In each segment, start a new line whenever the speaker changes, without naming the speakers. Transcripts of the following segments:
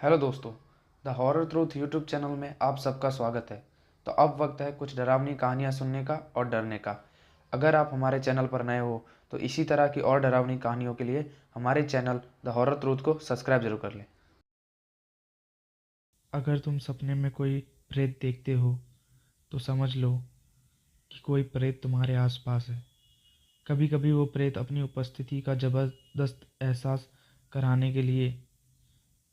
Hello दोस्तों, the horror truth YouTube channel में आप सबका स्वागत है। तो अब वक्त है कुछ डरावनी कहानियाँ सुनने का और डरने का। अगर आप हमारे चैनल पर नए हो तो इसी तरह की और डरावनी कहानियों के लिए हमारे चैनल द हॉरर ट्रूथ को सब्सक्राइब जरूर कर लें।
अगर तुम सपने में कोई प्रेत देखते हो तो समझ लो कि कोई प्रेत तुम्हारे आसपास है। कभी कभी वो प्रेत अपनी उपस्थिति का ज़बरदस्त एहसास कराने के लिए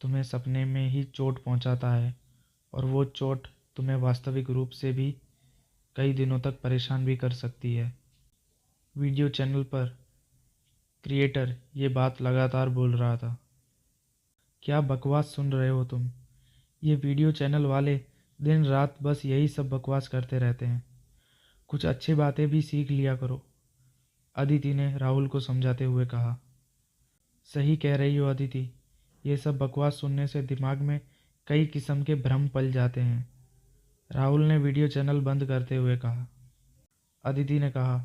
तुम्हें सपने में ही चोट पहुंचाता है, और वो चोट तुम्हें वास्तविक रूप से भी कई दिनों तक परेशान भी कर सकती है। वीडियो चैनल पर क्रिएटर ये बात लगातार बोल रहा था। क्या बकवास सुन रहे हो तुम? ये वीडियो चैनल वाले दिन रात बस यही सब बकवास करते रहते हैं। कुछ अच्छी बातें भी सीख लिया करो, अदिति ने राहुल को समझाते हुए कहा। सही कह रही हो अदिति, ये सब बकवास सुनने से दिमाग में कई किस्म के भ्रम पल जाते हैं, राहुल ने वीडियो चैनल बंद करते हुए कहा। अदिति ने कहा,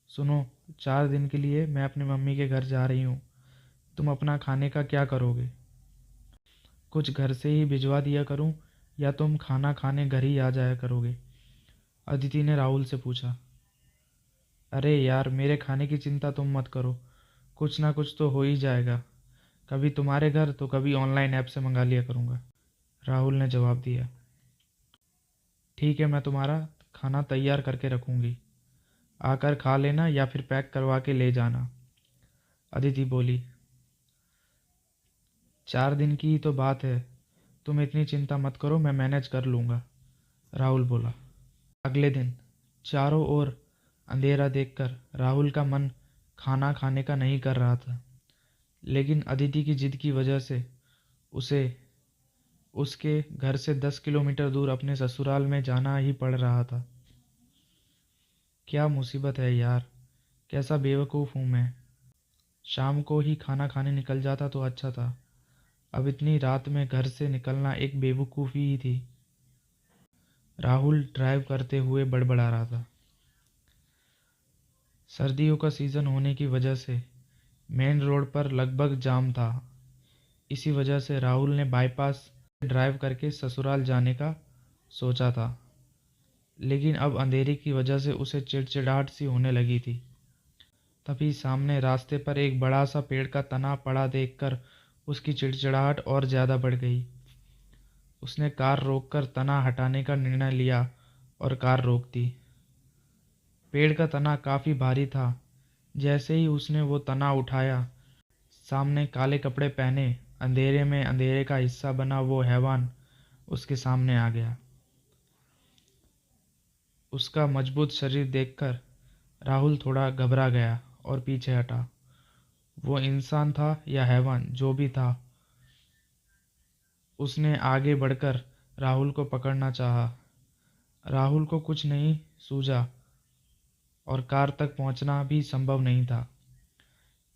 सुनो, 4 दिन के लिए मैं अपनी मम्मी के घर जा रही हूँ। तुम अपना खाने का क्या करोगे? कुछ घर से ही भिजवा दिया करूँ या तुम खाना खाने घर ही आ जाया करोगे? अदिति ने राहुल से पूछा। अरे यार, मेरे खाने की चिंता तुम मत करो, कुछ ना कुछ तो हो ही जाएगा। कभी तुम्हारे घर तो कभी ऑनलाइन ऐप से मंगा लिया करूँगा, राहुल ने जवाब दिया। ठीक है, मैं तुम्हारा खाना तैयार करके रखूँगी, आकर खा लेना या फिर पैक करवा के ले जाना, अदिति बोली। 4 दिन की ही तो बात है, तुम इतनी चिंता मत करो, मैं मैनेज कर लूँगा, राहुल बोला। अगले दिन चारों ओर अंधेरा देखकर राहुल का मन खाना खाने का नहीं कर रहा था, लेकिन अदिति की जिद की वजह से उसे उसके घर से 10 किलोमीटर दूर अपने ससुराल में जाना ही पड़ रहा था। क्या मुसीबत है यार, कैसा बेवकूफ़ हूँ मैं। शाम को ही खाना खाने निकल जाता तो अच्छा था, अब इतनी रात में घर से निकलना एक बेवकूफ़ी ही थी, राहुल ड्राइव करते हुए बड़बड़ा रहा था। सर्दियों का सीज़न होने की वजह से मेन रोड पर लगभग जाम था। इसी वजह से राहुल ने बाईपास ड्राइव करके ससुराल जाने का सोचा था, लेकिन अब अंधेरे की वजह से उसे चिड़चिड़ाहट सी होने लगी थी। तभी सामने रास्ते पर एक बड़ा सा पेड़ का तना पड़ा देखकर उसकी चिड़चिड़ाहट और ज़्यादा बढ़ गई। उसने कार रोककर तना हटाने का निर्णय लिया और कार रोक दी। पेड़ का तना काफ़ी भारी था। जैसे ही उसने वो तना उठाया, सामने काले कपड़े पहने अंधेरे में अंधेरे का हिस्सा बना वो हैवान उसके सामने आ गया। उसका मजबूत शरीर देखकर राहुल थोड़ा घबरा गया और पीछे हटा। वो इंसान था या हैवान, जो भी था, उसने आगे बढ़कर राहुल को पकड़ना चाहा। राहुल को कुछ नहीं सूझा और कार तक पहुंचना भी संभव नहीं था,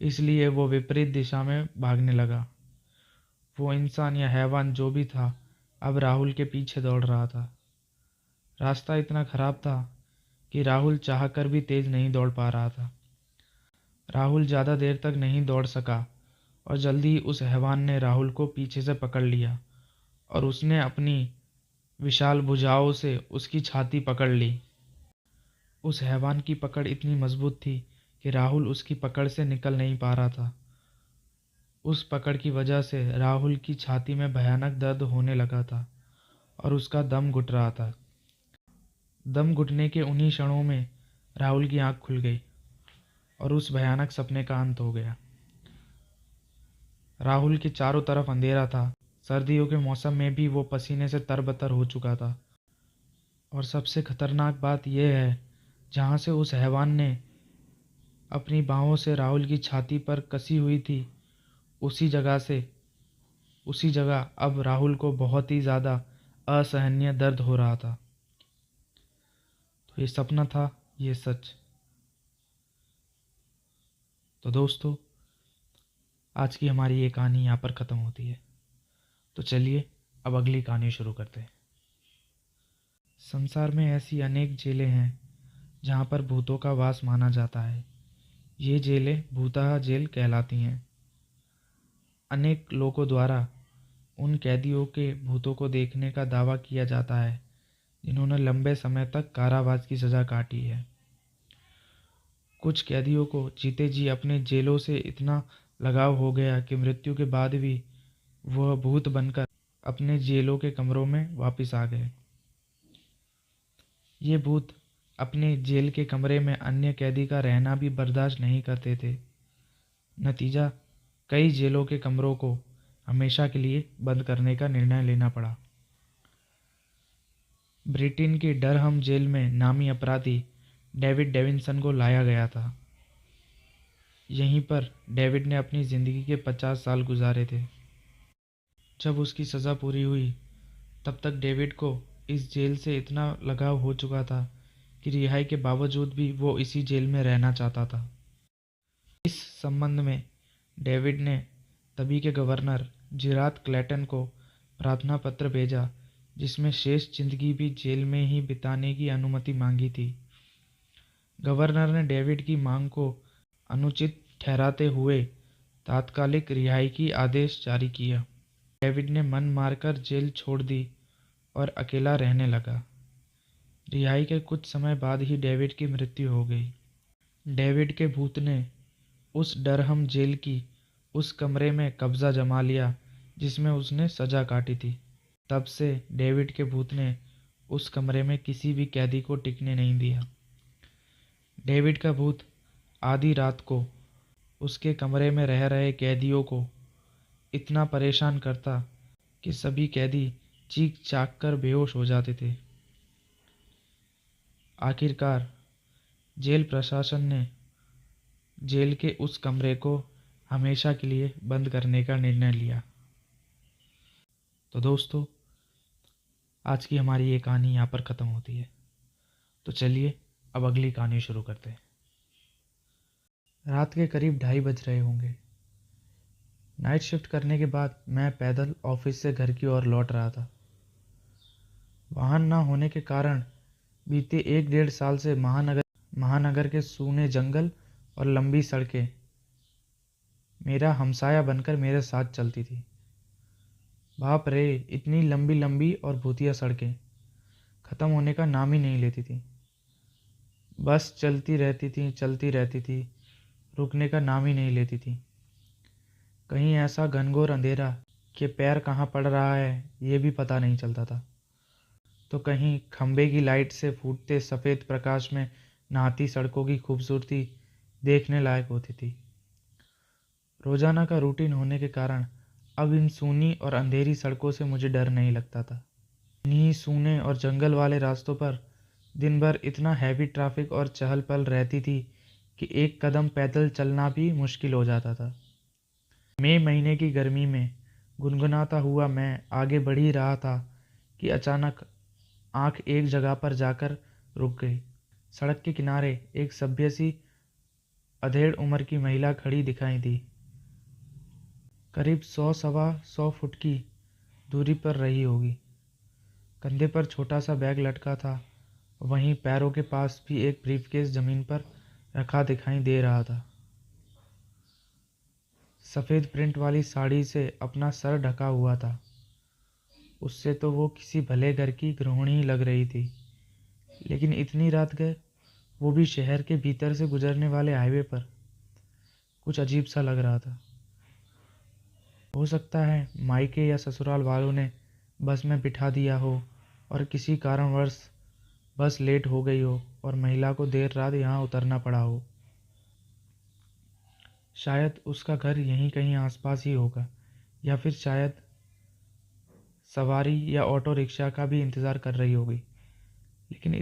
इसलिए वो विपरीत दिशा में भागने लगा। वो इंसान या हैवान जो भी था, अब राहुल के पीछे दौड़ रहा था। रास्ता इतना खराब था कि राहुल चाहकर भी तेज नहीं दौड़ पा रहा था। राहुल ज़्यादा देर तक नहीं दौड़ सका और जल्दी ही उस हैवान ने राहुल को पीछे से पकड़ लिया और उसने अपनी विशाल भुजाओं से उसकी छाती पकड़ ली। उस हैवान की पकड़ इतनी मजबूत थी कि राहुल उसकी पकड़ से निकल नहीं पा रहा था। उस पकड़ की वजह से राहुल की छाती में भयानक दर्द होने लगा था और उसका दम घुट रहा था। दम घुटने के उन्हीं क्षणों में राहुल की आंख खुल गई और उस भयानक सपने का अंत हो गया। राहुल के चारों तरफ अंधेरा था। सर्दियों के मौसम में भी वो पसीने से तरबतर हो चुका था। और सबसे खतरनाक बात यह है, जहाँ से उस हैवान ने अपनी बाहों से राहुल की छाती पर कसी हुई थी, उसी जगह से उसी जगह अब राहुल को बहुत ही ज़्यादा असहनीय दर्द हो रहा था। तो ये सपना था, ये सच। तो दोस्तों, आज की हमारी ये कहानी यहाँ पर ख़त्म होती है। तो चलिए अब अगली कहानी शुरू करते हैं। संसार में ऐसी अनेक जेलें हैं जहाँ पर भूतों का वास माना जाता है। ये जेलें भूतहा जेल कहलाती हैं। अनेक लोगों द्वारा उन कैदियों के भूतों को देखने का दावा किया जाता है जिन्होंने लंबे समय तक कारावास की सज़ा काटी है। कुछ कैदियों को जीते जी अपने जेलों से इतना लगाव हो गया कि मृत्यु के बाद भी वह भूत बनकर अपने जेलों के कमरों में वापस आ गए। ये भूत अपने जेल के कमरे में अन्य कैदी का रहना भी बर्दाश्त नहीं करते थे। नतीजा, कई जेलों के कमरों को हमेशा के लिए बंद करने का निर्णय लेना पड़ा। ब्रिटेन की डरहम जेल में नामी अपराधी डेविड डेविंसन को लाया गया था। यहीं पर डेविड ने अपनी ज़िंदगी के 50 साल गुजारे थे। जब उसकी सज़ा पूरी हुई तब तक डेविड को इस जेल से इतना लगाव हो चुका था कि रिहाई के बावजूद भी वो इसी जेल में रहना चाहता था। इस संबंध में डेविड ने तभी के गवर्नर जिरात क्लेटन को प्रार्थना पत्र भेजा, जिसमें शेष जिंदगी भी जेल में ही बिताने की अनुमति मांगी थी। गवर्नर ने डेविड की मांग को अनुचित ठहराते हुए तात्कालिक रिहाई की आदेश जारी किया। डेविड ने मन मारकर जेल छोड़ दी और अकेला रहने लगा। रिहाई के कुछ समय बाद ही डेविड की मृत्यु हो गई। डेविड के भूत ने उस डरहम जेल की उस कमरे में कब्जा जमा लिया जिसमें उसने सजा काटी थी। तब से डेविड के भूत ने उस कमरे में किसी भी कैदी को टिकने नहीं दिया। डेविड का भूत आधी रात को उसके कमरे में रह रहे कैदियों को इतना परेशान करता कि सभी कैदी चीख चाक कर बेहोश हो जाते थे। आखिरकार जेल प्रशासन ने जेल के उस कमरे को हमेशा के लिए बंद करने का निर्णय लिया। तो दोस्तों, आज की हमारी ये कहानी यहाँ पर ख़त्म होती है। तो चलिए अब अगली कहानी शुरू करते हैं। रात के करीब 2:30 बज रहे होंगे। नाइट शिफ्ट करने के बाद मैं पैदल ऑफिस से घर की ओर लौट रहा था। वाहन ना होने के कारण बीते 1 डेढ़ साल से महानगर के सूने जंगल और लंबी सड़कें मेरा हमसाया बनकर मेरे साथ चलती थी। बाप रे, इतनी लंबी लंबी और भूतिया सड़कें ख़त्म होने का नाम ही नहीं लेती थी। बस चलती रहती थी, रुकने का नाम ही नहीं लेती थी। कहीं ऐसा घनघोर अंधेरा कि पैर कहाँ पड़ रहा है ये भी पता नहीं चलता था, तो कहीं खंबे की लाइट से फूटते सफ़ेद प्रकाश में नहाती सड़कों की खूबसूरती देखने लायक होती थी। रोज़ाना का रूटीन होने के कारण अब इन सूनी और अंधेरी सड़कों से मुझे डर नहीं लगता था। इन्हीं सूने और जंगल वाले रास्तों पर दिन भर इतना हैवी ट्रैफिक और चहल पहल रहती थी कि एक कदम पैदल चलना भी मुश्किल हो जाता था। मई महीने की गर्मी में गुनगुनाता हुआ मैं आगे बढ़ ही रहा था कि अचानक आंख एक जगह पर जाकर रुक गई। सड़क के किनारे एक सभ्य सी अधेड़ उम्र की महिला खड़ी दिखाई दी। करीब 100-125 फुट की दूरी पर रही होगी। कंधे पर छोटा सा बैग लटका था, वहीं पैरों के पास भी एक ब्रीफकेस जमीन पर रखा दिखाई दे रहा था। सफ़ेद प्रिंट वाली साड़ी से अपना सर ढका हुआ था। उससे तो वो किसी भले घर की गृहिणी लग रही थी, लेकिन इतनी रात गए, वो भी शहर के भीतर से गुजरने वाले हाईवे पर, कुछ अजीब सा लग रहा था। हो सकता है मायके या ससुराल वालों ने बस में बिठा दिया हो और किसी कारणवश बस लेट हो गई हो और महिला को देर रात यहाँ उतरना पड़ा हो। शायद उसका घर यहीं कहीं आसपास ही होगा, या फिर शायद सवारी या ऑटो रिक्शा का भी इंतज़ार कर रही होगी। लेकिन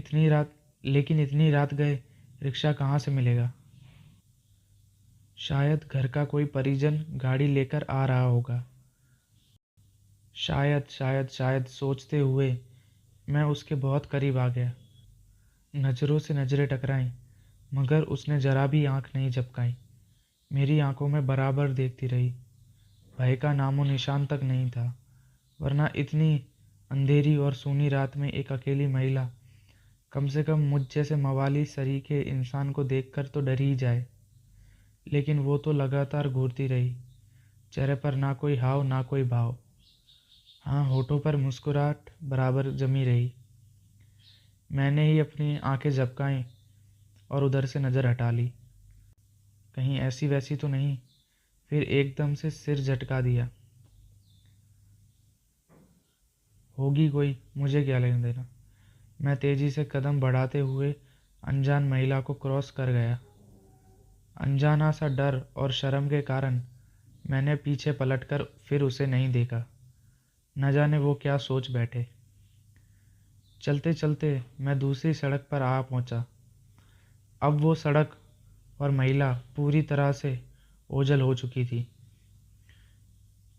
इतनी रात गए रिक्शा कहाँ से मिलेगा? शायद घर का कोई परिजन गाड़ी लेकर आ रहा होगा। शायद सोचते हुए मैं उसके बहुत करीब आ गया। नज़रों से नज़रें टकराईं, मगर उसने ज़रा भी आंख नहीं झपकाई। मेरी आंखों में बराबर देखती रही। भय का नामो निशान तक नहीं था, वरना इतनी अंधेरी और सूनी रात में एक अकेली महिला कम से कम मुझ जैसे मवाली सरीखे इंसान को देखकर तो डर ही जाए। लेकिन वो तो लगातार घूरती रही, चेहरे पर ना कोई हाव ना कोई भाव। हाँ, होठों पर मुस्कुराहट बराबर जमी रही। मैंने ही अपनी आंखें झपकाईं और उधर से नज़र हटा ली, कहीं ऐसी वैसी तो नहीं। फिर एकदम से सिर झटका दिया। होगी कोई, मुझे क्या लेना देना। मैं तेज़ी से कदम बढ़ाते हुए अनजान महिला को क्रॉस कर गया। अनजाना सा डर और शर्म के कारण मैंने पीछे पलटकर फिर उसे नहीं देखा। न जाने वो क्या सोच बैठे। चलते चलते मैं दूसरी सड़क पर आ पहुंचा। अब वो सड़क और महिला पूरी तरह से ओझल हो चुकी थी।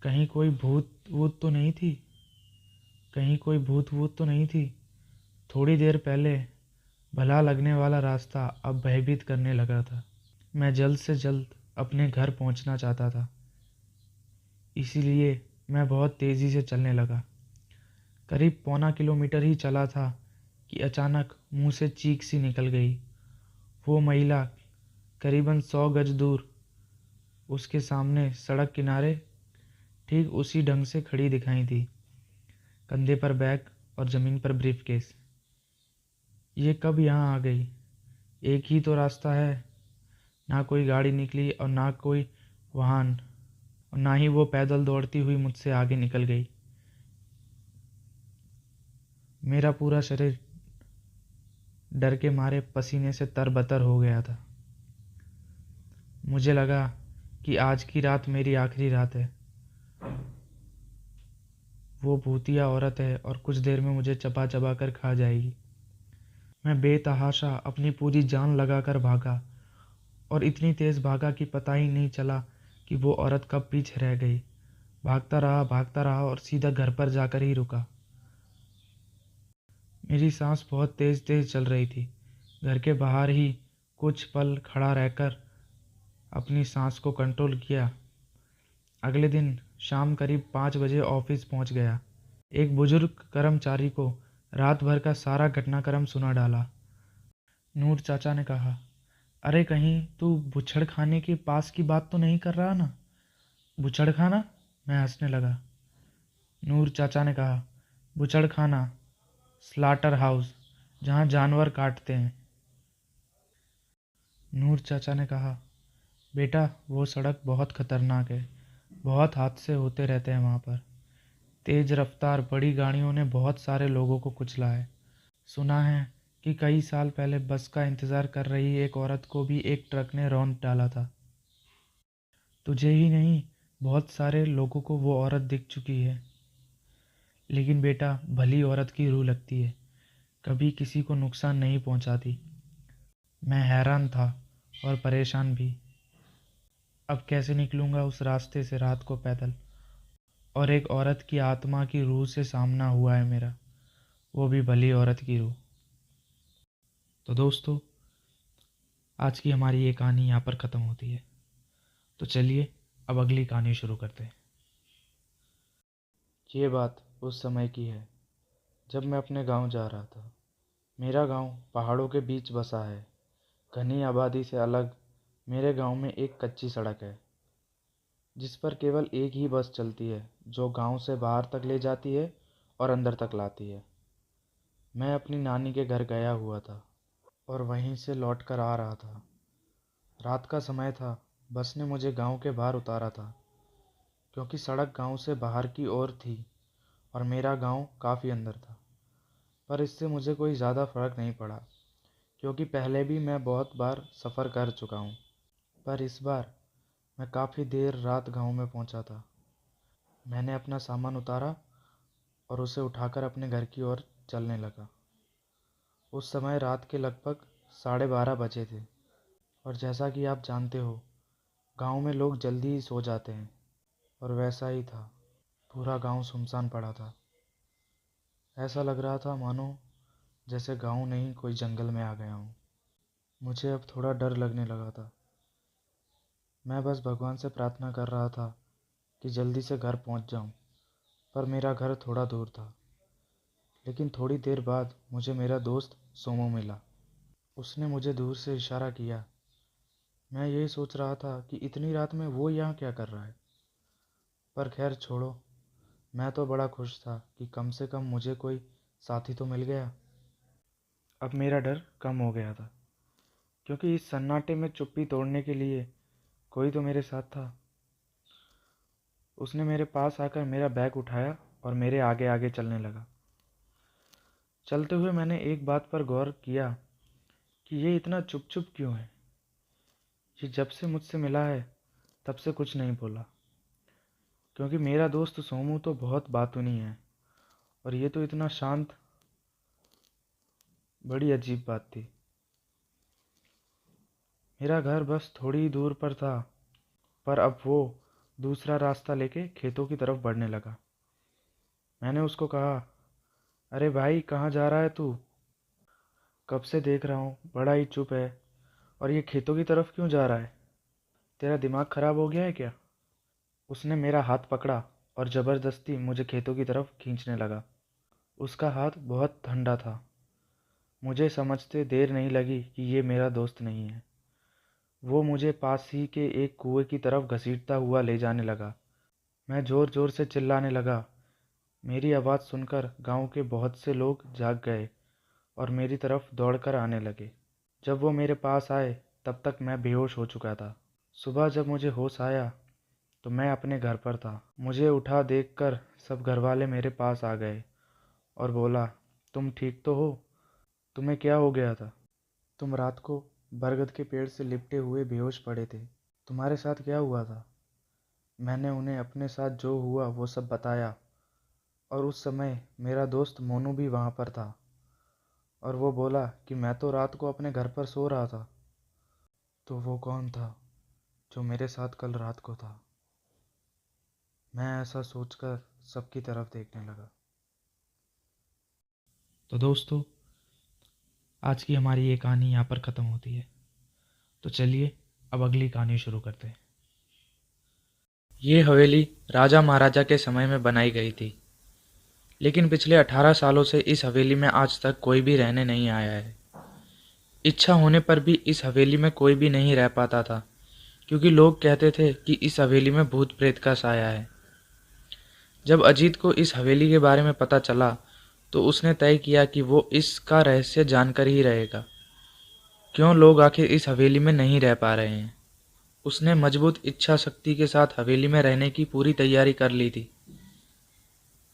कहीं कोई भूत वूत तो नहीं थी। कहीं कोई भूत वूत तो नहीं थी। थोड़ी देर पहले भला लगने वाला रास्ता अब भयभीत करने लगा था। मैं जल्द से जल्द अपने घर पहुंचना चाहता था, इसीलिए मैं बहुत तेज़ी से चलने लगा। करीब पौना किलोमीटर ही चला था कि अचानक मुंह से चीख सी निकल गई। वो महिला करीबन 100 गज दूर उसके सामने सड़क किनारे ठीक उसी ढंग से खड़ी दिखाई थी, कंधे पर बैग और ज़मीन पर ब्रीफकेस। ये कब यहाँ आ गई? एक ही तो रास्ता है। ना कोई गाड़ी निकली और ना कोई वाहन, और ना ही वो पैदल दौड़ती हुई मुझसे आगे निकल गई। मेरा पूरा शरीर डर के मारे पसीने से तरबतर हो गया था। मुझे लगा कि आज की रात मेरी आखिरी रात है। वो भूतिया औरत है और कुछ देर में मुझे चबा चबा कर खा जाएगी। मैं बेतहाशा अपनी पूरी जान लगाकर भागा और इतनी तेज़ भागा कि पता ही नहीं चला कि वो औरत कब पीछे रह गई। भागता रहा और सीधा घर पर जाकर ही रुका। मेरी सांस बहुत तेज़ तेज़ चल रही थी। घर के बाहर ही कुछ पल खड़ा रहकर अपनी सांस को कंट्रोल किया। अगले दिन शाम करीब 5 बजे ऑफिस पहुंच गया। एक बुजुर्ग कर्मचारी को रात भर का सारा घटनाक्रम सुना डाला। नूर चाचा ने कहा, अरे कहीं तू बुछड़ खाने के पास की बात तो नहीं कर रहा ना? बुछड़ खाना? मैं हंसने लगा। नूर चाचा ने कहा, बुछड़ खाना, स्लाटर हाउस, जहाँ जानवर काटते हैं। नूर चाचा ने कहा, बेटा वो सड़क बहुत खतरनाक है। बहुत हादसे होते रहते हैं वहाँ पर। तेज़ रफ्तार बड़ी गाड़ियों ने बहुत सारे लोगों को कुचला है। सुना है कि कई साल पहले बस का इंतज़ार कर रही एक औरत को भी एक ट्रक ने रौंद डाला था। तुझे ही नहीं, बहुत सारे लोगों को वो औरत दिख चुकी है। लेकिन बेटा भली औरत की रूह लगती है, कभी किसी को नुकसान नहीं पहुंचाती। मैं हैरान था और परेशान भी। अब कैसे निकलूंगा उस रास्ते से रात को पैदल? और एक औरत की आत्मा की रूह से सामना हुआ है मेरा, वो भी भली औरत की रूह। तो दोस्तों, आज की हमारी ये कहानी यहाँ पर ख़त्म होती है। तो चलिए अब अगली कहानी शुरू करते हैं। ये बात उस समय की है जब मैं अपने गांव जा रहा था। मेरा गांव पहाड़ों के बीच बसा है। घनी आबादी से अलग मेरे गांव में एक कच्ची सड़क है जिस पर केवल एक ही बस चलती है जो गांव से बाहर तक ले जाती है और अंदर तक लाती है। मैं अपनी नानी के घर गया हुआ था और वहीं से लौट कर आ रहा था। रात का समय था। बस ने मुझे गांव के बाहर उतारा था क्योंकि सड़क गांव से बाहर की ओर थी और मेरा गांव काफ़ी अंदर था। पर इससे मुझे कोई ज़्यादा फ़र्क नहीं पड़ा क्योंकि पहले भी मैं बहुत बार सफ़र कर चुका हूँ। पर इस बार मैं काफ़ी देर रात गांव में पहुंचा था। मैंने अपना सामान उतारा और उसे उठाकर अपने घर की ओर चलने लगा। उस समय रात के लगभग 12:30 बजे थे और जैसा कि आप जानते हो, गांव में लोग जल्दी ही सो जाते हैं, और वैसा ही था। पूरा गांव सुनसान पड़ा था। ऐसा लग रहा था मानो जैसे गांव नहीं कोई जंगल में आ गया हूँ। मुझे अब थोड़ा डर लगने लगा था। मैं बस भगवान से प्रार्थना कर रहा था कि जल्दी से घर पहुँच जाऊँ। पर मेरा घर थोड़ा दूर था। लेकिन थोड़ी देर बाद मुझे मेरा दोस्त सोमू मिला। उसने मुझे दूर से इशारा किया। मैं यही सोच रहा था कि इतनी रात में वो यहाँ क्या कर रहा है। पर खैर छोड़ो, मैं तो बड़ा खुश था कि कम से कम मुझे कोई साथी तो मिल गया। अब मेरा डर कम हो गया था, क्योंकि इस सन्नाटे में चुप्पी तोड़ने के लिए कोई तो मेरे साथ था। उसने मेरे पास आकर मेरा बैग उठाया और मेरे आगे आगे चलने लगा। चलते हुए मैंने एक बात पर गौर किया कि ये इतना चुप चुप क्यों है। ये जब से मुझसे मिला है तब से कुछ नहीं बोला, क्योंकि मेरा दोस्त सोमू तो बहुत बातूनी है और ये तो इतना शांत। बड़ी अजीब बात थी। मेरा घर बस थोड़ी ही दूर पर था, पर अब वो दूसरा रास्ता लेके खेतों की तरफ बढ़ने लगा। मैंने उसको कहा, अरे भाई कहाँ जा रहा है तू? कब से देख रहा हूँ बड़ा ही चुप है, और ये खेतों की तरफ क्यों जा रहा है? तेरा दिमाग खराब हो गया है क्या? उसने मेरा हाथ पकड़ा और ज़बरदस्ती मुझे खेतों की तरफ खींचने लगा। उसका हाथ बहुत ठंडा था। मुझे समझते देर नहीं लगी कि ये मेरा दोस्त नहीं है। वो मुझे पास ही के एक कुएं की तरफ घसीटता हुआ ले जाने लगा। मैं ज़ोर ज़ोर से चिल्लाने लगा। मेरी आवाज़ सुनकर गांव के बहुत से लोग जाग गए और मेरी तरफ दौड़कर आने लगे। जब वो मेरे पास आए तब तक मैं बेहोश हो चुका था। सुबह जब मुझे होश आया तो मैं अपने घर पर था। मुझे उठा देखकर सब घरवाले मेरे पास आ गए और बोला, तुम ठीक तो हो? तुम्हें क्या हो गया था? तुम रात को बरगद के पेड़ से लिपटे हुए बेहोश पड़े थे। तुम्हारे साथ क्या हुआ था? मैंने उन्हें अपने साथ जो हुआ वो सब बताया, और उस समय मेरा दोस्त मोनू भी वहाँ पर था, और वो बोला कि मैं तो रात को अपने घर पर सो रहा था। तो वो कौन था जो मेरे साथ कल रात को था? मैं ऐसा सोचकर सबकी तरफ देखने लगा। तो दोस्तों, आज की हमारी ये कहानी यहाँ पर ख़त्म होती है। तो चलिए अब अगली कहानी शुरू करते हैं। ये हवेली राजा महाराजा के समय में बनाई गई थी, लेकिन पिछले 18 सालों से इस हवेली में आज तक कोई भी रहने नहीं आया है। इच्छा होने पर भी इस हवेली में कोई भी नहीं रह पाता था, क्योंकि लोग कहते थे कि इस हवेली में भूत प्रेत का साया है। जब अजीत को इस हवेली के बारे में पता चला तो उसने तय किया कि वो इसका रहस्य जानकर ही रहेगा। क्यों लोग आखिर इस हवेली में नहीं रह पा रहे हैं। उसने मजबूत इच्छा शक्ति के साथ हवेली में रहने की पूरी तैयारी कर ली थी।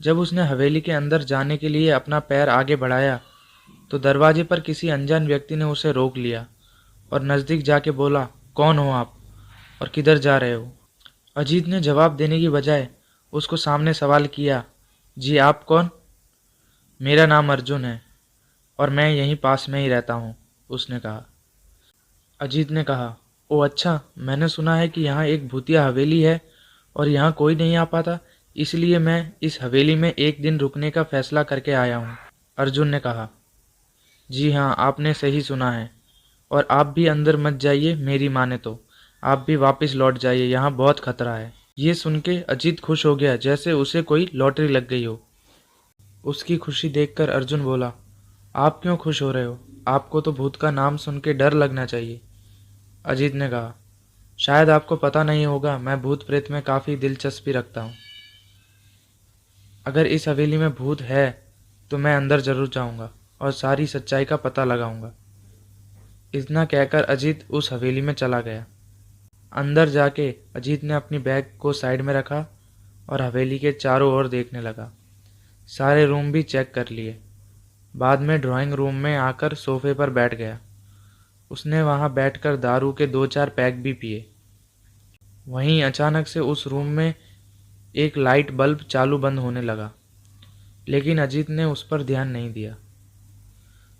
जब उसने हवेली के अंदर जाने के लिए अपना पैर आगे बढ़ाया तो दरवाजे पर किसी अनजान व्यक्ति ने उसे रोक लिया और नज़दीक जाके बोला, कौन हो आप और किधर जा रहे हो? अजीत ने जवाब देने की बजाय उसको सामने सवाल किया, जी आप कौन? मेरा नाम अर्जुन है और मैं यहीं पास में ही रहता हूँ, उसने कहा। अजीत ने कहा, ओ अच्छा, मैंने सुना है कि यहाँ एक भूतिया हवेली है और यहाँ कोई नहीं आ पाता, इसलिए मैं इस हवेली में एक दिन रुकने का फैसला करके आया हूँ। अर्जुन ने कहा, जी हाँ, आपने सही सुना है, और आप भी अंदर मत जाइए, मेरी माने तो आप भी वापस लौट जाइए, यहाँ बहुत खतरा है। ये सुन के अजीत खुश हो गया, जैसे उसे कोई लॉटरी लग गई हो। उसकी खुशी देखकर अर्जुन बोला, आप क्यों खुश हो रहे हो? आपको तो भूत का नाम सुन के डर लगना चाहिए। अजीत ने कहा, शायद आपको पता नहीं होगा, मैं भूत प्रेत में काफ़ी दिलचस्पी रखता हूँ। अगर इस हवेली में भूत है तो मैं अंदर जरूर जाऊँगा और सारी सच्चाई का पता लगाऊंगा। इतना कहकर अजीत उस हवेली में चला गया। अंदर जाके अजीत ने अपनी बैग को साइड में रखा और हवेली के चारों ओर देखने लगा। सारे रूम भी चेक कर लिए। बाद में ड्राइंग रूम में आकर सोफे पर बैठ गया। उसने वहां बैठकर दारू के 2-4 पैक भी पिए। वहीं अचानक से उस रूम में एक लाइट बल्ब चालू बंद होने लगा, लेकिन अजीत ने उस पर ध्यान नहीं दिया।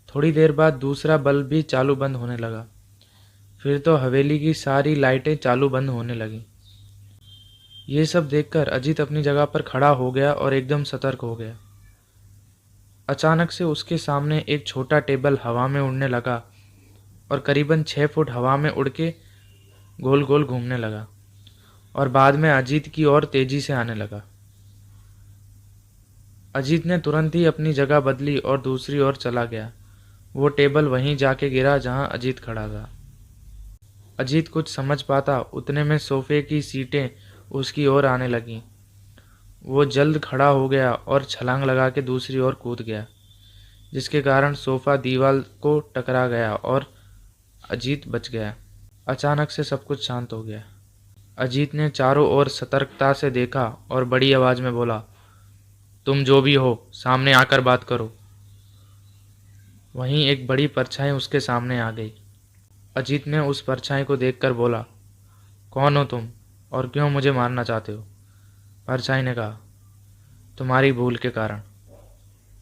थोड़ी देर बाद दूसरा बल्ब भी चालू बंद होने लगा। फिर तो हवेली की सारी लाइटें चालू बंद होने लगीं। ये सब देखकर अजीत अपनी जगह पर खड़ा हो गया और एकदम सतर्क हो गया। अचानक से उसके सामने एक छोटा टेबल हवा में उड़ने लगा और करीबन 6 फुट हवा में उड़ के गोल गोल घूमने लगा और बाद में अजीत की ओर तेजी से आने लगा। अजीत ने तुरंत ही अपनी जगह बदली और दूसरी ओर चला गया। वो टेबल वहीं जाके गिरा जहां अजीत खड़ा था। अजीत कुछ समझ पाता उतने में सोफे की सीटें उसकी ओर आने लगीं वो जल्द खड़ा हो गया और छलांग लगा के दूसरी ओर कूद गया, जिसके कारण सोफा दीवार को टकरा गया और अजीत बच गया। अचानक से सब कुछ शांत हो गया। अजीत ने चारों ओर सतर्कता से देखा और बड़ी आवाज में बोला, तुम जो भी हो, सामने आकर बात करो। वहीं एक बड़ी परछाई उसके सामने आ गई। अजीत ने उस परछाई को देखकर बोला, कौन हो तुम और क्यों मुझे मारना चाहते हो? परछाई ने कहा, तुम्हारी भूल के कारण।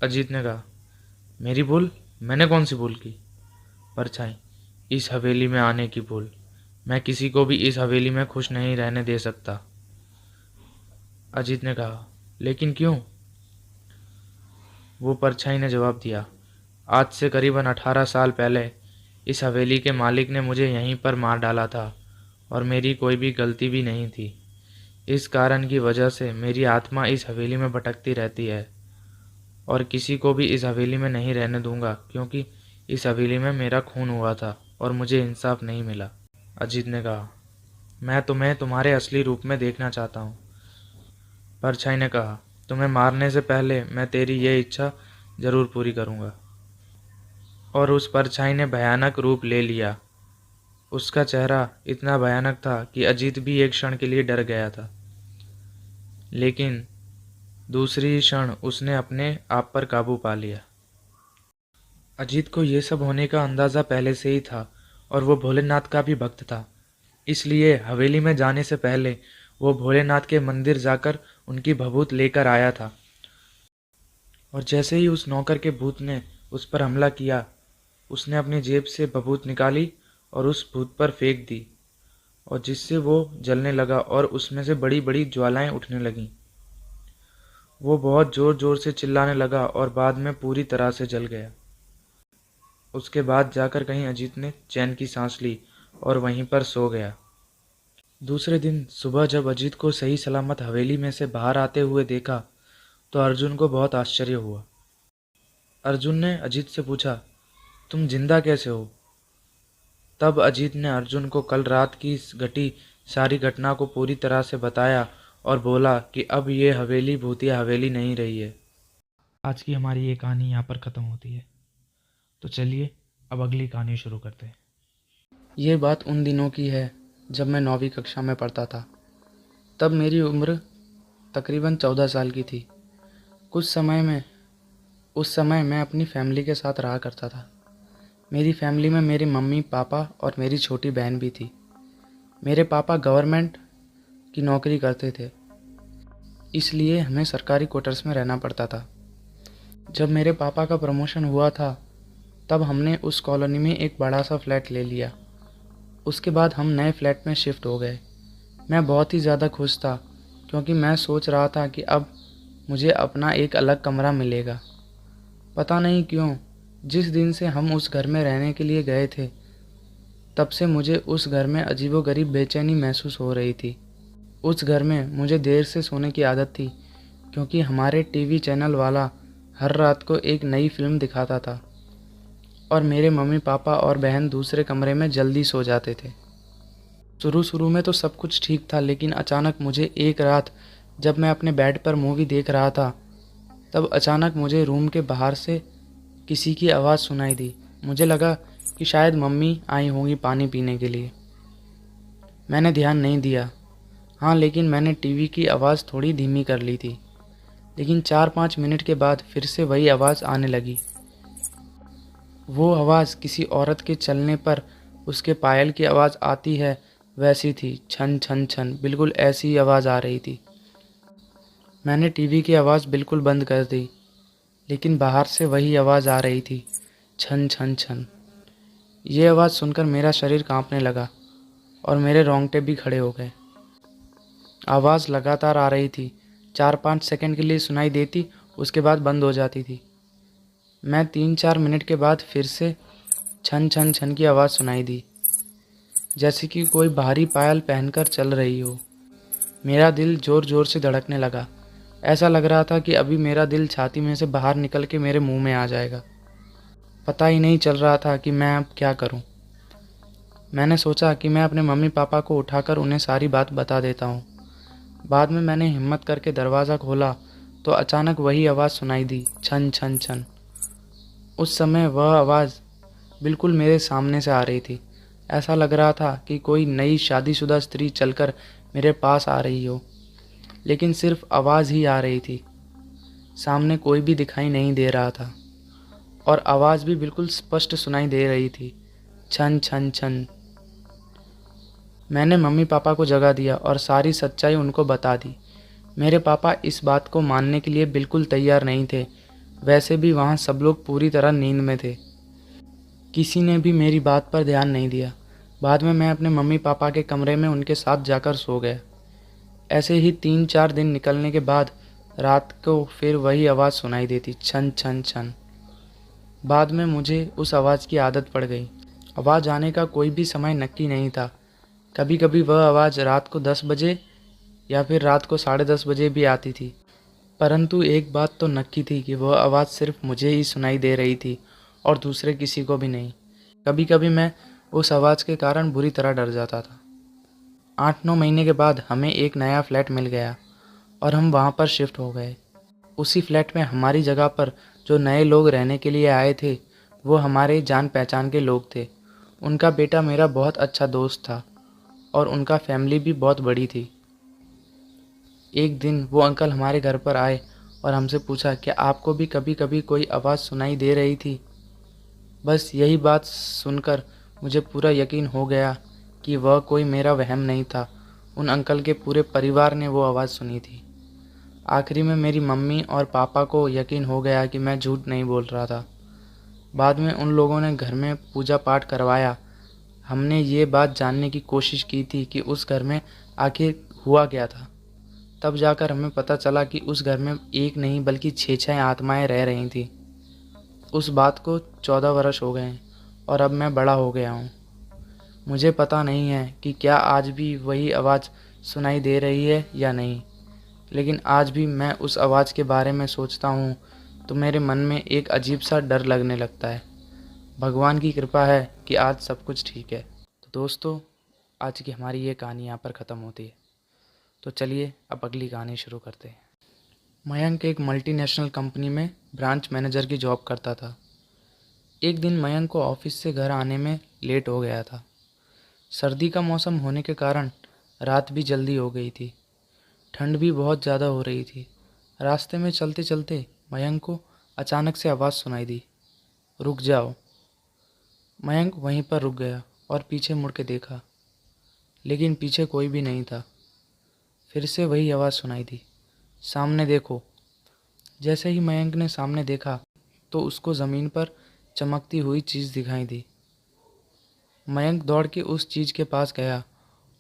अजीत ने कहा, मेरी भूल? मैंने कौन सी भूल की? परछाई, इस हवेली में आने की भूल। मैं किसी को भी इस हवेली में खुश नहीं रहने दे सकता। अजीत ने कहा, लेकिन क्यों? वो परछाई ने जवाब दिया, आज से करीबन 18 साल पहले इस हवेली के मालिक ने मुझे यहीं पर मार डाला था और मेरी कोई भी गलती भी नहीं थी। इस कारण की वजह से मेरी आत्मा इस हवेली में भटकती रहती है और किसी को भी इस हवेली में नहीं रहने दूंगा, क्योंकि इस हवेली में मेरा खून हुआ था और मुझे इंसाफ नहीं मिला। अजीत ने कहा, मैं तुम्हें तुम्हारे असली रूप में देखना चाहता हूँ। परछाई ने कहा, तुम्हें मारने से पहले मैं तेरी ये इच्छा जरूर पूरी करूँगा। और उस परछाई ने भयानक रूप ले लिया। उसका चेहरा इतना भयानक था कि अजीत भी एक क्षण के लिए डर गया था, लेकिन दूसरी ही क्षण उसने अपने आप पर काबू पा लिया। अजीत को ये सब होने का अंदाज़ा पहले से ही था और वो भोलेनाथ का भी भक्त था। इसलिए हवेली में जाने से पहले वो भोलेनाथ के मंदिर जाकर उनकी भभूत लेकर आया था। और जैसे ही उस नौकर के भूत ने उस पर हमला किया, उसने अपनी जेब से भभूत निकाली और उस भूत पर फेंक दी, और जिससे वो जलने लगा और उसमें से बड़ी बड़ी ज्वालाएं उठने लगीं। वो बहुत ज़ोर ज़ोर से चिल्लाने लगा और बाद में पूरी तरह से जल गया। उसके बाद जाकर कहीं अजीत ने चैन की सांस ली और वहीं पर सो गया। दूसरे दिन सुबह जब अजीत को सही सलामत हवेली में से बाहर आते हुए देखा तो अर्जुन को बहुत आश्चर्य हुआ। अर्जुन ने अजीत से पूछा, तुम जिंदा कैसे हो? तब अजीत ने अर्जुन को कल रात की घटी सारी घटना को पूरी तरह से बताया और बोला कि अब ये हवेली भूतिया हवेली नहीं रही है। आज की हमारी ये कहानी यहाँ पर ख़त्म होती है। तो चलिए अब अगली कहानी शुरू करते हैं।
ये बात उन दिनों की है जब मैं 9वीं कक्षा में पढ़ता था। तब मेरी उम्र तकरीबन 14 साल की थी। उस समय मैं अपनी फैमिली के साथ रहा करता था। मेरी फैमिली में मेरे मम्मी पापा और मेरी छोटी बहन भी थी। मेरे पापा गवर्नमेंट की नौकरी करते थे, इसलिए हमें सरकारी क्वार्टर्स में रहना पड़ता था। जब मेरे पापा का प्रमोशन हुआ था तब हमने उस कॉलोनी में एक बड़ा सा फ्लैट ले लिया। उसके बाद हम नए फ्लैट में शिफ्ट हो गए। मैं बहुत ही ज़्यादा खुश था, क्योंकि मैं सोच रहा था कि अब मुझे अपना एक अलग कमरा मिलेगा। पता नहीं क्यों, जिस दिन से हम उस घर में रहने के लिए गए थे, तब से मुझे उस घर में अजीबोगरीब बेचैनी महसूस हो रही थी। उस घर में मुझे देर से सोने की आदत थी, क्योंकि हमारे टीवी चैनल वाला हर रात को एक नई फिल्म दिखाता था और मेरे मम्मी पापा और बहन दूसरे कमरे में जल्दी सो जाते थे। शुरू में तो सब कुछ ठीक था, लेकिन अचानक मुझे एक रात जब मैं अपने बेड पर मूवी देख रहा था, तब अचानक मुझे रूम के बाहर से किसी की आवाज़ सुनाई दी। मुझे लगा कि शायद मम्मी आई होंगी पानी पीने के लिए। मैंने ध्यान नहीं दिया। हाँ, लेकिन मैंने टीवी की आवाज़ थोड़ी धीमी कर ली थी। लेकिन 4-5 मिनट के बाद फिर से वही आवाज़ आने लगी। वो आवाज़ किसी औरत के चलने पर उसके पायल की आवाज़ आती है वैसी थी। छन छन छन, बिल्कुल ऐसी ही आवाज़ आ रही थी। मैंने टीवी की आवाज़ बिल्कुल बंद कर दी, लेकिन बाहर से वही आवाज़ आ रही थी, छन छन छन। ये आवाज़ सुनकर मेरा शरीर कांपने लगा और मेरे रोंगटे भी खड़े हो गए। आवाज़ लगातार आ रही थी, 4-5 सेकंड के लिए सुनाई देती, उसके बाद बंद हो जाती थी। मैं 3-4 मिनट के बाद फिर से छन छन छन की आवाज़ सुनाई दी, जैसे कि कोई भारी पायल पहनकर चल रही हो। मेरा दिल ज़ोर ज़ोर से धड़कने लगा। ऐसा लग रहा था कि अभी मेरा दिल छाती में से बाहर निकल के मेरे मुंह में आ जाएगा। पता ही नहीं चल रहा था कि मैं अब क्या करूं। मैंने सोचा कि मैं अपने मम्मी पापा को उठाकर उन्हें सारी बात बता देता हूं।
बाद में मैंने हिम्मत करके दरवाज़ा खोला तो अचानक वही आवाज़ सुनाई दी, छन छन छन। उस समय वह आवाज़ बिल्कुल मेरे सामने से आ रही थी। ऐसा लग रहा था कि कोई नई शादीशुदा स्त्री चलकर मेरे पास आ रही हो, लेकिन सिर्फ आवाज़ ही आ रही थी। सामने कोई भी दिखाई नहीं दे रहा था और आवाज़ भी बिल्कुल स्पष्ट सुनाई दे रही थी, छन छन छन। मैंने मम्मी पापा को जगा दिया और सारी सच्चाई उनको बता दी। मेरे पापा इस बात को मानने के लिए बिल्कुल तैयार नहीं थे। वैसे भी वहाँ सब लोग पूरी तरह नींद में थे। किसी ने भी मेरी बात पर ध्यान नहीं दिया। बाद में मैं अपने मम्मी पापा के कमरे में उनके साथ जाकर सो गया। ऐसे ही 3-4 दिन निकलने के बाद रात को फिर वही आवाज़ सुनाई देती, छन छन छन। बाद में मुझे उस आवाज़ की आदत पड़ गई। आवाज़ आने का कोई भी समय नक्की नहीं था। कभी कभी वह आवाज़ रात को 10 बजे या फिर रात को 10:30 बजे भी आती थी। परंतु एक बात तो नक्की थी कि वह आवाज़ सिर्फ मुझे ही सुनाई दे रही थी और दूसरे किसी को भी नहीं। कभी कभी मैं उस आवाज़ के कारण बुरी तरह डर जाता था। 8-9 महीने के बाद हमें एक नया फ्लैट मिल गया और हम वहाँ पर शिफ्ट हो गए। उसी फ्लैट में हमारी जगह पर जो नए लोग रहने के लिए आए थे वो हमारे जान पहचान के लोग थे। उनका बेटा मेरा बहुत अच्छा दोस्त था और उनका फैमिली भी बहुत बड़ी थी। एक दिन वो अंकल हमारे घर पर आए और हमसे पूछा, क्या आपको भी कभी कभी कोई आवाज़ सुनाई दे रही थी? बस यही बात सुनकर मुझे पूरा यकीन हो गया कि वह कोई मेरा वहम नहीं था। उन अंकल के पूरे परिवार ने वो आवाज़ सुनी थी। आखिरी में मेरी मम्मी और पापा को यकीन हो गया कि मैं झूठ नहीं बोल रहा था। बाद में उन लोगों ने घर में पूजा पाठ करवाया। हमने ये बात जानने की कोशिश की थी कि उस घर में आखिर हुआ क्या था। तब जाकर हमें पता चला कि उस घर में एक नहीं बल्कि 6-6 आत्माएं रह रही थीं। उस बात को 14 वर्ष हो गए हैं और अब मैं बड़ा हो गया हूँ। मुझे पता नहीं है कि क्या आज भी वही आवाज़ सुनाई दे रही है या नहीं, लेकिन आज भी मैं उस आवाज़ के बारे में सोचता हूँ तो मेरे मन में एक अजीब सा डर लगने लगता है। भगवान की कृपा है कि आज सब कुछ ठीक है। तो दोस्तों, आज की हमारी ये कहानी यहाँ पर ख़त्म होती है। तो चलिए अब अगली कहानी शुरू करते हैं। मयंक एक मल्टीनेशनल कंपनी में ब्रांच मैनेजर की जॉब करता था। एक दिन मयंक को ऑफिस से घर आने में लेट हो गया था। सर्दी का मौसम होने के कारण रात भी जल्दी हो गई थी। ठंड भी बहुत ज़्यादा हो रही थी। रास्ते में चलते चलते मयंक को अचानक से आवाज़ सुनाई दी, रुक जाओ। मयंक वहीं पर रुक गया और पीछे मुड़ के देखा, लेकिन पीछे कोई भी नहीं था। फिर से वही आवाज़ सुनाई दी, सामने देखो। जैसे ही मयंक ने सामने देखा तो उसको ज़मीन पर चमकती हुई चीज़ दिखाई दी। मयंक दौड़ के उस चीज़ के पास गया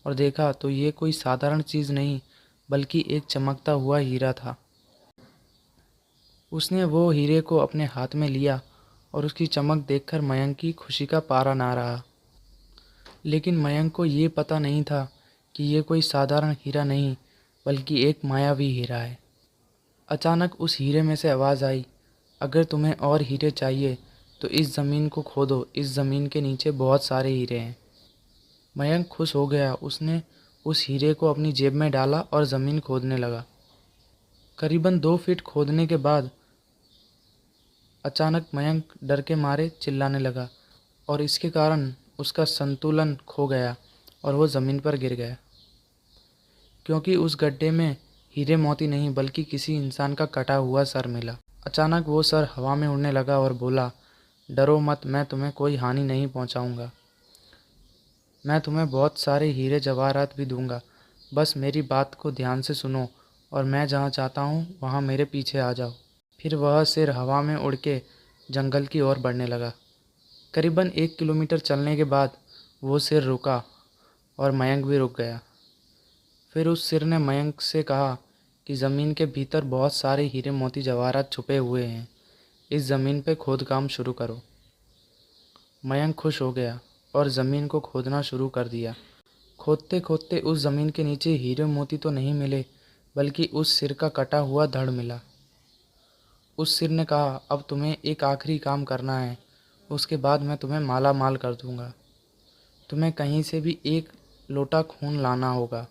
और देखा तो ये कोई साधारण चीज़ नहीं बल्कि एक चमकता हुआ हीरा था। उसने वो हीरे को अपने हाथ में लिया और उसकी चमक देखकर मयंक की खुशी का पारा ना रहा। लेकिन मयंक को ये पता नहीं था कि ये कोई साधारण हीरा नहीं बल्कि एक मायावी हीरा है। अचानक उस हीरे में से आवाज़ आई, अगर तुम्हें और हीरे चाहिए तो इस ज़मीन को खोदो, इस ज़मीन के नीचे बहुत सारे हीरे हैं। मयंक खुश हो गया। उसने उस हीरे को अपनी जेब में डाला और ज़मीन खोदने लगा। करीबन 2 फीट खोदने के बाद अचानक मयंक डर के मारे चिल्लाने लगा और इसके कारण उसका संतुलन खो गया और वो ज़मीन पर गिर गया, क्योंकि उस गड्ढे में हीरे मोती नहीं बल्कि किसी इंसान का कटा हुआ सर मिला। अचानक वो सर हवा में उड़ने लगा और बोला, डरो मत, मैं तुम्हें कोई हानि नहीं पहुंचाऊंगा। मैं तुम्हें बहुत सारे हीरे जवाहरात भी दूंगा, बस मेरी बात को ध्यान से सुनो और मैं जहाँ चाहता हूँ वहाँ मेरे पीछे आ जाओ। फिर वह सिर हवा में उड़ के जंगल की ओर बढ़ने लगा। करीबन 1 किलोमीटर चलने के बाद वो सिर रुका और मयंक भी रुक गया। फिर उस सिर ने मयंक से कहा कि ज़मीन के भीतर बहुत सारे हीरे मोती जवाहरात छुपे हुए हैं, इस ज़मीन पे खोदकाम शुरू करो। मयंक खुश हो गया और ज़मीन को खोदना शुरू कर दिया। खोदते खोदते उस ज़मीन के नीचे हीरे मोती तो नहीं मिले बल्कि उस सिर का कटा हुआ धड़ मिला। उस सिर ने कहा, अब तुम्हें एक आखिरी काम करना है, उसके बाद मैं तुम्हें माला माल कर दूंगा। तुम्हें कहीं से भी एक लोटा खून लाना होगा।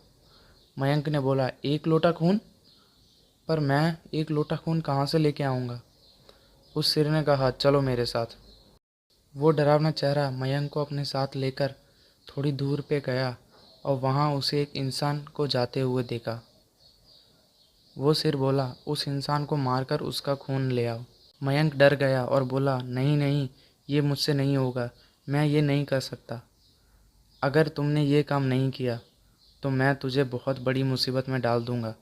मयंक ने बोला, 1 लोटा खून? पर मैं 1 लोटा खून कहाँ से लेके आऊँगा? उस सिर ने कहा, चलो मेरे साथ। वो डरावना चेहरा मयंक को अपने साथ लेकर थोड़ी दूर पे गया और वहाँ उसे एक इंसान को जाते हुए देखा। वो सिर बोला, उस इंसान को मारकर उसका खून ले आओ। मयंक डर गया और बोला, नहीं नहीं, ये मुझसे नहीं होगा, मैं ये नहीं कर सकता। अगर तुमने ये काम नहीं किया तो मैं तुझे बहुत बड़ी मुसीबत में डाल दूंगा,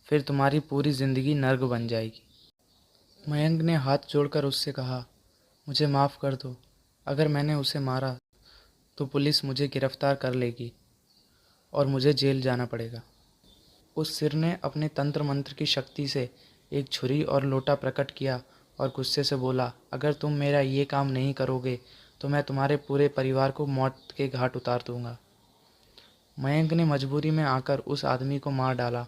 फिर तुम्हारी पूरी ज़िंदगी नर्क बन जाएगी। मयंक ने हाथ जोड़कर उससे कहा, मुझे माफ़ कर दो, अगर मैंने उसे मारा तो पुलिस मुझे गिरफ्तार कर लेगी और मुझे जेल जाना पड़ेगा। उस सिर ने अपने तंत्र मंत्र की शक्ति से एक छुरी और लोटा प्रकट किया और गुस्से से बोला, अगर तुम मेरा ये काम नहीं करोगे तो मैं तुम्हारे पूरे परिवार को मौत के घाट उतार दूंगा। मयंक ने मजबूरी में आकर उस आदमी को मार डाला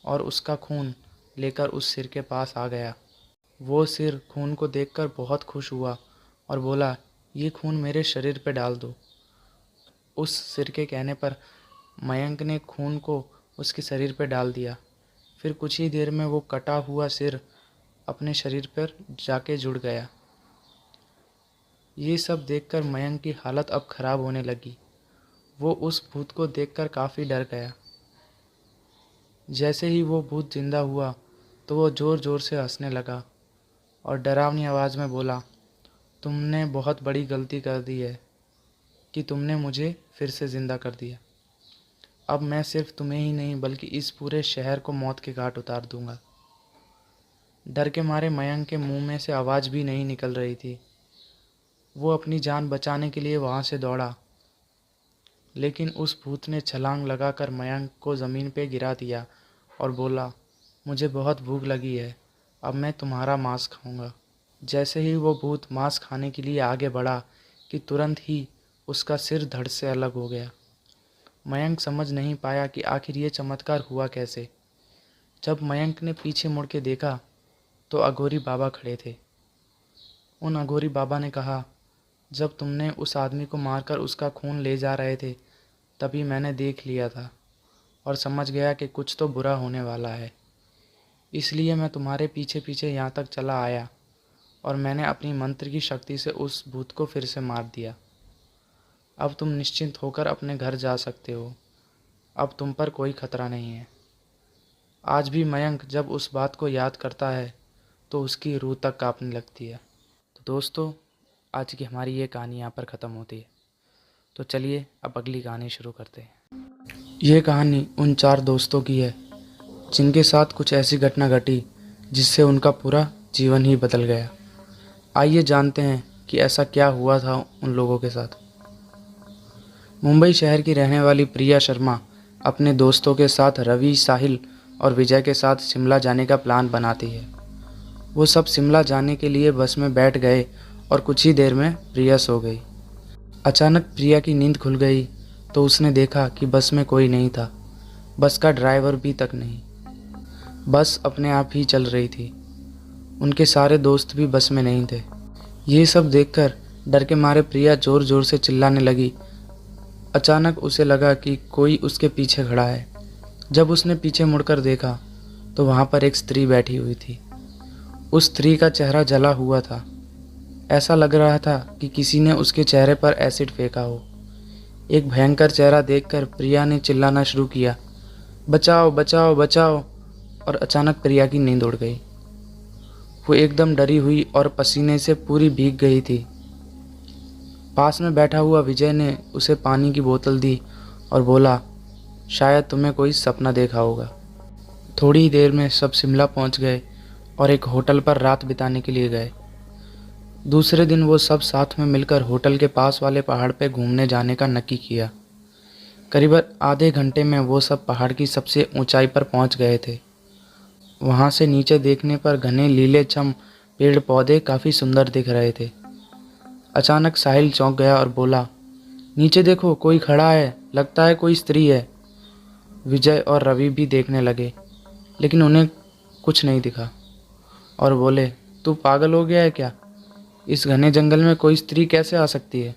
और उसका खून लेकर उस सिर के पास आ गया। वो सिर खून को देखकर बहुत खुश हुआ और बोला, ये खून मेरे शरीर पे डाल दो। उस सिर के कहने पर मयंक ने खून को उसके शरीर पर डाल दिया। फिर कुछ ही देर में वो कटा हुआ सिर अपने शरीर पर जाके जुड़ गया। ये सब देखकर मयंक की हालत अब खराब होने लगी। वो उस भूत को देखकर काफ़ी डर गया। जैसे ही वो भूत जिंदा हुआ तो वो ज़ोर ज़ोर से हंसने लगा और डरावनी आवाज़ में बोला, तुमने बहुत बड़ी गलती कर दी है कि तुमने मुझे फिर से ज़िंदा कर दिया। अब मैं सिर्फ तुम्हें ही नहीं बल्कि इस पूरे शहर को मौत के घाट उतार दूंगा। डर के मारे मयंक के मुंह में से आवाज़ भी नहीं निकल रही थी। वो अपनी जान बचाने के लिए वहाँ से दौड़ा, लेकिन उस भूत ने छलांग लगाकर मयंक को ज़मीन पे गिरा दिया और बोला, मुझे बहुत भूख लगी है, अब मैं तुम्हारा मांस खाऊंगा। जैसे ही वो भूत मांस खाने के लिए आगे बढ़ा कि तुरंत ही उसका सिर धड़ से अलग हो गया। मयंक समझ नहीं पाया कि आखिर ये चमत्कार हुआ कैसे। जब मयंक ने पीछे मुड़ के देखा तो अघोरी बाबा खड़े थे। उन अघोरी बाबा ने कहा, जब तुमने उस आदमी को मारकर उसका खून ले जा रहे थे तभी मैंने देख लिया था और समझ गया कि कुछ तो बुरा होने वाला है, इसलिए मैं तुम्हारे पीछे पीछे यहाँ तक चला आया और मैंने अपनी मंत्र की शक्ति से उस भूत को फिर से मार दिया। अब तुम निश्चिंत होकर अपने घर जा सकते हो, अब तुम पर कोई खतरा नहीं है। आज भी मयंक जब उस बात को याद करता है तो उसकी रूह तक कांपने लगती है। तो दोस्तों, आज की हमारी ये कहानी यहाँ पर ख़त्म होती है। तो चलिए अब अगली कहानी शुरू करते हैं। ये कहानी उन 4 दोस्तों की है जिनके साथ कुछ ऐसी घटना घटी जिससे उनका पूरा जीवन ही बदल गया। आइए जानते हैं कि ऐसा क्या हुआ था उन लोगों के साथ। मुंबई शहर की रहने वाली प्रिया शर्मा अपने दोस्तों के साथ रवि, साहिल और विजय के साथ शिमला जाने का प्लान बनाती है। वो सब शिमला जाने के लिए बस में बैठ गए और कुछ ही देर में प्रिया सो गई। अचानक प्रिया की नींद खुल गई तो उसने देखा कि बस में कोई नहीं था, बस का ड्राइवर भी तक नहीं। बस अपने आप ही चल रही थी, उनके सारे दोस्त भी बस में नहीं थे। ये सब देखकर डर के मारे प्रिया ज़ोर ज़ोर से चिल्लाने लगी। अचानक उसे लगा कि कोई उसके पीछे खड़ा है। जब उसने पीछे मुड़कर देखा तो वहाँ पर एक स्त्री बैठी हुई थी। उस स्त्री का चेहरा जला हुआ था। ऐसा लग रहा था कि किसी ने उसके चेहरे पर एसिड फेंका हो। एक भयंकर चेहरा देखकर प्रिया ने चिल्लाना शुरू किया, बचाओ बचाओ बचाओ। और अचानक प्रिया की नींद उड़ गई। वो एकदम डरी हुई और पसीने से पूरी भीग गई थी। पास में बैठा हुआ विजय ने उसे पानी की बोतल दी और बोला, शायद तुम्हें कोई सपना देखा होगा। थोड़ी ही देर में सब शिमला पहुंच गए और एक होटल पर रात बिताने के लिए गए। दूसरे दिन वो सब साथ में मिलकर होटल के पास वाले पहाड़ पर घूमने जाने का नक्की किया। करीबन आधे घंटे में वो सब पहाड़ की सबसे ऊंचाई पर पहुंच गए थे। वहां से नीचे देखने पर घने लीलेछम पेड़ पौधे काफ़ी सुंदर दिख रहे थे। अचानक साहिल चौंक गया और बोला, नीचे देखो, कोई खड़ा है, लगता है कोई स्त्री है। विजय और रवि भी देखने लगे लेकिन उन्हें कुछ नहीं दिखा और बोले, तू पागल हो गया है क्या? इस घने जंगल में कोई स्त्री कैसे आ सकती है?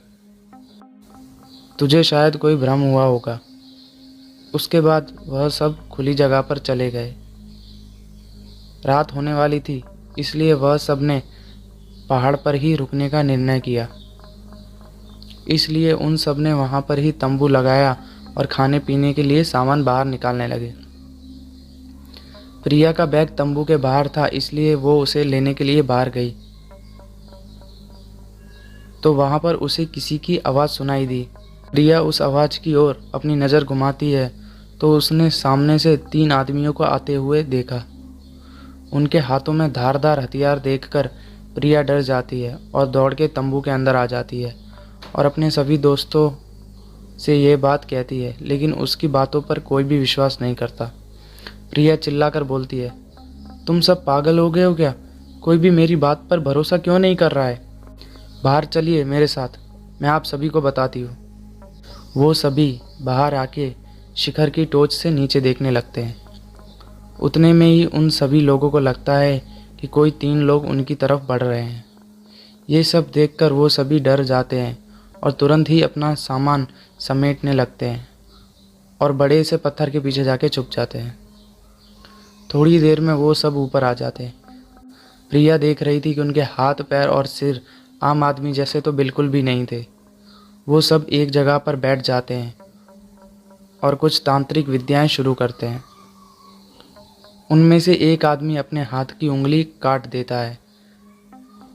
तुझे शायद कोई भ्रम हुआ होगा। उसके बाद वह सब खुली जगह पर चले गए। रात होने वाली थी, इसलिए वह सब ने पहाड़ पर ही रुकने का निर्णय किया। इसलिए उन सब ने वहाँ पर ही तंबू लगाया और खाने पीने के लिए सामान बाहर निकालने लगे। प्रिया का बैग तंबू के बाहर था, इसलिए वो उसे लेने के लिए बाहर गई तो वहाँ पर उसे किसी की आवाज़ सुनाई दी। प्रिया उस आवाज़ की ओर अपनी नज़र घुमाती है तो उसने सामने से 3 आदमियों को आते हुए देखा। उनके हाथों में धारदार हथियार देखकर प्रिया डर जाती है और दौड़ के तंबू के अंदर आ जाती है और अपने सभी दोस्तों से ये बात कहती है, लेकिन उसकी बातों पर कोई भी विश्वास नहीं करता। प्रिया चिल्लाकर बोलती है, तुम सब पागल हो गए हो क्या? कोई भी मेरी बात पर भरोसा क्यों नहीं कर रहा है? बाहर चलिए मेरे साथ, मैं आप सभी को बताती हूँ। वो सभी बाहर आके शिखर की टोच से नीचे देखने लगते हैं। उतने में ही उन सभी लोगों को लगता है कि कोई 3 लोग उनकी तरफ बढ़ रहे हैं। ये सब देखकर वो सभी डर जाते हैं और तुरंत ही अपना सामान समेटने लगते हैं और बड़े से पत्थर के पीछे जाके छुप जाते हैं। थोड़ी देर में वो सब ऊपर आ जाते हैं। प्रिया देख रही थी कि उनके हाथ, पैर और सिर आम आदमी जैसे तो बिल्कुल भी नहीं थे। वो सब एक जगह पर बैठ जाते हैं और कुछ तांत्रिक विद्याएं शुरू करते हैं। उनमें से एक आदमी अपने हाथ की उंगली काट देता है,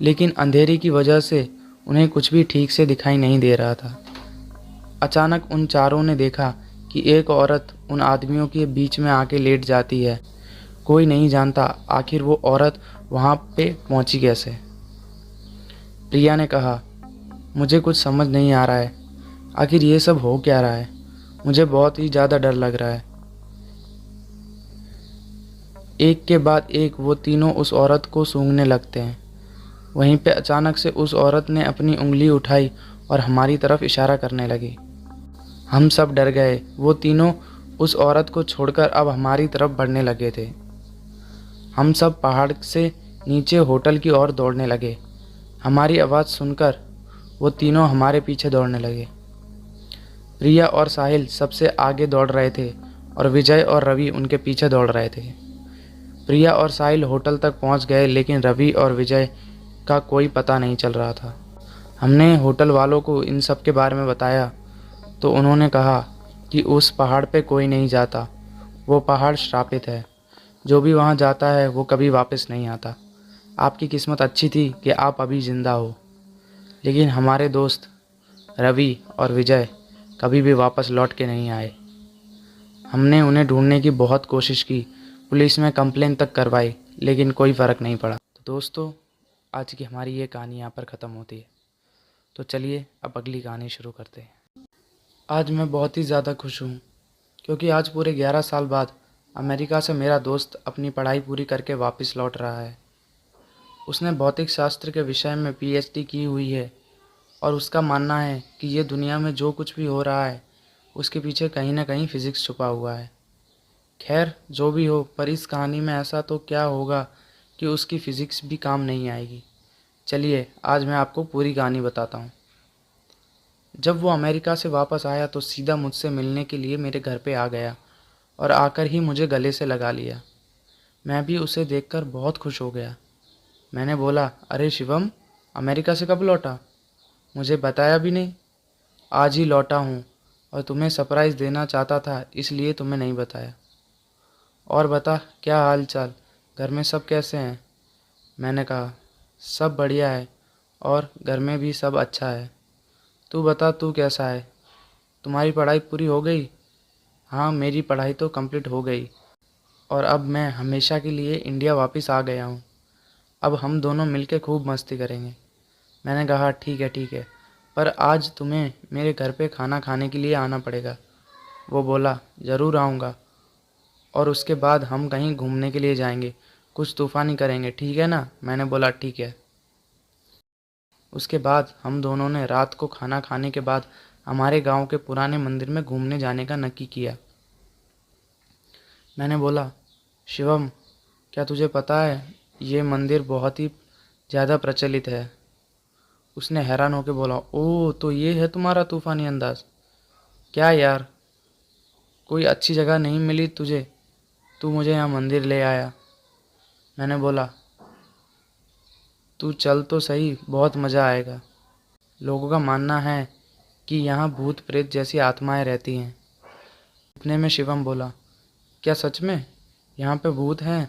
लेकिन अंधेरे की वजह से उन्हें कुछ भी ठीक से दिखाई नहीं दे रहा था। अचानक उन चारों ने देखा कि एक औरत उन आदमियों के बीच में आके लेट जाती है। कोई नहीं जानता आखिर वो औरत वहाँ पे पहुँची कैसे। प्रिया ने कहा, मुझे कुछ समझ नहीं आ रहा है, आखिर ये सब हो क्या रहा है? मुझे बहुत ही ज़्यादा डर लग रहा है। एक के बाद एक वो तीनों उस औरत को सूंघने लगते हैं। वहीं पे अचानक से उस औरत ने अपनी उंगली उठाई और हमारी तरफ इशारा करने लगी। हम सब डर गए। वो तीनों उस औरत को छोड़कर अब हमारी तरफ बढ़ने लगे थे। हम सब पहाड़ से नीचे होटल की ओर दौड़ने लगे। हमारी आवाज़ सुनकर वो तीनों हमारे पीछे दौड़ने लगे। प्रिया और साहिल सबसे आगे दौड़ रहे थे और विजय और रवि उनके पीछे दौड़ रहे थे। प्रिया और साहिल होटल तक पहुंच गए, लेकिन रवि और विजय का कोई पता नहीं चल रहा था। हमने होटल वालों को इन सब के बारे में बताया तो उन्होंने कहा कि उस पहाड़ पे कोई नहीं जाता, वो पहाड़ श्रापित है। जो भी वहाँ जाता है वो कभी वापस नहीं आता। आपकी किस्मत अच्छी थी कि आप अभी ज़िंदा हो, लेकिन हमारे दोस्त रवि और विजय कभी भी वापस लौट के नहीं आए। हमने उन्हें ढूंढने की बहुत कोशिश की, पुलिस में कंप्लेन तक करवाई, लेकिन कोई फ़र्क नहीं पड़ा। तो दोस्तों, आज की हमारी ये कहानी यहाँ पर ख़त्म होती है। तो चलिए अब अगली कहानी शुरू करते हैं। आज मैं बहुत ही ज़्यादा खुश हूँ, क्योंकि आज पूरे 11 साल बाद अमेरिका से मेरा दोस्त अपनी पढ़ाई पूरी करके वापस लौट रहा है। उसने भौतिक शास्त्र के विषय में पीएचडी की हुई है और उसका मानना है कि ये दुनिया में जो कुछ भी हो रहा है उसके पीछे कहीं ना कहीं फ़िज़िक्स छुपा हुआ है। खैर जो भी हो, पर इस कहानी में ऐसा तो क्या होगा कि उसकी फ़िज़िक्स भी काम नहीं आएगी। चलिए आज मैं आपको पूरी कहानी बताता हूँ। जब वो अमेरिका से वापस आया तो सीधा मुझसे मिलने के लिए मेरे घर पे आ गया और आकर ही मुझे गले से लगा लिया। मैं भी उसे देखकर बहुत खुश हो गया। मैंने बोला, अरे शिवम, अमेरिका से कब लौटा? मुझे बताया भी नहीं। आज ही लौटा हूँ और तुम्हें सरप्राइज़ देना चाहता था, इसलिए तुम्हें नहीं बताया। और बता, क्या हाल चाल, घर में सब कैसे हैं? मैंने कहा, सब बढ़िया है और घर में भी सब अच्छा है। तू बता, तू कैसा है? तुम्हारी पढ़ाई पूरी हो गई? हाँ, मेरी पढ़ाई तो कंप्लीट हो गई और अब मैं हमेशा के लिए इंडिया वापस आ गया हूँ। अब हम दोनों मिलके खूब मस्ती करेंगे। मैंने कहा, ठीक है, पर आज तुम्हें मेरे घर पे खाना खाने के लिए आना पड़ेगा। वो बोला, ज़रूर आऊँगा, और उसके बाद हम कहीं घूमने के लिए जाएंगे, कुछ तूफ़ानी करेंगे, ठीक है ना? मैंने बोला, ठीक है। उसके बाद हम दोनों ने रात को खाना खाने के बाद हमारे गांव के पुराने मंदिर में घूमने जाने का नक्की किया। मैंने बोला, शिवम, क्या तुझे पता है ये मंदिर बहुत ही ज़्यादा प्रचलित है? उसने हैरान होकर बोला, ओह, तो ये है तुम्हारा तूफ़ानी अंदाज़? क्या यार, कोई अच्छी जगह नहीं मिली तुझे? तू मुझे यहाँ मंदिर ले आया। मैंने बोला, तू चल तो सही, बहुत मज़ा आएगा। लोगों का मानना है कि यहाँ भूत प्रेत जैसी आत्माएं रहती हैं। इतने में शिवम बोला, क्या सच में यहाँ पे भूत हैं?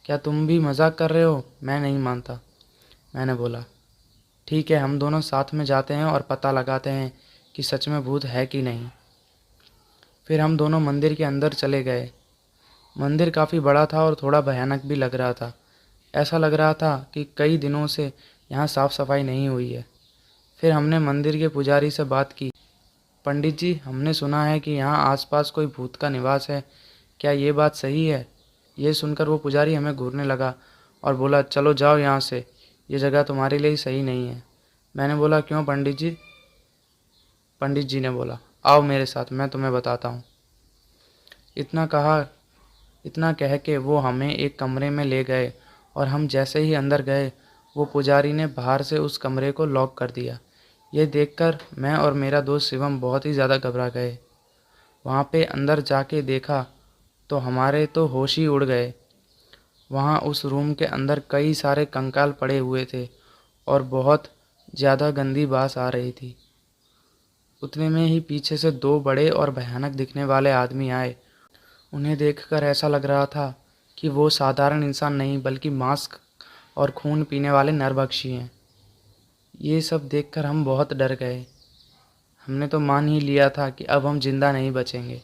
क्या तुम भी मजाक कर रहे हो? मैं नहीं मानता। मैंने बोला, ठीक है, हम दोनों साथ में जाते हैं और पता लगाते हैं कि सच में भूत है कि नहीं। फिर हम दोनों मंदिर के अंदर चले गए। मंदिर काफ़ी बड़ा था और थोड़ा भयानक भी लग रहा था। ऐसा लग रहा था कि कई दिनों से यहाँ साफ़ सफाई नहीं हुई है। फिर हमने मंदिर के पुजारी से बात की। पंडित जी, हमने सुना है कि यहाँ आसपास कोई भूत का निवास है, क्या ये बात सही है? ये सुनकर वो पुजारी हमें घूरने लगा और बोला, चलो जाओ यहाँ से, ये जगह तुम्हारे लिए सही नहीं है। मैंने बोला, क्यों पंडित जी? पंडित जी ने बोला, आओ मेरे साथ, मैं तुम्हें बताता हूँ। इतना कहा इतना कह के वो हमें एक कमरे में ले गए और हम जैसे ही अंदर गए, वो पुजारी ने बाहर से उस कमरे को लॉक कर दिया। ये देखकर मैं और मेरा दोस्त शिवम बहुत ही ज़्यादा घबरा गए। वहाँ पे अंदर जाके देखा तो हमारे तो होश ही उड़ गए। वहाँ उस रूम के अंदर कई सारे कंकाल पड़े हुए थे और बहुत ज़्यादा गंदी बास आ रही थी। उतने में ही पीछे से दो बड़े और भयानक दिखने वाले आदमी आए। उन्हें देखकर ऐसा लग रहा था कि वो साधारण इंसान नहीं बल्कि मांस और खून पीने वाले नरभक्षी हैं। ये सब देखकर हम बहुत डर गए। हमने तो मान ही लिया था कि अब हम जिंदा नहीं बचेंगे।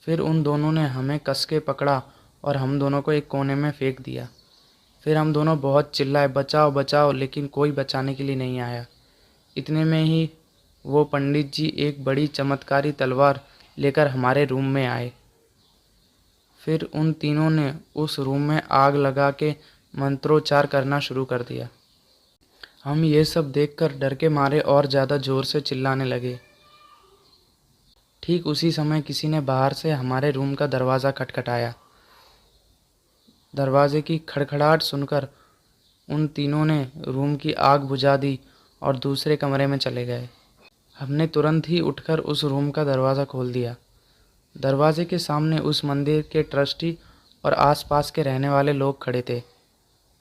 फिर उन दोनों ने हमें कस के पकड़ा और हम दोनों को एक कोने में फेंक दिया। फिर हम दोनों बहुत चिल्लाए, बचाओ बचाओ, लेकिन कोई बचाने के लिए नहीं आया। इतने में ही वो पंडित जी एक बड़ी चमत्कारी तलवार लेकर हमारे रूम में आए। फिर उन तीनों ने उस रूम में आग लगा के मंत्रोच्चार करना शुरू कर दिया। हम ये सब देखकर डर के मारे और ज़्यादा ज़ोर से चिल्लाने लगे। ठीक उसी समय किसी ने बाहर से हमारे रूम का दरवाज़ा खटखटाया। दरवाजे की खड़खड़ाहट सुनकर उन तीनों ने रूम की आग बुझा दी और दूसरे कमरे में चले गए। हमने तुरंत ही उठकर उस रूम का दरवाज़ा खोल दिया। दरवाजे के सामने उस मंदिर के ट्रस्टी और आसपास के रहने वाले लोग खड़े थे।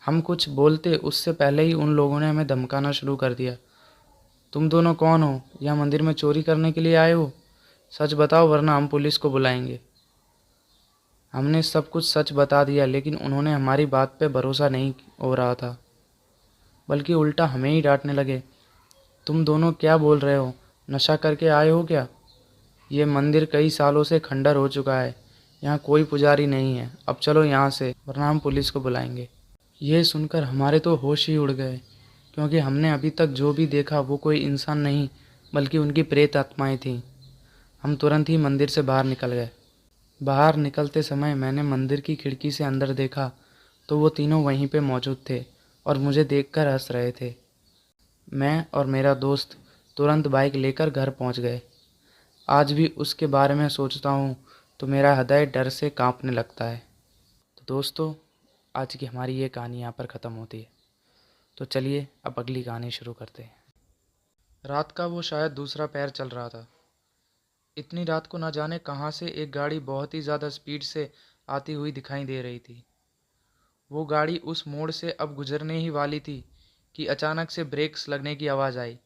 हम कुछ बोलते उससे पहले ही उन लोगों ने हमें धमकाना शुरू कर दिया। तुम दोनों कौन हो? यह मंदिर में चोरी करने के लिए आए हो? सच बताओ वरना हम पुलिस को बुलाएंगे। हमने सब कुछ सच बता दिया, लेकिन उन्होंने हमारी बात पे भरोसा नहीं हो रहा था, बल्कि उल्टा हमें ही डांटने लगे। तुम दोनों क्या बोल रहे हो? नशा करके आए हो क्या? ये मंदिर कई सालों से खंडर हो चुका है। यहाँ कोई पुजारी नहीं है। अब चलो यहाँ से, वरना हम पुलिस को बुलाएंगे। ये सुनकर हमारे तो होश ही उड़ गए, क्योंकि हमने अभी तक जो भी देखा वो कोई इंसान नहीं बल्कि उनकी प्रेत आत्माएं थीं। हम तुरंत ही मंदिर से बाहर निकल गए। बाहर निकलते समय मैंने मंदिर की खिड़की से अंदर देखा तो वो तीनों वहीं पे मौजूद थे और मुझे देखकर हंस रहे थे। मैं और मेरा दोस्त तुरंत बाइक लेकर घर पहुंच गए। आज भी उसके बारे में सोचता हूँ तो मेरा हृदय डर से कांपने लगता है। तो दोस्तों, आज की हमारी ये कहानी यहाँ पर ख़त्म होती है। तो चलिए अब अगली कहानी शुरू करते हैं। रात का वो शायद दूसरा पैर चल रहा था। इतनी रात को न जाने कहाँ से एक गाड़ी बहुत ही ज़्यादा स्पीड से आती हुई दिखाई दे रही थी। वो गाड़ी उस मोड़ से अब गुजरने ही वाली थी कि अचानक से ब्रेक्स लगने की आवाज़ आई।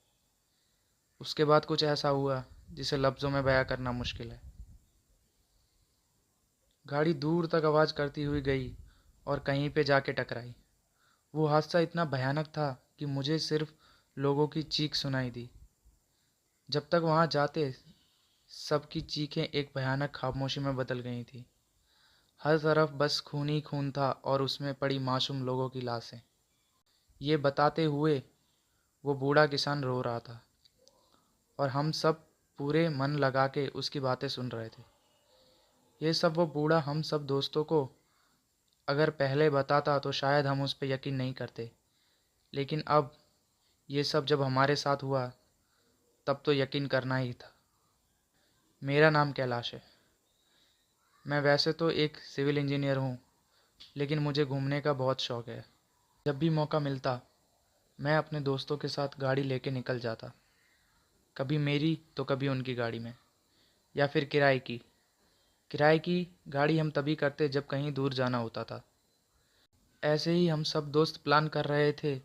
उसके बाद कुछ ऐसा हुआ जिसे लफ्ज़ों में बयां करना मुश्किल है। गाड़ी दूर तक आवाज़ करती हुई गई और कहीं पे जाके टकराई। वो हादसा इतना भयानक था कि मुझे सिर्फ लोगों की चीख सुनाई दी। जब तक वहाँ जाते सबकी चीखें एक भयानक खामोशी में बदल गई थी। हर तरफ बस खून ही खून था और उसमें पड़ी मासूम लोगों की लाशें। ये बताते हुए वो बूढ़ा किसान रो रहा था और हम सब पूरे मन लगा के उसकी बातें सुन रहे थे। ये सब वो बूढ़ा हम सब दोस्तों को अगर पहले बताता तो शायद हम उस पर यकीन नहीं करते, लेकिन अब ये सब जब हमारे साथ हुआ तब तो यकीन करना ही था। मेरा नाम कैलाश है। मैं वैसे तो एक सिविल इंजीनियर हूँ, लेकिन मुझे घूमने का बहुत शौक़ है। जब भी मौका मिलता मैं अपने दोस्तों के साथ गाड़ी लेके निकल जाता, कभी मेरी तो कभी उनकी गाड़ी में।
या फिर किराए की। किराए की गाड़ी हम तभी करते जब कहीं दूर जाना होता था। ऐसे ही हम सब दोस्त प्लान कर रहे थे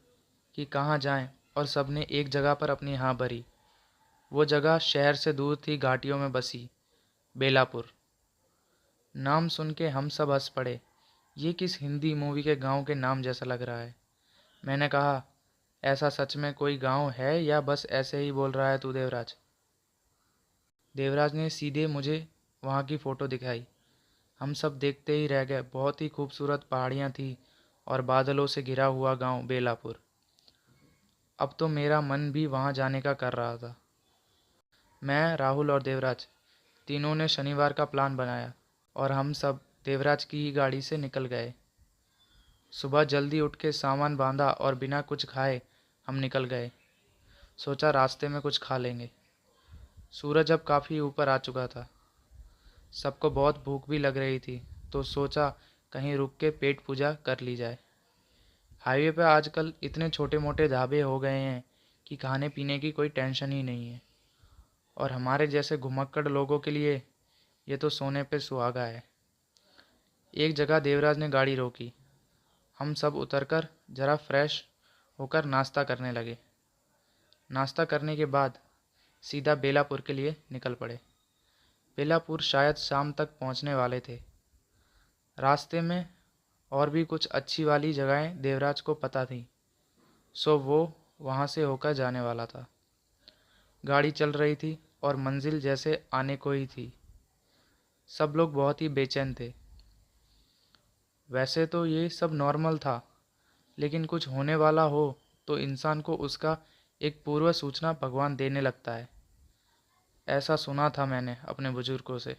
कि कहाँ जाएं, और सबने एक जगह पर अपनी हाँ भरी। वो जगह शहर से दूर थी, घाटियों में बसी, बेलापुर। नाम सुन के हम सब हंस पड़े। ये किस हिंदी मूवी के गांव के नाम जैसा लग रहा है। मैंने कहा, ऐसा सच में कोई गांव है या बस ऐसे ही बोल रहा है तू देवराज? देवराज ने सीधे मुझे वहाँ की फ़ोटो दिखाई। हम सब देखते ही रह गए। बहुत ही खूबसूरत पहाड़ियाँ थी और बादलों से घिरा हुआ गांव बेलापुर। अब तो मेरा मन भी वहाँ जाने का कर रहा था। मैं, राहुल और देवराज तीनों ने शनिवार का प्लान बनाया और हम सब देवराज की ही गाड़ी से निकल गए। सुबह जल्दी उठ के सामान बांधा और बिना कुछ खाए हम निकल गए। सोचा रास्ते में कुछ खा लेंगे। सूरज अब काफ़ी ऊपर आ चुका था। सबको बहुत भूख भी लग रही थी, तो सोचा कहीं रुक के पेट पूजा कर ली जाए। हाईवे पे आजकल इतने छोटे मोटे ढाबे हो गए हैं कि खाने पीने की कोई टेंशन ही नहीं है, और हमारे जैसे घुमक्कड़ लोगों के लिए ये तो सोने पे सुहागा है। एक जगह देवराज ने गाड़ी रोकी। हम सब उतरकर ज़रा फ्रेश होकर नाश्ता करने लगे। नाश्ता करने के बाद सीधा बेलापुर के लिए निकल पड़े। बेलापुर शायद शाम तक पहुंचने वाले थे। रास्ते में और भी कुछ अच्छी वाली जगहें देवराज को पता थी, सो वो वहाँ से होकर जाने वाला था। गाड़ी चल रही थी और मंजिल जैसे आने को ही थी। सब लोग बहुत ही बेचैन थे। वैसे तो ये सब नॉर्मल था, लेकिन कुछ होने वाला हो तो इंसान को उसका एक पूर्व सूचना भगवान देने लगता है। ऐसा सुना था मैंने अपने बुजुर्गों से।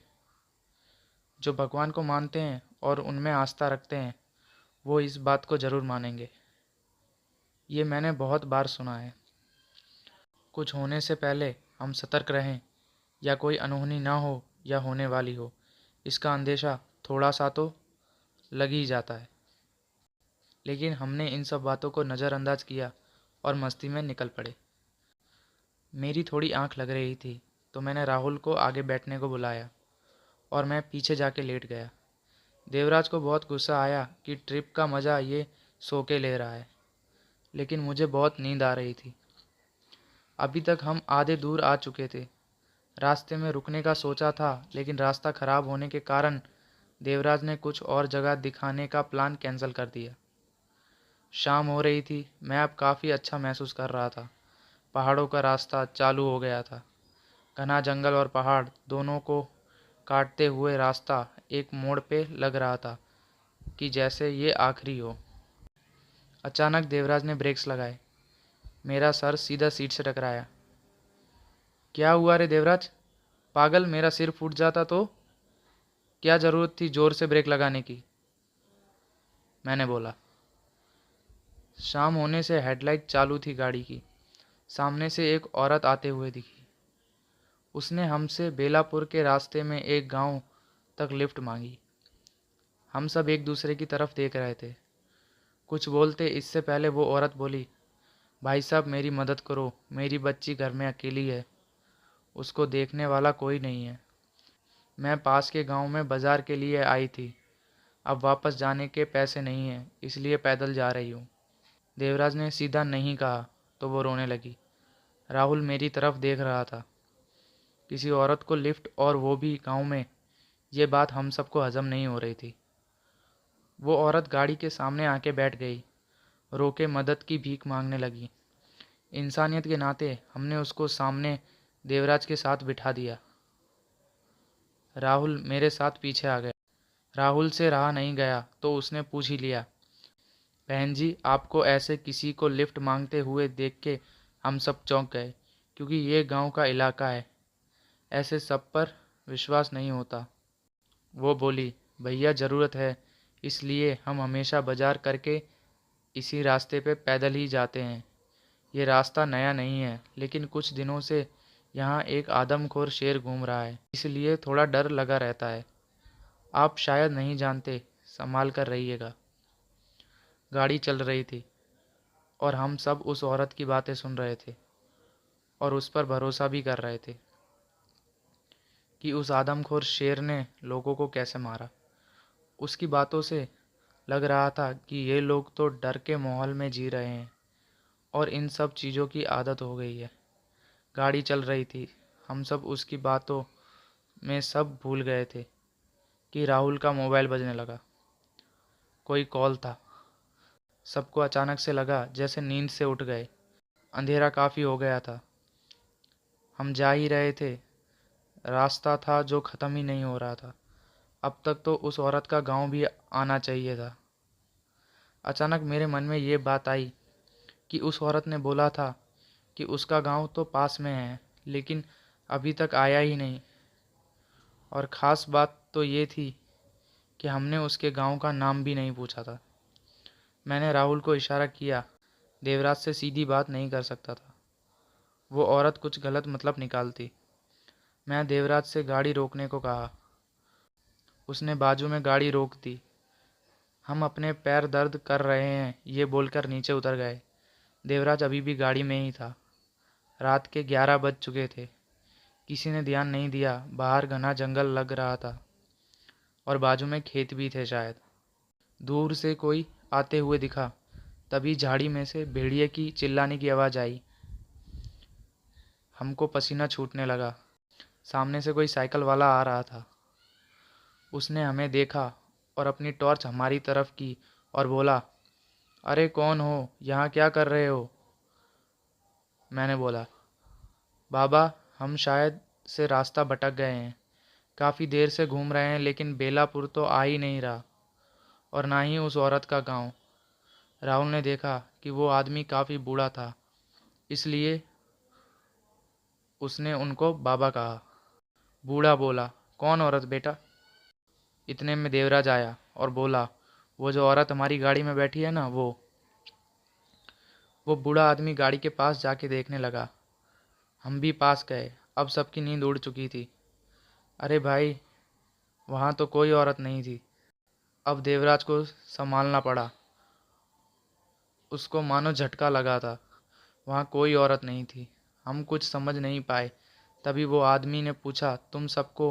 जो भगवान को मानते हैं और उनमें आस्था रखते हैं, वो इस बात को ज़रूर मानेंगे। ये मैंने बहुत बार सुना है। कुछ होने से पहले हम सतर्क रहें, या कोई अनहोनी ना हो या होने वाली हो, इसका अंदेशा थोड़ा सा तो लग ही जाता है। लेकिन हमने इन सब बातों को नज़रअंदाज किया और मस्ती में निकल पड़े। मेरी थोड़ी आंख लग रही थी, तो मैंने राहुल को आगे बैठने को बुलाया और मैं पीछे जाके लेट गया। देवराज को बहुत गुस्सा आया कि ट्रिप का मज़ा ये सो के ले रहा है, लेकिन मुझे बहुत नींद आ रही थी। अभी तक हम आधे दूर आ चुके थे। रास्ते में रुकने का सोचा था, लेकिन रास्ता ख़राब होने के कारण देवराज ने कुछ और जगह दिखाने का प्लान कैंसिल कर दिया। शाम हो रही थी। मैं अब काफ़ी अच्छा महसूस कर रहा था। पहाड़ों का रास्ता चालू हो गया था। घना जंगल और पहाड़ दोनों को काटते हुए रास्ता एक मोड़ पे लग रहा था कि जैसे ये आखिरी हो। अचानक देवराज ने ब्रेक्स लगाए। मेरा सर सीधा सीट से टकराया। क्या हुआ रे देवराज? पागल, मेरा सिर फूट जाता तो? क्या ज़रूरत थी ज़ोर से ब्रेक लगाने की? मैंने बोला। शाम होने से हेडलाइट चालू थी गाड़ी की। सामने से एक औरत आते हुए दिखी। उसने हमसे बेलापुर के रास्ते में एक गांव तक लिफ्ट मांगी। हम सब एक दूसरे की तरफ देख रहे थे। कुछ बोलते इससे पहले वो औरत बोली, भाई साहब मेरी मदद करो, मेरी बच्ची घर में अकेली है, उसको देखने वाला कोई नहीं है। मैं पास के गांव में बाज़ार के लिए आई थी, अब वापस जाने के पैसे नहीं हैं, इसलिए पैदल जा रही हूँ। देवराज ने सीधा नहीं कहा तो वो रोने लगी। राहुल मेरी तरफ देख रहा था। किसी औरत को लिफ्ट, और वो भी गांव में, ये बात हम सबको हजम नहीं हो रही थी। वो औरत गाड़ी के सामने आके बैठ गई, रो के मदद की भीख मांगने लगी। इंसानियत के नाते हमने उसको सामने देवराज के साथ बिठा दिया। राहुल मेरे साथ पीछे आ गया। राहुल से रहा नहीं गया तो उसने पूछ ही लिया, बहन जी आपको ऐसे किसी को लिफ्ट मांगते हुए देख के हम सब चौंक गए, क्योंकि ये गांव का इलाका है, ऐसे सब पर विश्वास नहीं होता। वो बोली, भैया ज़रूरत है, इसलिए हम हमेशा बाजार करके इसी रास्ते पे पैदल ही जाते हैं। ये रास्ता नया नहीं है, लेकिन कुछ दिनों से यहाँ एक आदमखोर शेर घूम रहा है, इसलिए थोड़ा डर लगा रहता है। आप शायद नहीं जानते, संभाल कर रहिएगा। गाड़ी चल रही थी और हम सब उस औरत की बातें सुन रहे थे और उस पर भरोसा भी कर रहे थे। कि उस आदमखोर शेर ने लोगों को कैसे मारा। उसकी बातों से लग रहा था कि ये लोग तो डर के माहौल में जी रहे हैं और इन सब चीज़ों की आदत हो गई है। गाड़ी चल रही थी। हम सब उसकी बातों में सब भूल गए थे कि राहुल का मोबाइल बजने लगा। कोई कॉल था। सबको अचानक से लगा जैसे नींद से उठ गए। अंधेरा काफ़ी हो गया था। हम जा ही रहे थे। रास्ता था जो ख़त्म ही नहीं हो रहा था। अब तक तो उस औरत का गांव भी आना चाहिए था। अचानक मेरे मन में ये बात आई कि उस औरत ने बोला था कि उसका गांव तो पास में है, लेकिन अभी तक आया ही नहीं। और ख़ास बात तो ये थी कि हमने उसके गांव का नाम भी नहीं पूछा था। मैंने राहुल को इशारा किया। देवराज से सीधी बात नहीं कर सकता था। वो औरत कुछ गलत मतलब निकालती। मैं देवराज से गाड़ी रोकने को कहा। उसने बाजू में गाड़ी रोक दी। हम अपने पैर दर्द कर रहे हैं ये बोलकर नीचे उतर गए। देवराज अभी भी गाड़ी में ही था। रात के 11 बज चुके थे। किसी ने ध्यान नहीं दिया। बाहर घना जंगल लग रहा था और बाजू में खेत भी थे शायद। दूर से कोई आते हुए दिखा। तभी झाड़ी में से भेड़िए की चिल्लाने की आवाज़ आई। हमको पसीना छूटने लगा। सामने से कोई साइकिल वाला आ रहा था। उसने हमें देखा और अपनी टॉर्च हमारी तरफ की और बोला, अरे कौन हो, यहाँ क्या कर रहे हो? मैंने बोला, बाबा हम शायद से रास्ता भटक गए हैं। काफ़ी देर से घूम रहे हैं लेकिन बेलापुर तो आ ही नहीं रहा और ना ही उस औरत का गांव। राहुल ने देखा कि वो आदमी काफ़ी बूढ़ा था, इसलिए उसने उनको बाबा कहा। बूढ़ा बोला, कौन औरत बेटा? इतने में देवराज आया और बोला, वो जो औरत हमारी गाड़ी में बैठी है ना, वो बूढ़ा आदमी गाड़ी के पास जाके देखने लगा। हम भी पास गए। अब सबकी नींद उड़ चुकी थी। अरे भाई, वहाँ तो कोई औरत नहीं थी। अब देवराज को संभालना पड़ा। उसको मानो झटका लगा था। वहाँ कोई औरत नहीं थी। हम कुछ समझ नहीं पाए। तभी वो आदमी ने पूछा, तुम सबको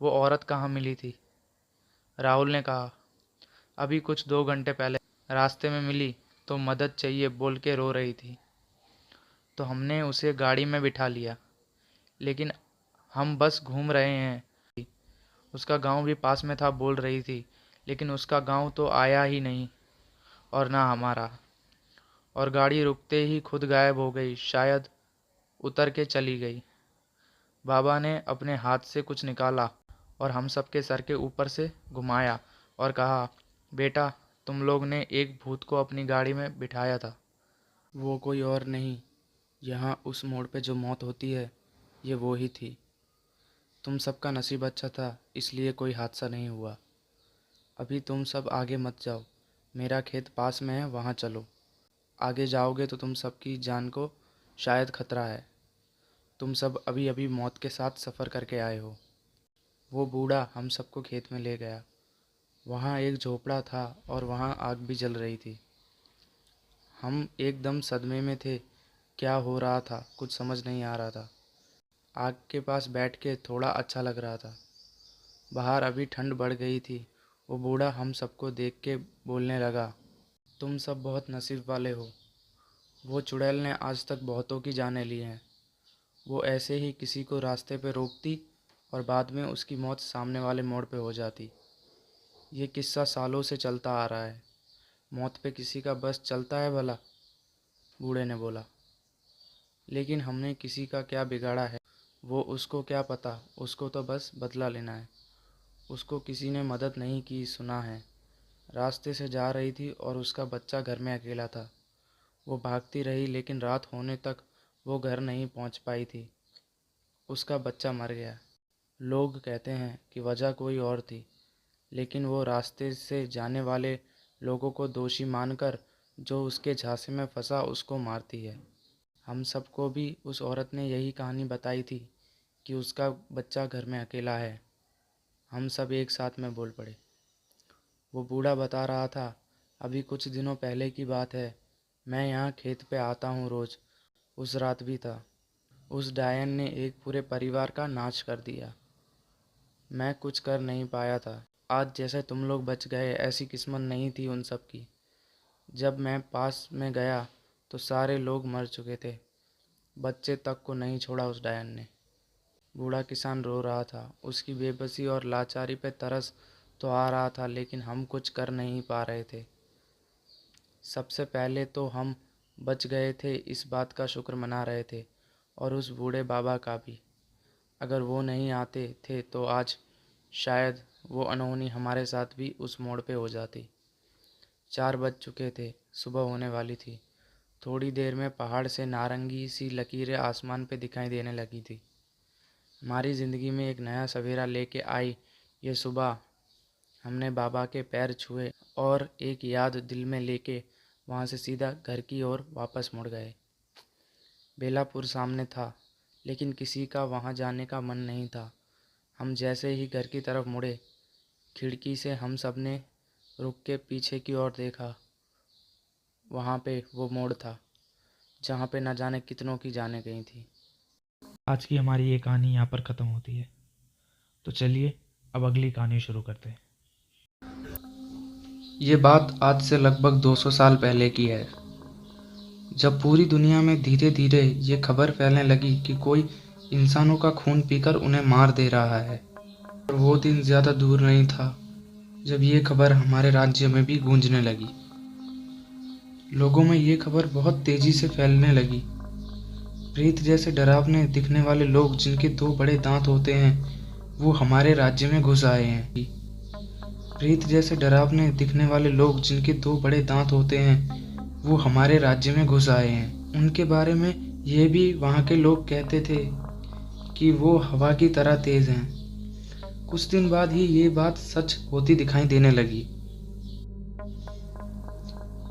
वो औरत कहाँ मिली थी? राहुल ने कहा, अभी कुछ 2 घंटे पहले रास्ते में मिली तो मदद चाहिए बोल के रो रही थी, तो हमने उसे गाड़ी में बिठा लिया। लेकिन हम बस घूम रहे हैं। उसका गांव भी पास में था बोल रही थी, लेकिन उसका गांव तो आया ही नहीं और ना हमारा। और गाड़ी रुकते ही खुद गायब हो गई, शायद उतर के चली गई। बाबा ने अपने हाथ से कुछ निकाला और हम सबके सर के ऊपर से घुमाया और कहा, बेटा तुम लोग ने एक भूत को अपनी गाड़ी में बिठाया था। वो कोई और नहीं, यहाँ उस मोड़ पे जो मौत होती है ये वो ही थी। तुम सबका नसीब अच्छा था इसलिए कोई हादसा नहीं हुआ। अभी तुम सब आगे मत जाओ। मेरा खेत पास में है, वहाँ चलो। आगे जाओगे तो तुम सबकी जान को शायद खतरा है। तुम सब अभी अभी मौत के साथ सफ़र करके आए हो। वो बूढ़ा हम सबको खेत में ले गया। वहाँ एक झोपड़ा था और वहाँ आग भी जल रही थी। हम एकदम सदमे में थे। क्या हो रहा था कुछ समझ नहीं आ रहा था। आग के पास बैठ के थोड़ा अच्छा लग रहा था। बाहर अभी ठंड बढ़ गई थी। वो बूढ़ा हम सबको देख के बोलने लगा, तुम सब बहुत नसीब वाले हो। वो चुड़ैल ने आज तक बहुतों की जानें ली हैं। वो ऐसे ही किसी को रास्ते पे रोकती और बाद में उसकी मौत सामने वाले मोड़ पे हो जाती। ये किस्सा सालों से चलता आ रहा है। मौत पे किसी का बस चलता है भला? बूढ़े ने बोला। लेकिन हमने किसी का क्या बिगाड़ा है? वो उसको क्या पता, उसको तो बस बदला लेना है। उसको किसी ने मदद नहीं की सुना है। रास्ते से जा रही थी और उसका बच्चा घर में अकेला था। वो भागती रही लेकिन रात होने तक वो घर नहीं पहुंच पाई थी। उसका बच्चा मर गया। लोग कहते हैं कि वजह कोई और थी, लेकिन वो रास्ते से जाने वाले लोगों को दोषी मानकर जो उसके झांसे में फंसा उसको मारती है। हम सबको भी उस औरत ने यही कहानी बताई थी कि उसका बच्चा घर में अकेला है। हम सब एक साथ में बोल पड़े। वो बूढ़ा बता रहा था, अभी कुछ दिनों पहले की बात है। मैं यहाँ खेत पे आता हूँ रोज़। उस रात भी था। उस डायन ने एक पूरे परिवार का नाश कर दिया।
मैं कुछ कर नहीं पाया था। आज जैसे तुम लोग बच गए, ऐसी किस्मत नहीं थी उन सब की। जब मैं पास में गया तो सारे लोग मर चुके थे। बच्चे तक को नहीं छोड़ा उस डायन ने। बूढ़ा किसान रो रहा था। उसकी बेबसी और लाचारी पे तरस तो आ रहा था, लेकिन हम कुछ कर नहीं पा रहे थे। सबसे पहले तो हम बच गए थे, इस बात का शुक्र मना रहे थे, और उस बूढ़े बाबा का भी। अगर वो नहीं आते थे तो आज शायद वो अनहोनी हमारे साथ भी उस मोड़ पे हो जाती। 4 बज चुके थे, सुबह होने वाली थी। थोड़ी देर में पहाड़ से नारंगी सी लकीरें आसमान पे दिखाई देने लगी थी। हमारी ज़िंदगी में एक नया सवेरा लेके आई ये सुबह। हमने बाबा के पैर छुए और एक याद दिल में लेके वहाँ से सीधा घर की ओर वापस मुड़ गए। बेलापुर सामने था, लेकिन किसी का वहाँ जाने का मन नहीं था। हम जैसे ही घर की तरफ मुड़े, खिड़की से हम सब ने रुक के पीछे की ओर देखा। वहाँ पे वो मोड़ था जहाँ पे न जाने कितनों की जानें गई थी।
आज की हमारी ये कहानी यहाँ पर ख़त्म होती है। तो चलिए अब अगली कहानी शुरू करते हैं।
ये बात आज से लगभग 200 साल पहले की है, जब पूरी दुनिया में धीरे धीरे ये खबर फैलने लगी कि कोई इंसानों का खून पीकर उन्हें मार दे रहा है। और वो दिन ज़्यादा दूर नहीं था जब ये खबर हमारे राज्य में भी गूंजने लगी। लोगों में ये खबर बहुत तेज़ी से फैलने लगी। प्रेत जैसे डरावने दिखने वाले लोग जिनके 2 बड़े दांत होते हैं, वो हमारे राज्य में घुस आए हैं। प्रेत जैसे डरावने दिखने वाले लोग जिनके 2 बड़े दांत होते हैं, वो हमारे राज्य में घुस आए हैं। उनके बारे में ये भी वहाँ के लोग कहते थे कि वो हवा की तरह तेज हैं। कुछ दिन बाद ही ये बात सच होती दिखाई देने लगी।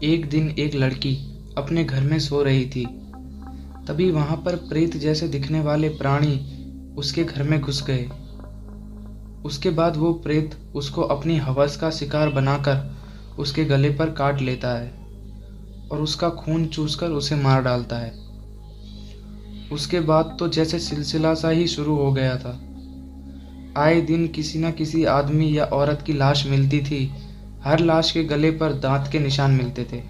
एक दिन एक लड़की अपने घर में सो रही थी। तभी वहाँ पर प्रेत जैसे दिखने वाले प्राणी उसके घर में घुस गए। उसके बाद वो प्रेत उसको अपनी हवस का शिकार बनाकर उसके गले पर काट लेता है और उसका खून चूसकर उसे मार डालता है। उसके बाद तो जैसे सिलसिला सा ही शुरू हो गया था। आए दिन किसी न किसी आदमी या औरत की लाश मिलती थी। हर लाश के गले पर दांत के निशान मिलते थे।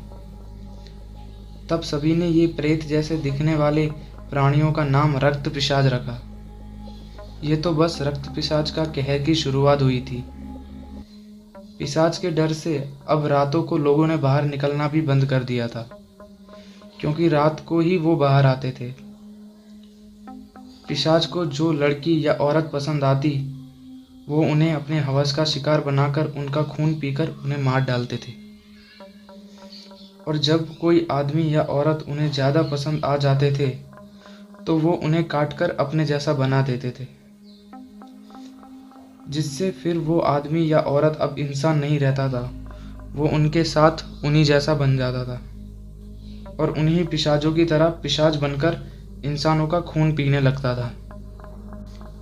तब सभी ने ये प्रेत जैसे दिखने वाले प्राणियों का नाम रक्त पिशाच रखा। ये तो बस रक्त पिशाच का कहर की शुरुआत हुई थी। पिशाच के डर से अब रातों को लोगों ने बाहर निकलना भी बंद कर दिया था, क्योंकि रात को ही वो बाहर आते थे। पिशाच को जो लड़की या औरत पसंद आती, वो उन्हें अपने हवस का शिकार बनाकर उनका खून पीकर उन्हें मार डालते थे। और जब कोई आदमी या औरत उन्हें ज़्यादा पसंद आ जाते थे, तो वो उन्हें काटकर अपने जैसा बना देते थे, जिससे फिर वो आदमी या औरत अब इंसान नहीं रहता था। वो उनके साथ उन्हीं जैसा बन जाता था और उन्हीं पिशाचों की तरह पिशाच बनकर इंसानों का खून पीने लगता था।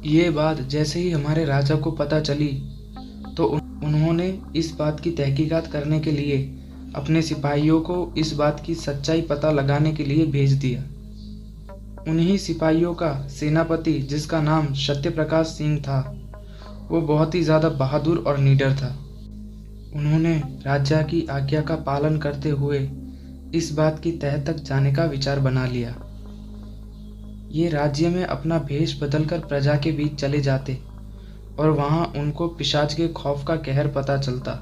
ये बात जैसे ही हमारे राजा को पता चली, तो उन्होंने इस बात की तहकीकात करने के लिए अपने सिपाहियों को इस बात की सच्चाई पता लगाने के लिए भेज दिया। उन्हीं सिपाहियों का सेनापति, जिसका नाम सत्यप्रकाश सिंह था, वो बहुत ही ज़्यादा बहादुर और निडर था। उन्होंने राजा की आज्ञा का पालन करते हुए इस बात की तह तक जाने का विचार बना लिया। ये राज्य में अपना भेष बदलकर प्रजा के बीच चले जाते और वहाँ उनको पिशाच के खौफ का कहर पता चलता।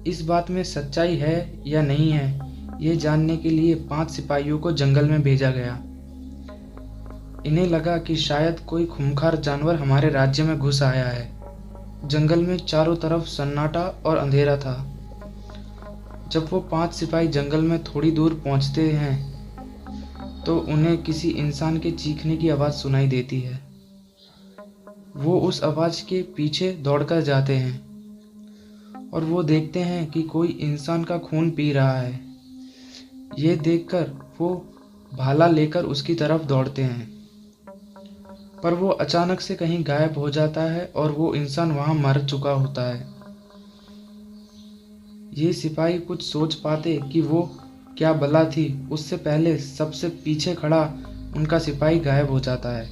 इस बात में सच्चाई है या नहीं है, ये जानने के लिए 5 सिपाहियों को जंगल में भेजा गया। इन्हें लगा कि शायद कोई खूंखार जानवर हमारे राज्य में घुस आया है। जंगल में चारों तरफ सन्नाटा और अंधेरा था। जब वो 5 सिपाही जंगल में थोड़ी दूर पहुंचते हैं, तो उन्हें किसी इंसान के चीखने की आवाज़ सुनाई देती है। वो उस आवाज़ के पीछे दौड़कर जाते हैं और वो देखते हैं कि कोई इंसान का खून पी रहा है। ये देखकर वो भाला लेकर उसकी तरफ दौड़ते हैं, पर वो अचानक से कहीं गायब हो जाता है और वो इंसान वहाँ मर चुका होता है। ये सिपाही कुछ सोच पाते कि वो क्या बला थी, उससे पहले सबसे पीछे खड़ा उनका सिपाही गायब हो जाता है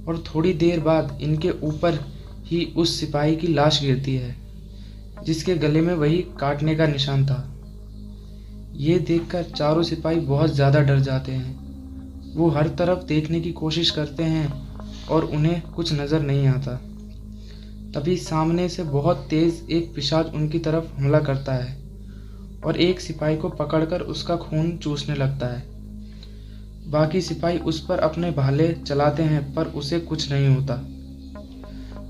और थोड़ी देर बाद इनके ऊपर ही उस सिपाही की लाश गिरती है जिसके गले में वही काटने का निशान था। ये देखकर चारों सिपाही बहुत ज़्यादा डर जाते हैं। वो हर तरफ देखने की कोशिश करते हैं और उन्हें कुछ नज़र नहीं आता। तभी सामने से बहुत तेज़ एक पिशाच उनकी तरफ हमला करता है और एक सिपाही को पकड़कर उसका खून चूसने लगता है। बाकी सिपाही उस पर अपने भाले चलाते हैं पर उसे कुछ नहीं होता।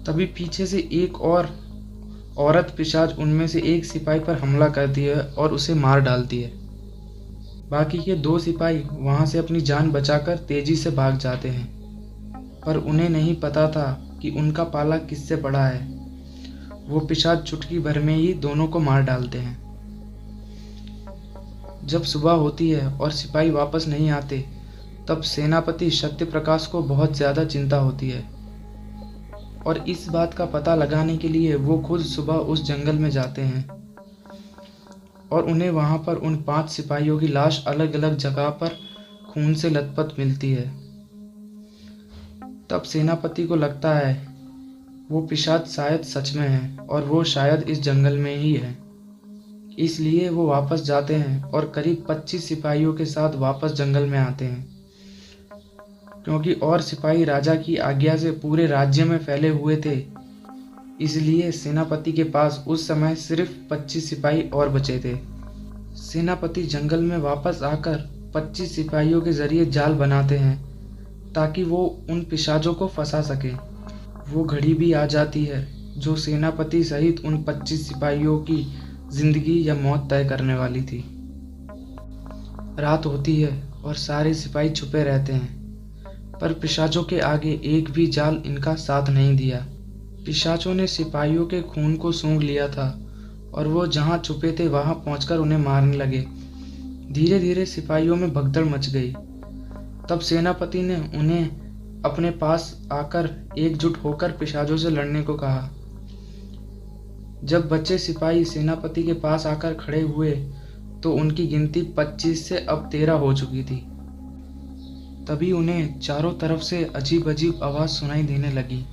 तभी पीछे से एक और औरत पिशाच उनमें से एक सिपाही पर हमला करती है और उसे मार डालती है। बाकी के 2 सिपाही वहां से अपनी जान बचाकर तेजी से भाग जाते हैं, पर उन्हें नहीं पता था कि उनका पाला किससे पड़ा है। वो पिशाच चुटकी भर में ही दोनों को मार डालते हैं। जब सुबह होती है और सिपाही वापस नहीं आते, तब सेनापति सत्यप्रकाश को बहुत ज़्यादा चिंता होती है और इस बात का पता लगाने के लिए वो खुद सुबह उस जंगल में जाते हैं और उन्हें वहाँ पर उन 5 सिपाहियों की लाश अलग अलग जगह पर खून से लथपथ मिलती है। तब सेनापति को लगता है वो पिशाच शायद सच में है और वो शायद इस जंगल में ही है। इसलिए वो वापस जाते हैं और करीब 25 सिपाहियों के साथ वापस जंगल में आते हैं, क्योंकि और सिपाही राजा की आज्ञा से पूरे राज्य में फैले हुए थे। इसलिए सेनापति के पास उस समय सिर्फ 25 सिपाही और बचे थे। सेनापति जंगल में वापस आकर 25 सिपाहियों के जरिए जाल बनाते हैं ताकि वो उन पिशाचों को फंसा सके। वो घड़ी भी आ जाती है जो सेनापति सहित उन 25 सिपाहियों की जिंदगी या मौत तय करने वाली थी। रात होती है और सारे सिपाही छुपे रहते हैं, पर पिशाचों के आगे एक भी जाल इनका साथ नहीं दिया। पिशाचों ने सिपाहियों के खून को सूंघ लिया था और वो जहाँ छुपे थे वहाँ पहुंचकर उन्हें मारने लगे। धीरे धीरे सिपाहियों में भगदड़ मच गई। तब सेनापति ने उन्हें अपने पास आकर एकजुट होकर पिशाचों से लड़ने को कहा। जब बच्चे सिपाही सेनापति के पास आकर खड़े हुए तो उनकी गिनती 25 से अब 13 हो चुकी थी। तभी उन्हें चारों तरफ से अजीब अजीब आवाज़ सुनाई देने लगी।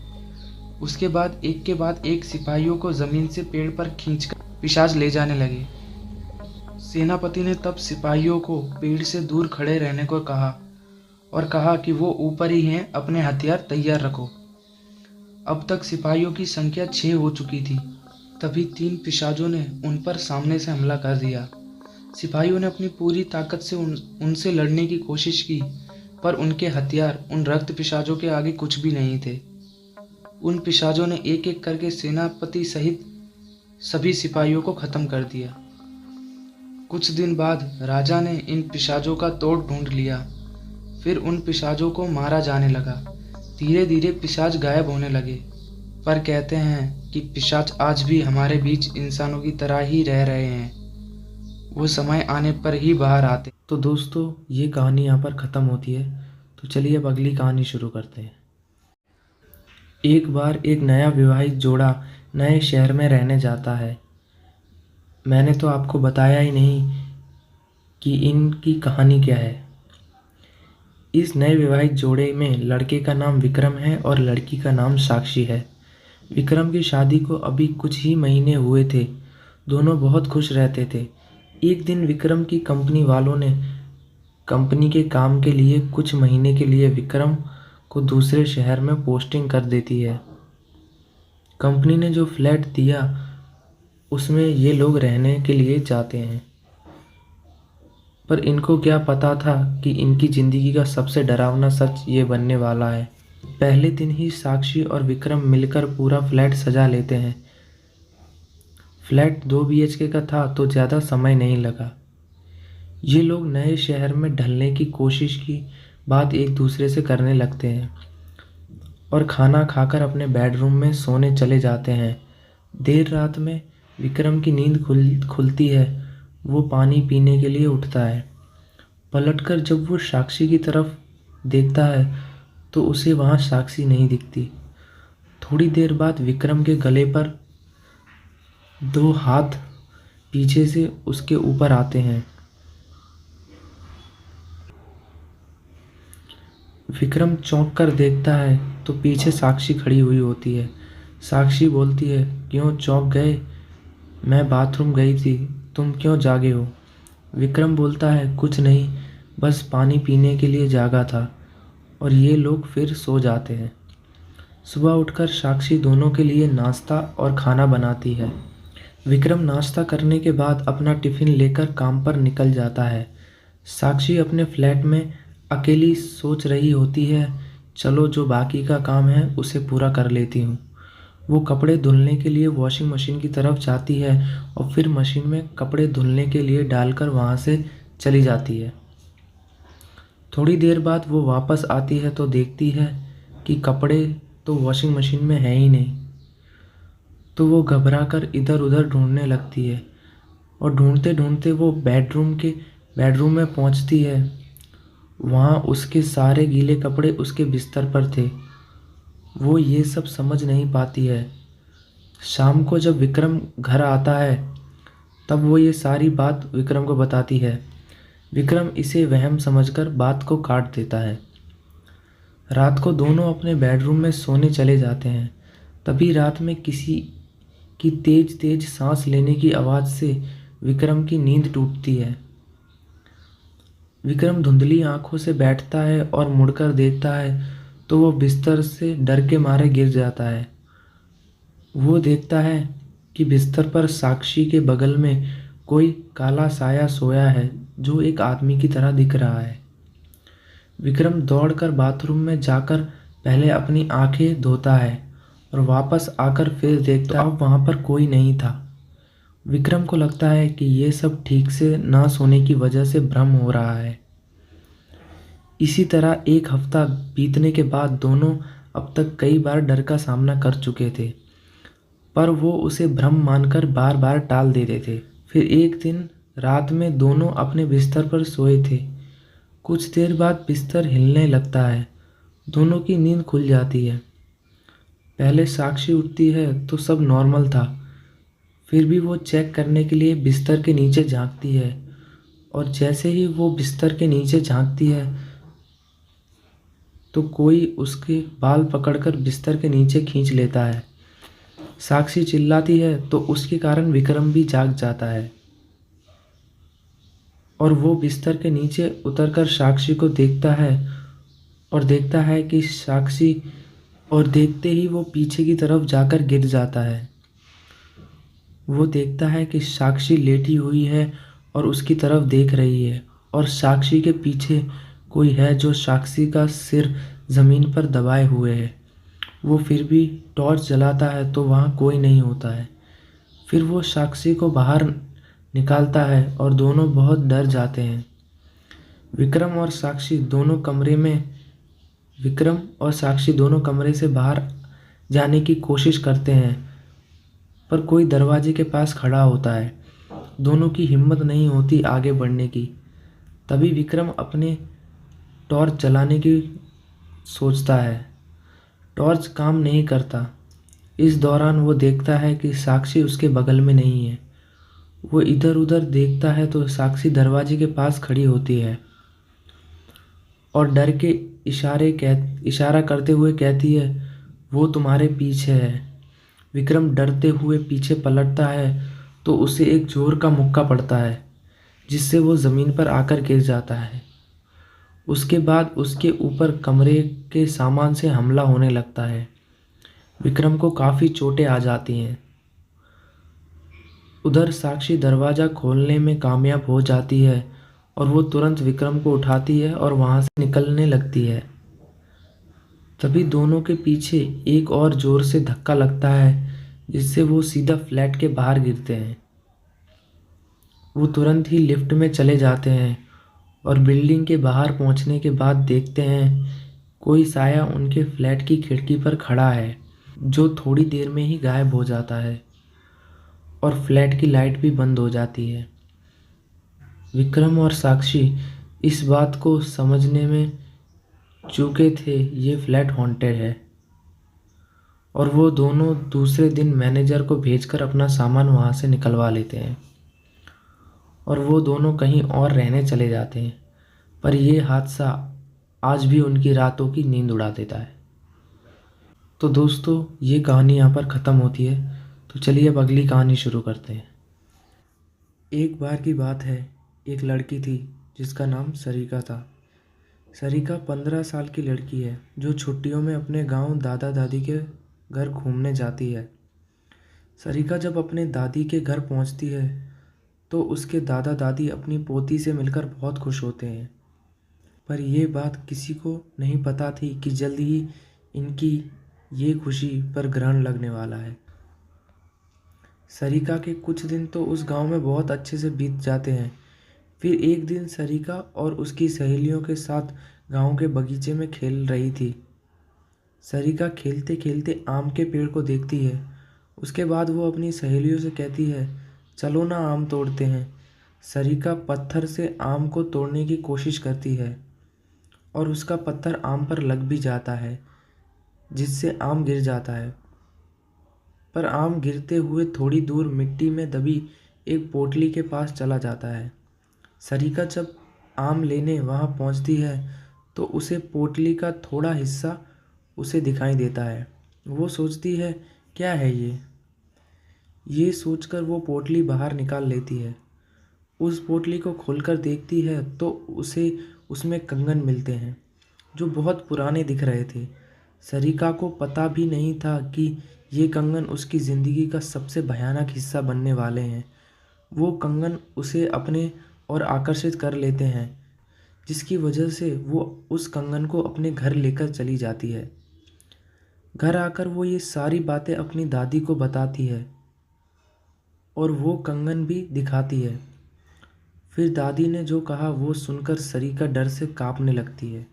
उसके बाद एक के बाद एक सिपाहियों को ज़मीन से पेड़ पर खींचकर पिशाच ले जाने लगे। सेनापति ने तब सिपाहियों को पेड़ से दूर खड़े रहने को कहा और कहा कि वो ऊपर ही हैं, अपने हथियार तैयार रखो। अब तक सिपाहियों की संख्या 6 हो चुकी थी। तभी 3 पिशाचों ने उन पर सामने से हमला कर दिया। सिपाहियों ने अपनी पूरी ताकत से उनसे लड़ने की कोशिश की, पर उनके हथियार उन रक्त पिशाचों के आगे कुछ भी नहीं थे। उन पिशाचों ने एक एक करके सेनापति सहित सभी सिपाहियों को खत्म कर दिया। कुछ दिन बाद राजा ने इन पिशाचों का तोड़ ढूंढ लिया। फिर उन पिशाचों को मारा जाने लगा। धीरे धीरे पिशाच गायब होने लगे, पर कहते हैं कि पिशाच आज भी हमारे बीच इंसानों की तरह ही रह रहे हैं। वो समय आने पर ही बाहर आते।
तो दोस्तों, ये कहानी यहाँ पर ख़त्म होती है। तो चलिए अब अगली कहानी शुरू करते हैं। एक बार एक नया विवाहित जोड़ा नए शहर में रहने जाता है। मैंने तो आपको बताया ही नहीं कि इनकी कहानी क्या है। इस नए विवाहित जोड़े में लड़के का नाम विक्रम है और लड़की का नाम साक्षी है। विक्रम की शादी को अभी कुछ ही महीने हुए थे। दोनों बहुत खुश रहते थे। एक दिन विक्रम की कंपनी वालों ने कंपनी के काम के लिए कुछ महीने के लिए विक्रम को दूसरे शहर में पोस्टिंग कर देती है। कंपनी ने जो फ्लैट दिया उसमें ये लोग रहने के लिए जाते हैं, पर इनको क्या पता था कि इनकी ज़िंदगी का सबसे डरावना सच ये बनने वाला है। पहले दिन ही साक्षी और विक्रम मिलकर पूरा फ्लैट सजा लेते हैं। फ्लैट 2 BHK का था तो ज़्यादा समय नहीं लगा। ये लोग नए शहर में ढलने की कोशिश की बात एक दूसरे से करने लगते हैं और खाना खाकर अपने बेडरूम में सोने चले जाते हैं। देर रात में विक्रम की नींद खुलती है। वो पानी पीने के लिए उठता है। पलटकर जब वो साक्षी की तरफ देखता है तो उसे वहाँ साक्षी नहीं दिखती। थोड़ी देर बाद विक्रम के गले पर 2 हाथ पीछे से उसके ऊपर आते हैं।
विक्रम चौंक कर देखता है तो पीछे साक्षी खड़ी हुई होती है। साक्षी बोलती है, क्यों चौंक गए? मैं बाथरूम गई थी, तुम क्यों जागे हो? विक्रम बोलता है, कुछ नहीं, बस पानी पीने के लिए जागा था। और ये लोग फिर सो जाते हैं। सुबह उठकर साक्षी दोनों के लिए नाश्ता और खाना बनाती है। विक्रम नाश्ता करने के बाद अपना टिफ़िन लेकर काम पर निकल जाता है। साक्षी अपने फ्लैट में अकेली सोच रही होती है, चलो जो बाकी का काम है उसे पूरा कर लेती हूँ। वो कपड़े धुलने के लिए वॉशिंग मशीन की तरफ जाती है और फिर मशीन में कपड़े धुलने के लिए डालकर वहाँ से चली जाती है। थोड़ी देर बाद वो वापस आती है तो देखती है कि कपड़े तो वॉशिंग मशीन में है ही नहीं। तो वो घबराकर इधर उधर ढूंढने लगती है और ढूंढते ढूंढते वो बेडरूम में पहुंचती है। वहाँ उसके सारे गीले कपड़े उसके बिस्तर पर थे। वो ये सब समझ नहीं पाती है। शाम को जब विक्रम घर आता है तब वो ये सारी बात विक्रम को बताती है। विक्रम इसे वहम समझकर बात को काट देता है। रात को दोनों अपने बेडरूम में सोने चले जाते हैं। तभी रात में किसी की तेज तेज सांस लेने की आवाज़ से विक्रम की नींद टूटती है। विक्रम धुंधली आंखों से बैठता है और मुड़कर देखता है तो वो बिस्तर से डर के मारे गिर जाता है। वो देखता है कि बिस्तर पर साक्षी के बगल में कोई काला साया सोया है जो एक आदमी की तरह दिख रहा है। विक्रम दौड़कर बाथरूम में जाकर पहले अपनी आंखें धोता है और वापस आकर फिर देखता है, अब वहाँ पर कोई नहीं था। विक्रम को लगता है कि ये सब ठीक से ना सोने की वजह से भ्रम हो रहा है। इसी तरह एक हफ्ता बीतने के बाद दोनों अब तक कई बार डर का सामना कर चुके थे, पर वो उसे भ्रम मानकर बार बार टाल देते थे। फिर एक दिन रात में दोनों अपने बिस्तर पर सोए थे। कुछ देर बाद बिस्तर हिलने लगता है। दोनों की नींद खुल जाती है। पहले साक्षी उठती है तो सब नॉर्मल था। फिर भी वो चेक करने के लिए बिस्तर के नीचे झांकती है और जैसे ही वो बिस्तर के नीचे झांकती है तो कोई उसके बाल पकड़कर बिस्तर के नीचे खींच लेता है। साक्षी चिल्लाती है तो उसके कारण विक्रम भी जाग जाता है और वो बिस्तर के नीचे उतरकर साक्षी को देखता है और देखता है कि साक्षी, और देखते ही वो पीछे की तरफ जाकर गिर जाता है। वो देखता है कि साक्षी लेटी हुई है और उसकी तरफ देख रही है और साक्षी के पीछे कोई है जो साक्षी का सिर ज़मीन पर दबाए हुए है। वो फिर भी टॉर्च जलाता है तो वहाँ कोई नहीं होता है। फिर वो साक्षी को बाहर निकालता है और दोनों बहुत डर जाते हैं। विक्रम और साक्षी दोनों कमरे से बाहर जाने की कोशिश करते हैं, पर कोई दरवाजे के पास खड़ा होता है। दोनों की हिम्मत नहीं होती आगे बढ़ने की। तभी विक्रम अपने टॉर्च जलाने की सोचता है। टॉर्च काम नहीं करता। इस दौरान वो देखता है कि साक्षी उसके बगल में नहीं है। वो इधर उधर देखता है तो साक्षी दरवाजे के पास खड़ी होती है और डर के इशारा करते हुए कहती है, वो तुम्हारे पीछे है। विक्रम डरते हुए पीछे पलटता है तो उसे एक जोर का मुक्का पड़ता है जिससे वो ज़मीन पर आकर गिर जाता है। उसके बाद उसके ऊपर कमरे के सामान से हमला होने लगता है। विक्रम को काफ़ी चोटें आ जाती हैं। उधर साक्षी दरवाज़ा खोलने में कामयाब हो जाती है और वो तुरंत विक्रम को उठाती है और वहाँ से निकलने लगती है। तभी दोनों के पीछे एक और ज़ोर से धक्का लगता है जिससे वो सीधा फ्लैट के बाहर गिरते हैं। वो तुरंत ही लिफ्ट में चले जाते हैं और बिल्डिंग के बाहर पहुंचने के बाद देखते हैं कोई साया उनके फ्लैट की खिड़की पर खड़ा है जो थोड़ी देर में ही गायब हो जाता है और फ्लैट की लाइट भी बंद हो जाती है। विक्रम और साक्षी इस बात को समझने में चूके थे ये फ्लैट हॉन्टेड है और वो दोनों दूसरे दिन मैनेजर को भेजकर अपना सामान वहाँ से निकलवा लेते हैं और वो दोनों कहीं और रहने चले जाते हैं। पर ये हादसा आज भी उनकी रातों की नींद उड़ा देता है। तो दोस्तों, ये कहानी यहाँ पर ख़त्म होती है। तो चलिए अब अगली कहानी शुरू करते हैं। एक बार की बात है, एक लड़की थी जिसका नाम सरिका था। सरिका 15 साल की लड़की है जो छुट्टियों में अपने गांव दादा दादी के घर घूमने जाती है। सरिका जब अपने दादी के घर पहुंचती है तो उसके दादा दादी अपनी पोती से मिलकर बहुत खुश होते हैं। पर यह बात किसी को नहीं पता थी कि जल्द ही इनकी ये खुशी पर ग्रहण लगने वाला है। सरिका के कुछ दिन तो उस गांव में बहुत अच्छे से बीत जाते हैं। फिर एक दिन सरिका और उसकी सहेलियों के साथ गांव के बगीचे में खेल रही थी। सरिका खेलते खेलते आम के पेड़ को देखती है। उसके बाद वो अपनी सहेलियों से कहती है, चलो ना आम तोड़ते हैं। सरिका पत्थर से आम को तोड़ने की कोशिश करती है और उसका पत्थर आम पर लग भी जाता है, जिससे आम गिर जाता है। पर आम गिरते हुए थोड़ी दूर मिट्टी में दबी एक पोटली के पास चला जाता है। सरिका जब आम लेने वहां पहुंचती है तो उसे पोटली का थोड़ा हिस्सा उसे दिखाई देता है। वो सोचती है, क्या है ये सोचकर वो पोटली बाहर निकाल लेती है। उस पोटली को खोलकर देखती है तो उसे उसमें कंगन मिलते हैं जो बहुत पुराने दिख रहे थे। सरिका को पता भी नहीं था कि ये कंगन उसकी ज़िंदगी का सबसे भयानक हिस्सा बनने वाले हैं। वो कंगन उसे अपने और आकर्षित कर लेते हैं, जिसकी वजह से वो उस कंगन को अपने घर लेकर चली जाती है। घर आकर वो ये सारी बातें अपनी दादी को बताती है और वो कंगन भी दिखाती है। फिर दादी ने जो कहा वो सुनकर सरिका डर से कांपने लगती है।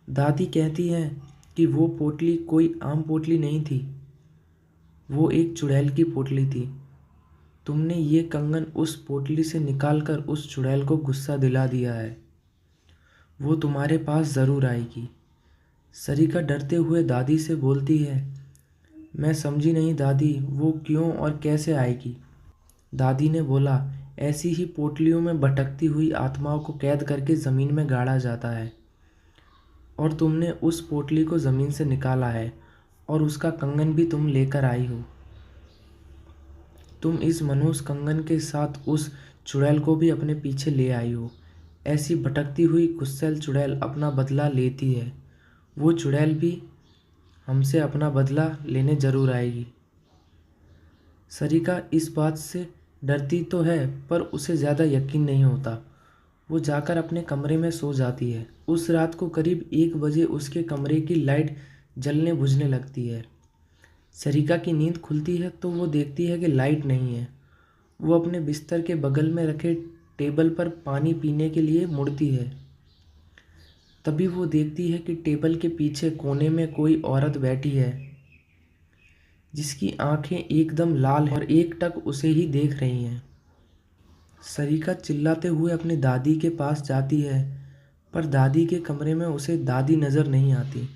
दादी कहती है कि वो पोटली कोई आम पोटली नहीं थी, वो एक चुड़ैल की पोटली थी। तुमने ये कंगन उस पोटली से निकालकर उस चुड़ैल को गुस्सा दिला दिया है। वो तुम्हारे पास ज़रूर आएगी। सरिका डरते हुए दादी से बोलती है, मैं समझी नहीं दादी, वो क्यों और कैसे आएगी। दादी ने बोला, ऐसी ही पोटलियों में भटकती हुई आत्माओं को कैद करके ज़मीन में गाड़ा जाता है और तुमने उस पोटली को ज़मीन से निकाला है और उसका कंगन भी तुम लेकर आई हो। तुम इस मनुष्य कंगन के साथ उस चुड़ैल को भी अपने पीछे ले आई हो। ऐसी भटकती हुई गुस्सैल चुड़ैल अपना बदला लेती है। वो चुड़ैल भी हमसे अपना बदला लेने ज़रूर आएगी। सरिका इस बात से डरती तो है पर उसे ज़्यादा यकीन नहीं होता। वो जाकर अपने कमरे में सो जाती है। उस रात को करीब 1 बजे उसके कमरे की लाइट जलने बुझने लगती है। सरिका की नींद खुलती है तो वो देखती है कि लाइट नहीं है। वो अपने बिस्तर के बगल में रखे टेबल पर पानी पीने के लिए मुड़ती है। तभी वो देखती है कि टेबल के पीछे कोने में कोई औरत बैठी है, जिसकी आंखें एकदम लाल हैं और एकटक उसे ही देख रही हैं। सरिका चिल्लाते हुए अपनी दादी के पास जाती है, पर दादी के कमरे में उसे दादी नज़र नहीं आती।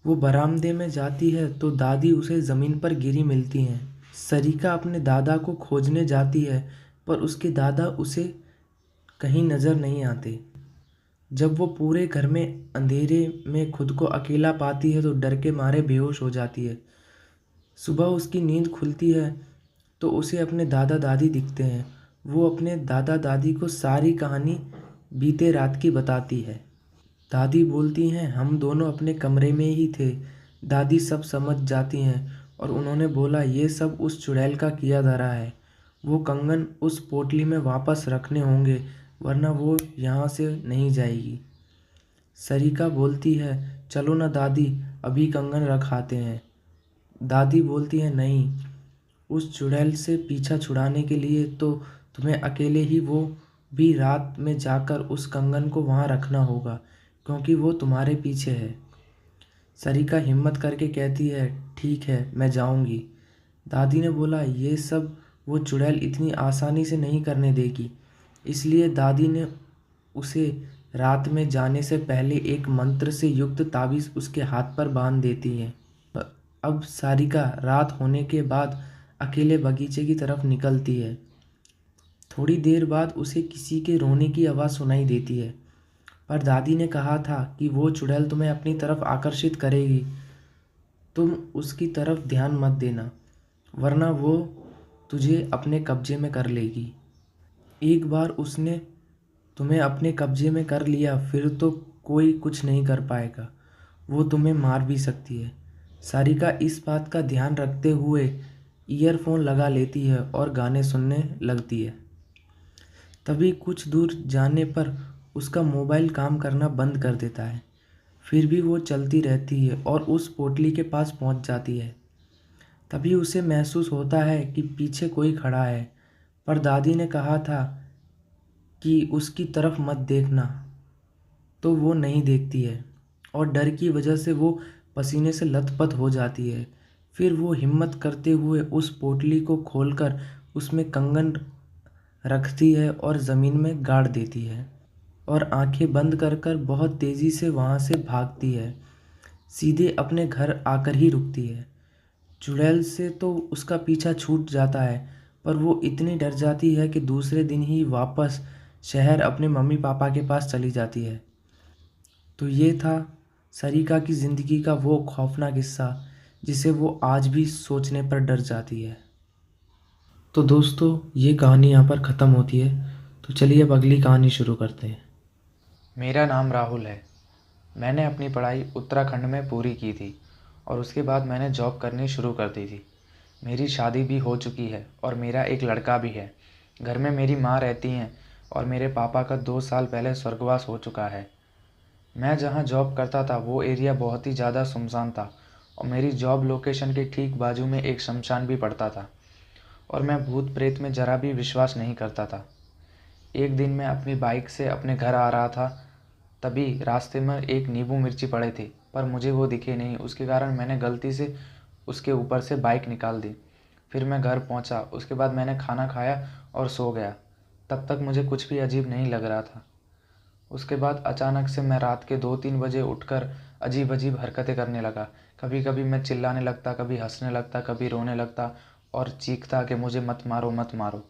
वो बरामदे में जाती है तो दादी उसे ज़मीन पर गिरी मिलती हैं। सरिका अपने दादा को खोजने जाती है पर उसके दादा उसे कहीं नज़र नहीं आते। जब वो पूरे घर में अंधेरे में खुद को अकेला पाती है तो डर के मारे बेहोश हो जाती है। सुबह उसकी नींद खुलती है तो उसे अपने दादा दादी दिखते हैं। वो अपने दादा दादी को सारी कहानी बीते रात की बताती है। दादी बोलती हैं, हम दोनों अपने कमरे में ही थे। दादी सब समझ जाती हैं और उन्होंने बोला, ये सब उस चुड़ैल का किया धरा है। वो कंगन उस पोटली में वापस रखने होंगे, वरना वो यहाँ से नहीं जाएगी। सरिका बोलती है, चलो ना दादी, अभी कंगन रख आते हैं। दादी बोलती है, नहीं, उस चुड़ैल से पीछा छुड़ाने के लिए तो तुम्हें अकेले ही वो भी रात में जाकर उस कंगन को वहाँ रखना होगा, क्योंकि वो तुम्हारे पीछे है। सरिका हिम्मत करके कहती है, ठीक है, मैं जाऊंगी। दादी ने बोला, ये सब वो चुड़ैल इतनी आसानी से नहीं करने देगी। इसलिए दादी ने उसे रात में जाने से पहले एक मंत्र से युक्त ताबीज़ उसके हाथ पर बांध देती है। अब सारिका रात होने के बाद अकेले बगीचे की तरफ निकलती है। थोड़ी देर बाद उसे किसी के रोने की आवाज़ सुनाई देती है।
पर दादी ने कहा था कि वो चुड़ैल तुम्हें अपनी तरफ आकर्षित करेगी, तुम उसकी तरफ ध्यान मत देना, वरना वो तुझे अपने कब्जे में कर लेगी। एक बार उसने तुम्हें अपने कब्जे में कर लिया फिर तो कोई कुछ नहीं कर पाएगा, वो तुम्हें मार भी सकती है। सारिका इस बात का ध्यान रखते हुए ईयरफोन लगा लेती है और गाने सुनने लगती है। तभी कुछ दूर जाने पर उसका मोबाइल काम करना बंद कर देता है। फिर भी वो चलती रहती है और उस पोटली के पास पहुंच जाती है। तभी उसे महसूस होता है कि पीछे कोई खड़ा है, पर दादी ने कहा था कि उसकी तरफ मत देखना, तो वो नहीं देखती है और डर की वजह से वो पसीने से लथपथ हो जाती है। फिर वो हिम्मत करते हुए उस पोटली को खोलकर उसमें कंगन रखती है और ज़मीन में गाड़ देती है और आंखें बंद कर कर बहुत तेज़ी से वहाँ से भागती है। सीधे अपने घर आकर ही रुकती है। चुड़ैल से तो उसका पीछा छूट जाता है, पर वो इतनी डर जाती है कि दूसरे दिन ही वापस शहर अपने मम्मी पापा के पास चली जाती है। तो ये था सरिका की ज़िंदगी का वो खौफनाक किस्सा जिसे वो आज भी सोचने पर डर जाती है। तो दोस्तों, ये कहानी यहाँ पर ख़त्म होती है। तो चलिए अब अगली कहानी शुरू करते हैं।
मेरा नाम राहुल है। मैंने अपनी पढ़ाई उत्तराखंड में पूरी की थी और उसके बाद मैंने जॉब करनी शुरू कर दी थी। मेरी शादी भी हो चुकी है और मेरा एक लड़का भी है। घर में मेरी माँ रहती हैं और मेरे पापा का 2 साल पहले स्वर्गवास हो चुका है। मैं जहाँ जॉब करता था वो एरिया बहुत ही ज़्यादा सुनसान था और मेरी जॉब लोकेशन के ठीक बाजू में एक शमशान भी पड़ता था और मैं भूत प्रेत में ज़रा भी विश्वास नहीं करता था। एक दिन मैं अपनी बाइक से अपने घर आ रहा था, तभी रास्ते में एक नींबू मिर्ची पड़े थे, पर मुझे वो दिखे नहीं। उसके कारण मैंने गलती से उसके ऊपर से बाइक निकाल दी। फिर मैं घर पहुंचा, उसके बाद मैंने खाना खाया और सो गया। तब तक मुझे कुछ भी अजीब नहीं लग रहा था। उसके बाद अचानक से मैं रात के 2-3 बजे उठकर अजीब अजीब हरकतें करने लगा। कभी कभी मैं चिल्लाने लगता, कभी हंसने लगता, कभी रोने लगता और चीखता कि मुझे मत मारो मत मारो।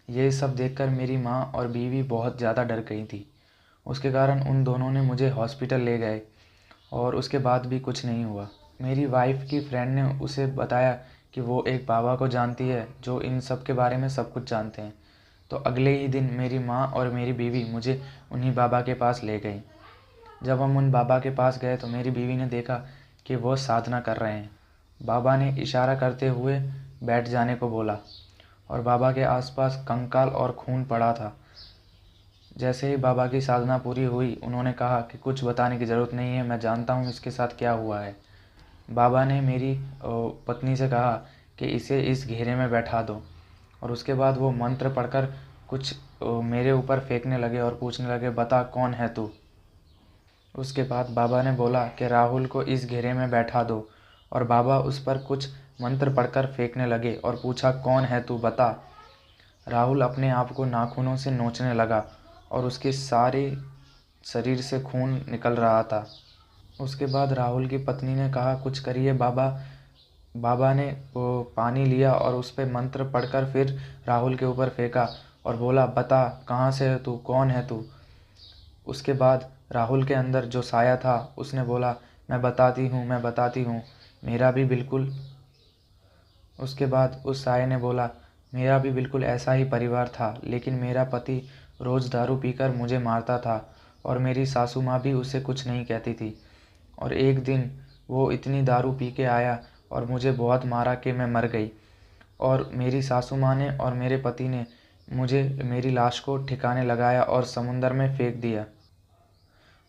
ये सब देखकर मेरी माँ और बीवी बहुत ज़्यादा डर गई थी। उसके कारण उन दोनों ने मुझे हॉस्पिटल ले गए और उसके बाद भी कुछ नहीं हुआ। मेरी वाइफ की फ्रेंड ने उसे बताया कि वो एक बाबा को जानती है जो इन सब के बारे में सब कुछ जानते हैं। तो अगले ही दिन मेरी माँ और मेरी बीवी मुझे उन्हीं बाबा के पास ले गई। जब हम उन बाबा के पास गए तो मेरी बीवी ने देखा कि वो साधना कर रहे हैं। बाबा ने इशारा करते हुए बैठ जाने को बोला और बाबा के आसपास कंकाल और खून पड़ा था। जैसे ही बाबा की साधना पूरी हुई, उन्होंने कहा कि कुछ बताने की ज़रूरत नहीं है, मैं जानता हूँ इसके साथ क्या हुआ है। बाबा ने मेरी पत्नी से कहा कि इसे इस घेरे में बैठा दो और उसके बाद वो मंत्र पढ़कर कुछ मेरे ऊपर फेंकने लगे और पूछने लगे, बता कौन है तू। उसके बाद बाबा ने बोला कि राहुल को इस घेरे में बैठा दो और बाबा उस पर कुछ मंत्र पढ़कर फेंकने लगे और पूछा, कौन है तू बता। राहुल अपने आप को नाखूनों से नोचने लगा और उसके सारे शरीर से खून निकल रहा था। उसके बाद राहुल की पत्नी ने कहा, कुछ करिए बाबा। बाबा ने वो पानी लिया और उस पर मंत्र पढ़कर फिर राहुल के ऊपर फेंका और बोला, बता कहाँ से है तू, कौन है तू। उसके बाद राहुल के अंदर जो साया था उसने बोला, मैं बताती हूँ, मैं बताती हूँ, मेरा भी बिल्कुल। उसके बाद उस साये ने बोला, मेरा भी बिल्कुल ऐसा ही परिवार था, लेकिन मेरा पति रोज़ दारू पीकर मुझे मारता था और मेरी सासू माँ भी उसे कुछ नहीं कहती थी। और एक दिन वो इतनी दारू पी के आया और मुझे बहुत मारा कि मैं मर गई और मेरी सासू माँ ने और मेरे पति ने मुझे मेरी लाश को ठिकाने लगाया और समुंदर में फेंक दिया।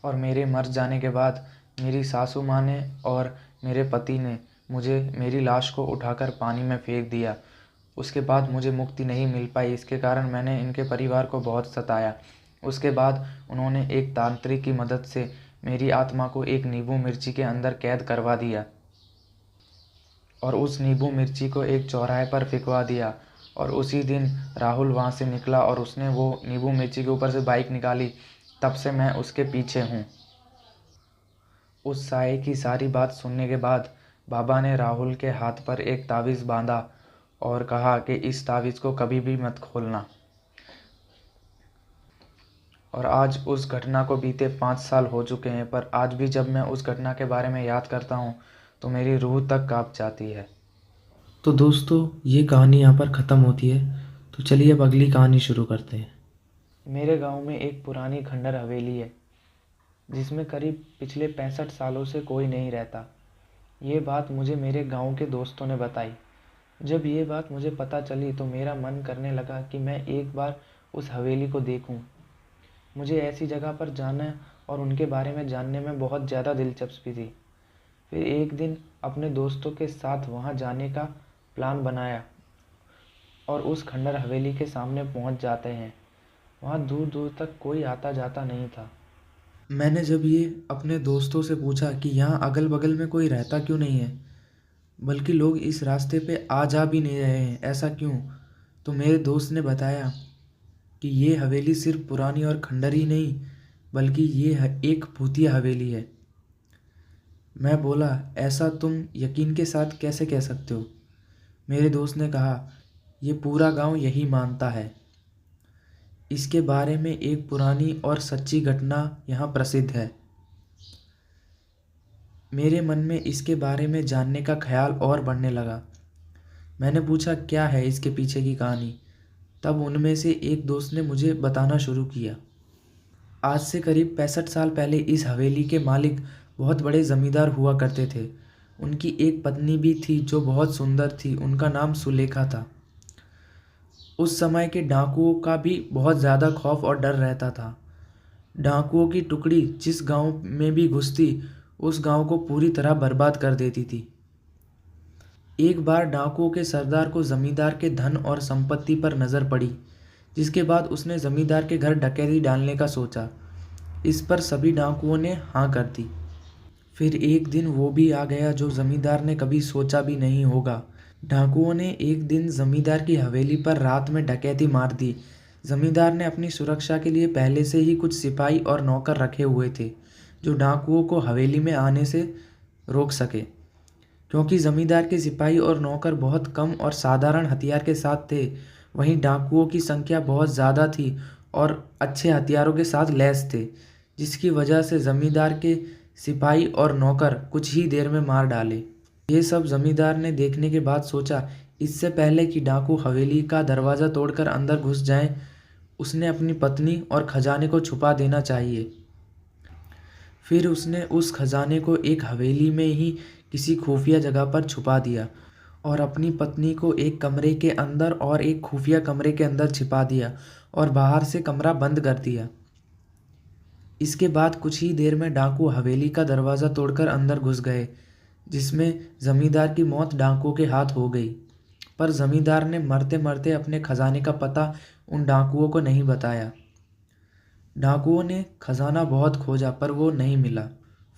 और मेरे मर जाने के बाद मेरी सासू माँ ने और मेरे पति ने मुझे मेरी लाश को उठाकर पानी में फेंक दिया। उसके बाद मुझे मुक्ति नहीं मिल पाई, इसके कारण मैंने इनके परिवार को बहुत सताया। उसके बाद उन्होंने एक तांत्रिक की मदद से मेरी आत्मा को एक नींबू मिर्ची के अंदर कैद करवा दिया और उस नींबू मिर्ची को एक चौराहे पर फेंकवा दिया। और उसी दिन राहुल वहाँ से निकला और उसने वो नींबू मिर्ची के ऊपर से बाइक निकाली। तब से मैं उसके पीछे हूँ। उस साये की सारी बात सुनने के बाद बाबा ने राहुल के हाथ पर एक तावीज़ बांधा और कहा कि इस तावीज़ को कभी भी मत खोलना। और आज उस घटना को बीते 5 साल हो चुके हैं, पर आज भी जब मैं उस घटना के बारे में याद करता हूँ तो मेरी रूह तक कांप जाती है।
तो दोस्तों, ये कहानी यहाँ पर ख़त्म होती है। तो चलिए अब अगली कहानी शुरू करते हैं।
मेरे गांव में एक पुरानी खंडर हवेली है जिसमें करीब पिछले 65 सालों से कोई नहीं रहता। ये बात मुझे मेरे गांव के दोस्तों ने बताई। जब ये बात मुझे पता चली तो मेरा मन करने लगा कि मैं एक बार उस हवेली को देखूं। मुझे ऐसी जगह पर जाना और उनके बारे में जानने में बहुत ज़्यादा दिलचस्पी थी। फिर एक दिन अपने दोस्तों के साथ वहां जाने का प्लान बनाया और उस खंडर हवेली के सामने पहुंच जाते हैं। वहां दूर दूर तक कोई आता जाता नहीं था।
मैंने जब ये अपने दोस्तों से पूछा कि यहाँ अगल बगल में कोई रहता क्यों नहीं है, बल्कि लोग इस रास्ते पे आ जा भी नहीं रहे हैं, ऐसा क्यों, तो मेरे दोस्त ने बताया कि ये हवेली सिर्फ पुरानी और खंडर ही नहीं, बल्कि एक भूतिया हवेली है। मैं बोला, ऐसा तुम यकीन के साथ कैसे कह सकते हो? मेरे दोस्त ने कहा, ये पूरा गांव यही मानता है। इसके बारे में एक पुरानी और सच्ची घटना यहाँ प्रसिद्ध है। मेरे मन में इसके बारे में जानने का ख्याल और बढ़ने लगा। मैंने पूछा, क्या है इसके पीछे की कहानी? तब उनमें से एक दोस्त ने मुझे बताना शुरू किया। आज से करीब 65 साल पहले इस हवेली के मालिक बहुत बड़े ज़मींदार हुआ करते थे। उनकी एक पत्नी भी थी जो बहुत सुंदर थी। उनका नाम सुलेखा था। उस समय के डाकुओं का भी बहुत ज़्यादा खौफ और डर रहता था। डाकुओं की टुकड़ी जिस गांव में भी घुसती, उस गांव को पूरी तरह बर्बाद कर देती थी। एक बार डाकुओं के सरदार को जमींदार के धन और संपत्ति पर नज़र पड़ी, जिसके बाद उसने जमींदार के घर डकैती डालने का सोचा। इस पर सभी डाकुओं ने हाँ कर दी। फिर एक दिन वो भी आ गया जो जमींदार ने कभी सोचा भी नहीं होगा। डाकुओं ने एक दिन जमींदार की हवेली पर रात में डकैती मार दी। जमींदार ने अपनी सुरक्षा के लिए पहले से ही कुछ सिपाही और नौकर रखे हुए थे जो डाकुओं को हवेली में आने से रोक सके। क्योंकि जमींदार के सिपाही और नौकर बहुत कम और साधारण हथियार के साथ थे, वहीं डाकुओं की संख्या बहुत ज़्यादा थी और अच्छे हथियारों के साथ लैस थे, जिसकी वजह से जमींदार के सिपाही और नौकर कुछ ही देर में मार डाले। ये सब जमींदार ने देखने के बाद सोचा, इससे पहले कि डाकू हवेली का दरवाज़ा तोड़कर अंदर घुस जाएं, उसने अपनी पत्नी और खजाने को छुपा देना चाहिए। फिर उसने उस खजाने को एक हवेली में ही किसी खुफिया जगह पर छुपा दिया और अपनी पत्नी को एक कमरे के अंदर और एक खुफिया कमरे के अंदर छिपा दिया और बाहर से कमरा बंद कर दिया। इसके बाद कुछ ही देर में डाकू हवेली का दरवाज़ा तोड़कर अंदर घुस गए, जिसमें जमींदार की मौत डाकुओं के हाथ हो गई। पर जमींदार ने मरते मरते अपने खजाने का पता उन डाकुओं को नहीं बताया। डाकुओं ने खजाना बहुत खोजा पर वो नहीं मिला।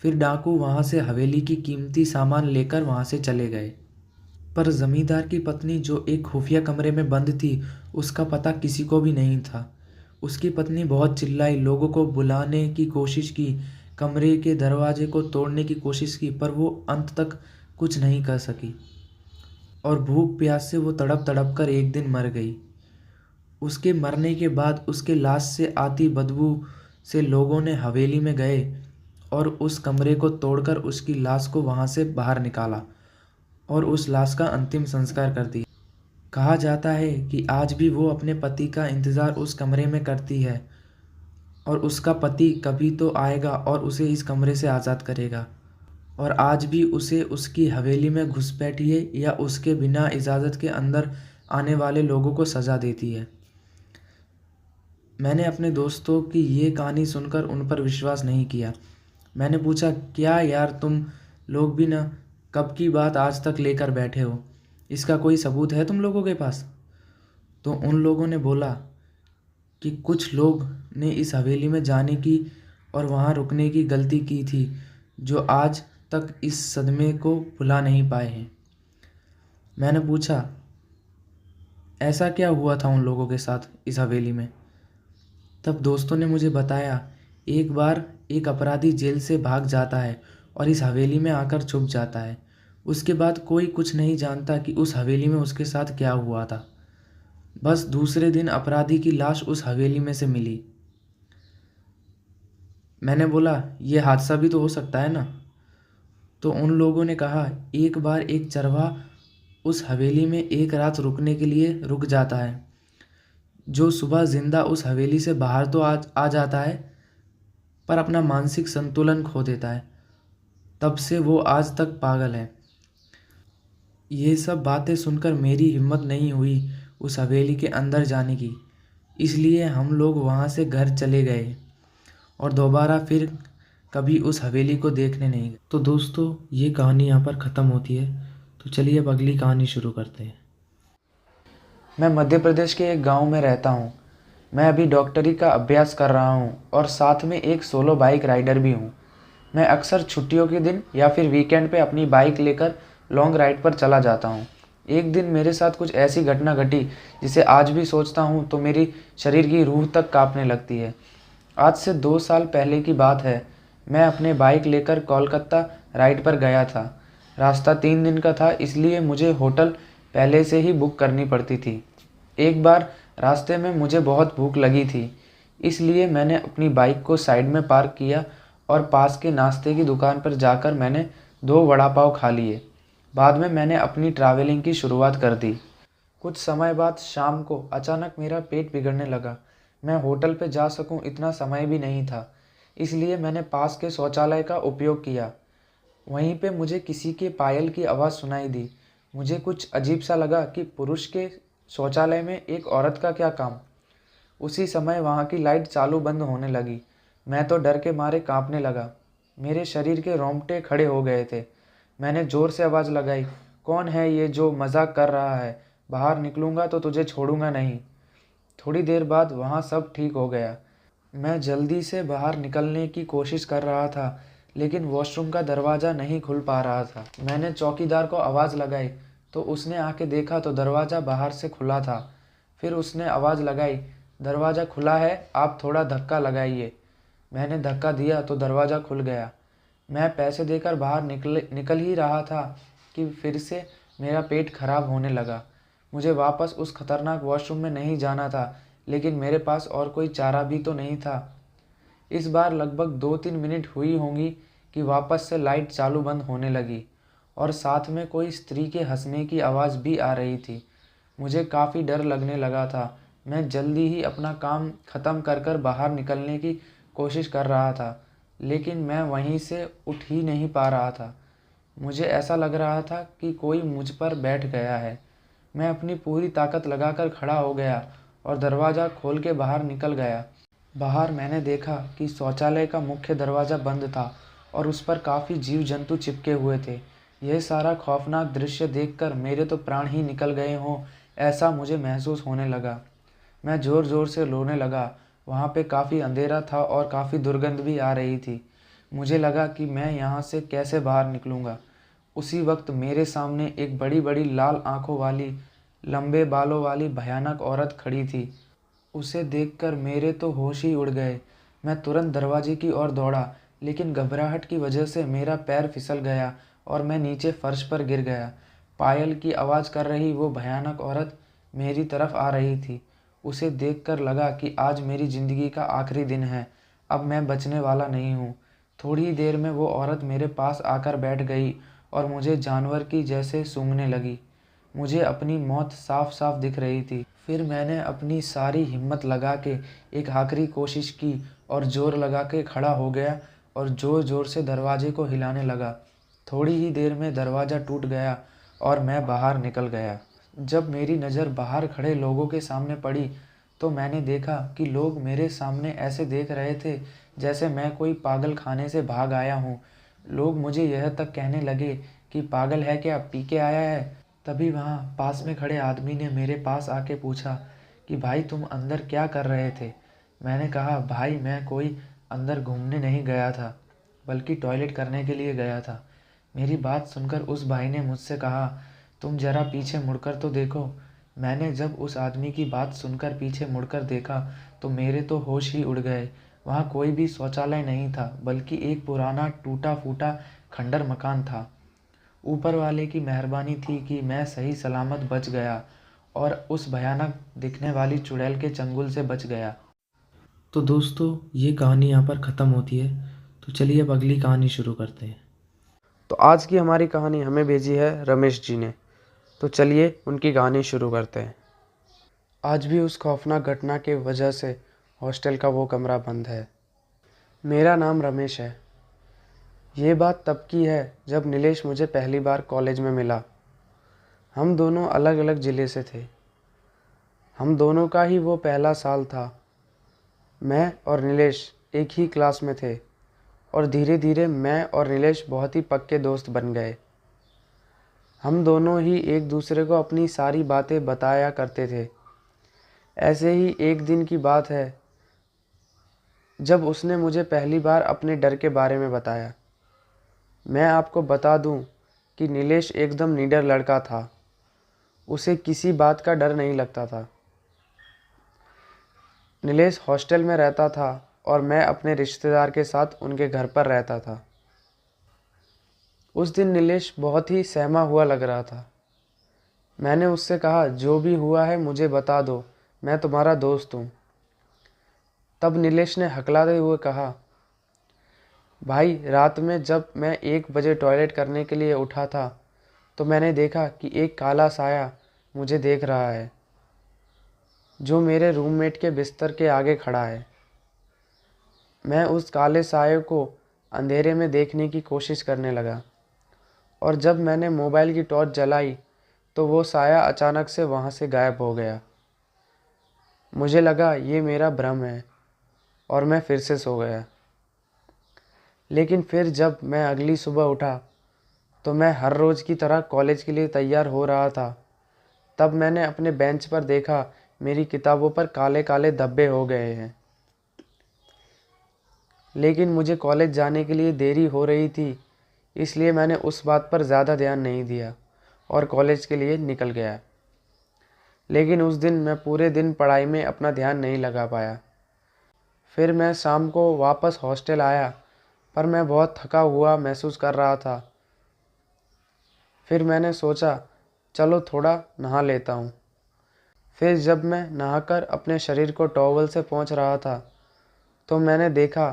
फिर डाकू वहाँ से हवेली की कीमती सामान लेकर वहाँ से चले गए। पर जमींदार की पत्नी जो एक खुफिया कमरे में बंद थी, उसका पता किसी को भी नहीं था। उसकी पत्नी बहुत चिल्लाई, लोगों को बुलाने की कोशिश की, कमरे के दरवाजे को तोड़ने की कोशिश की, पर वो अंत तक कुछ नहीं कर सकी और भूख प्यास से वो तड़प तड़प कर एक दिन मर गई। उसके मरने के बाद उसके लाश से आती बदबू से लोगों ने हवेली में गए और उस कमरे को तोड़कर उसकी लाश को वहाँ से बाहर निकाला और उस लाश का अंतिम संस्कार कर दिया। कहा जाता है कि आज भी वो अपने पति का इंतज़ार उस कमरे में करती है और उसका पति कभी तो आएगा और उसे इस कमरे से आज़ाद करेगा, और आज भी उसे उसकी हवेली में घुसपैठिए या उसके बिना इजाज़त के अंदर आने वाले लोगों को सज़ा देती है। मैंने अपने दोस्तों की ये कहानी सुनकर उन पर विश्वास नहीं किया। मैंने पूछा, क्या यार तुम लोग भी ना कब की बात आज तक लेकर बैठे हो, इसका कोई सबूत है तुम लोगों के पास? तो उन लोगों ने बोला कि कुछ लोग ने इस हवेली में जाने की और वहाँ रुकने की गलती की थी, जो आज तक इस सदमे को भुला नहीं पाए हैं। मैंने पूछा, ऐसा क्या हुआ था उन लोगों के साथ इस हवेली में? तब दोस्तों ने मुझे बताया, एक बार एक अपराधी जेल से भाग जाता है और इस हवेली में आकर छुप जाता है। उसके बाद कोई कुछ नहीं जानता कि उस हवेली में उसके साथ क्या हुआ था। बस दूसरे दिन अपराधी की लाश उस हवेली में से मिली। मैंने बोला, ये हादसा भी तो हो सकता है ना। तो उन लोगों ने कहा, एक बार एक चरवाहा उस हवेली में एक रात रुकने के लिए रुक जाता है। जो सुबह जिंदा उस हवेली से बाहर तो आ जाता है, पर अपना मानसिक संतुलन खो देता है। तब से वो आज तक पागल है। ये सब बातें सुनकर मेरी हिम्मत नहीं हुई उस हवेली के अंदर जाने की। इसलिए हम लोग वहाँ से घर चले गए और दोबारा फिर कभी उस हवेली को देखने नहीं गए। तो दोस्तों, ये कहानी यहाँ पर ख़त्म होती है। तो चलिए अब अगली कहानी शुरू करते हैं।
मैं मध्य प्रदेश के एक गांव में रहता हूं। मैं अभी डॉक्टरी का अभ्यास कर रहा हूं और साथ में एक सोलो बाइक राइडर भी हूं। मैं अक्सर छुट्टियों के दिन या फिर वीकेंड पे अपनी बाइक लेकर लॉन्ग राइड पर चला जाता हूं। एक दिन मेरे साथ कुछ ऐसी घटना घटी जिसे आज भी सोचता हूं तो मेरी शरीर की रूह तक कांपने लगती है। आज से 2 साल पहले की बात है। मैं अपने बाइक लेकर कोलकाता राइड पर गया था। रास्ता 3 दिन का था, इसलिए मुझे होटल पहले से ही बुक करनी पड़ती थी। एक बार रास्ते में मुझे बहुत भूख लगी थी, इसलिए मैंने अपनी बाइक को साइड में पार्क किया और पास के नाश्ते की दुकान पर जाकर मैंने 2 वड़ा पाव खा लिए। बाद में मैंने अपनी ट्रैवलिंग की शुरुआत कर दी। कुछ समय बाद शाम को अचानक मेरा पेट बिगड़ने लगा। मैं होटल पे जा सकूं इतना समय भी नहीं था, इसलिए मैंने पास के शौचालय का उपयोग किया। वहीं पे मुझे किसी के पायल की आवाज़ सुनाई दी। मुझे कुछ अजीब सा लगा कि पुरुष के शौचालय में एक औरत का क्या काम। उसी समय वहाँ की लाइट चालू बंद होने लगी। मैं तो डर के मारे कांपने लगा। मेरे शरीर के रोंगटे खड़े हो गए थे। मैंने ज़ोर से आवाज़ लगाई, कौन है ये जो मजाक कर रहा है? बाहर निकलूँगा तो तुझे छोड़ूंगा नहीं। थोड़ी देर बाद वहाँ सब ठीक हो गया। मैं जल्दी से बाहर निकलने की कोशिश कर रहा था, लेकिन वॉशरूम का दरवाज़ा नहीं खुल पा रहा था। मैंने चौकीदार को आवाज़ लगाई तो उसने आके देखा तो दरवाज़ा बाहर से खुला था। फिर उसने आवाज़ लगाई, दरवाज़ा खुला है, आप थोड़ा धक्का लगाइए। मैंने धक्का दिया तो दरवाज़ा खुल गया। मैं पैसे देकर बाहर निकल ही रहा था कि फिर से मेरा पेट खराब होने लगा। मुझे वापस उस खतरनाक वॉशरूम में नहीं जाना था, लेकिन मेरे पास और कोई चारा भी तो नहीं था। इस बार लगभग 2-3 मिनट हुई होंगी कि वापस से लाइट चालू बंद होने लगी और साथ में कोई स्त्री के हंसने की आवाज़ भी आ रही थी। मुझे काफ़ी डर लगने लगा था। मैं जल्दी ही अपना काम ख़त्म कर बाहर निकलने की कोशिश कर रहा था, लेकिन मैं वहीं से उठ ही नहीं पा रहा था। मुझे ऐसा लग रहा था कि कोई मुझ पर बैठ गया है। मैं अपनी पूरी ताकत लगाकर खड़ा हो गया और दरवाज़ा खोल के बाहर निकल गया। बाहर मैंने देखा कि शौचालय का मुख्य दरवाज़ा बंद था और उस पर काफ़ी जीव जंतु चिपके हुए थे। यह सारा खौफनाक दृश्य देखकर मेरे तो प्राण ही निकल गए हों, ऐसा मुझे महसूस होने लगा। मैं ज़ोर ज़ोर से रोने लगा। वहाँ पे काफ़ी अंधेरा था और काफ़ी दुर्गंध भी आ रही थी। मुझे लगा कि मैं यहाँ से कैसे बाहर निकलूँगा। उसी वक्त मेरे सामने एक बड़ी बड़ी लाल आंखों वाली, लंबे बालों वाली भयानक औरत खड़ी थी। उसे देखकर मेरे तो होश ही उड़ गए। मैं तुरंत दरवाजे की ओर दौड़ा, लेकिन घबराहट की वजह से मेरा पैर फिसल गया और मैं नीचे फर्श पर गिर गया। पायल की आवाज़ कर रही वो भयानक औरत मेरी तरफ आ रही थी। उसे देखकर लगा कि आज मेरी ज़िंदगी का आखिरी दिन है। अब मैं बचने वाला नहीं हूँ। थोड़ी ही देर में वो औरत मेरे पास आकर बैठ गई और मुझे जानवर की जैसे सूंघने लगी। मुझे अपनी मौत साफ साफ दिख रही थी। फिर मैंने अपनी सारी हिम्मत लगा के एक आखिरी कोशिश की और ज़ोर लगा के खड़ा हो गया और ज़ोर ज़ोर से दरवाजे को हिलाने लगा। थोड़ी ही देर में दरवाज़ा टूट गया और मैं बाहर निकल गया। जब मेरी नज़र बाहर खड़े लोगों के सामने पड़ी तो मैंने देखा कि लोग मेरे सामने ऐसे देख रहे थे जैसे मैं कोई पागल खाने से भाग आया हूँ। लोग मुझे यह तक कहने लगे कि पागल है क्या, पी के आया है। तभी वहाँ पास में खड़े आदमी ने मेरे पास आके पूछा कि भाई तुम अंदर क्या कर रहे थे। मैंने कहा, भाई मैं कोई अंदर घूमने नहीं गया था, बल्कि टॉयलेट करने के लिए गया था। मेरी बात सुनकर उस भाई ने मुझसे कहा, तुम ज़रा पीछे मुड़कर तो देखो। मैंने जब उस आदमी की बात सुनकर पीछे मुड़कर देखा तो मेरे तो होश ही उड़ गए। वहाँ कोई भी शौचालय नहीं था, बल्कि एक पुराना टूटा फूटा खंडर मकान था। ऊपर वाले की मेहरबानी थी कि मैं सही सलामत बच गया और उस भयानक दिखने वाली चुड़ैल के चंगुल से बच गया।
तो दोस्तों, ये कहानी यहाँ पर ख़त्म होती है। तो चलिए अब अगली कहानी शुरू करते हैं।
तो आज की हमारी कहानी हमें भेजी है रमेश जी ने। तो चलिए उनकी कहानी शुरू करते हैं। आज भी उस खौफनाक घटना की वजह से हॉस्टल का वो कमरा बंद है। मेरा नाम रमेश है। ये बात तब की है जब नीलेश मुझे पहली बार कॉलेज में मिला। हम दोनों अलग अलग ज़िले से थे। हम दोनों का ही वो पहला साल था। मैं और नीलेश एक ही क्लास में थे और धीरे धीरे मैं और नीलेश बहुत ही पक्के दोस्त बन गए। हम दोनों ही एक दूसरे को अपनी सारी बातें बताया करते थे। ऐसे ही एक दिन की बात है जब उसने मुझे पहली बार अपने डर के बारे में बताया। मैं आपको बता दूं कि नीलेश एकदम निडर लड़का था। उसे किसी बात का डर नहीं लगता था। नीलेश हॉस्टल में रहता था और मैं अपने रिश्तेदार के साथ उनके घर पर रहता था। उस दिन नीलेश बहुत ही सहमा हुआ लग रहा था। मैंने उससे कहा, जो भी हुआ है मुझे बता दो, मैं तुम्हारा दोस्त हूँ। तब नीलेश ने हकलाते हुए कहा, भाई, रात में जब मैं 1 बजे टॉयलेट करने के लिए उठा था तो मैंने देखा कि एक काला साया मुझे देख रहा है, जो मेरे रूममेट के बिस्तर के आगे खड़ा है। मैं उस काले साये को अंधेरे में देखने की कोशिश करने लगा और जब मैंने मोबाइल की टॉर्च जलाई तो वो साया अचानक से वहाँ से गायब हो गया। मुझे लगा ये मेरा भ्रम है और मैं फिर से सो गया। लेकिन फिर जब मैं अगली सुबह उठा तो मैं हर रोज़ की तरह कॉलेज के लिए तैयार हो रहा था। तब मैंने अपने बेंच पर देखा, मेरी किताबों पर काले काले धब्बे हो गए हैं। लेकिन मुझे कॉलेज जाने के लिए देरी हो रही थी, इसलिए मैंने उस बात पर ज़्यादा ध्यान नहीं दिया और कॉलेज के लिए निकल गया। लेकिन उस दिन मैं पूरे दिन पढ़ाई में अपना ध्यान नहीं लगा पाया। फिर मैं शाम को वापस हॉस्टल आया, पर मैं बहुत थका हुआ महसूस कर रहा था। फिर मैंने सोचा, चलो थोड़ा नहा लेता हूँ। फिर जब मैं नहाकर अपने शरीर को टॉवल से पोंछ रहा था तो मैंने देखा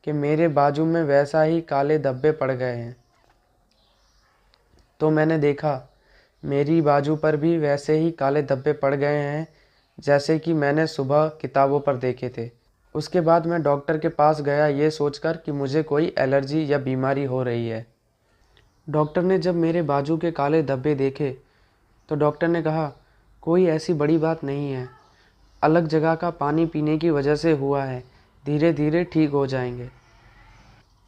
कि मेरे बाजू में वैसा ही काले धब्बे पड़ गए हैं। तो मैंने देखा मेरी बाजू पर भी वैसे ही काले धब्बे पड़ गए हैं जैसे कि मैंने सुबह किताबों पर देखे थे। उसके बाद मैं डॉक्टर के पास गया, ये सोचकर कि मुझे कोई एलर्जी या बीमारी हो रही है। डॉक्टर ने जब मेरे बाजू के काले धब्बे देखे तो डॉक्टर ने कहा, कोई ऐसी बड़ी बात नहीं है, अलग जगह का पानी पीने की वजह से हुआ है, धीरे धीरे ठीक हो जाएंगे।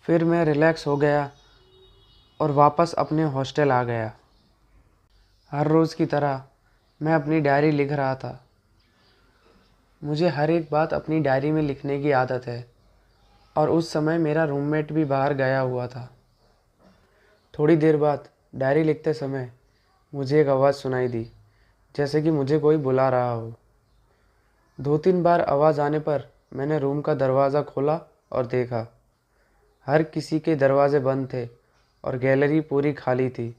फिर मैं रिलैक्स हो गया और वापस अपने हॉस्टल आ गया। हर रोज़ की तरह मैं अपनी डायरी लिख रहा था। मुझे हर एक बात अपनी डायरी में लिखने की आदत है और उस समय मेरा रूममेट भी बाहर गया हुआ था। थोड़ी देर बाद डायरी लिखते समय मुझे एक आवाज़ सुनाई दी, जैसे कि मुझे कोई बुला रहा हो। 2-3 बार आवाज़ आने पर मैंने रूम का दरवाज़ा खोला और देखा, हर किसी के दरवाजे बंद थे और गैलरी पूरी खाली थी।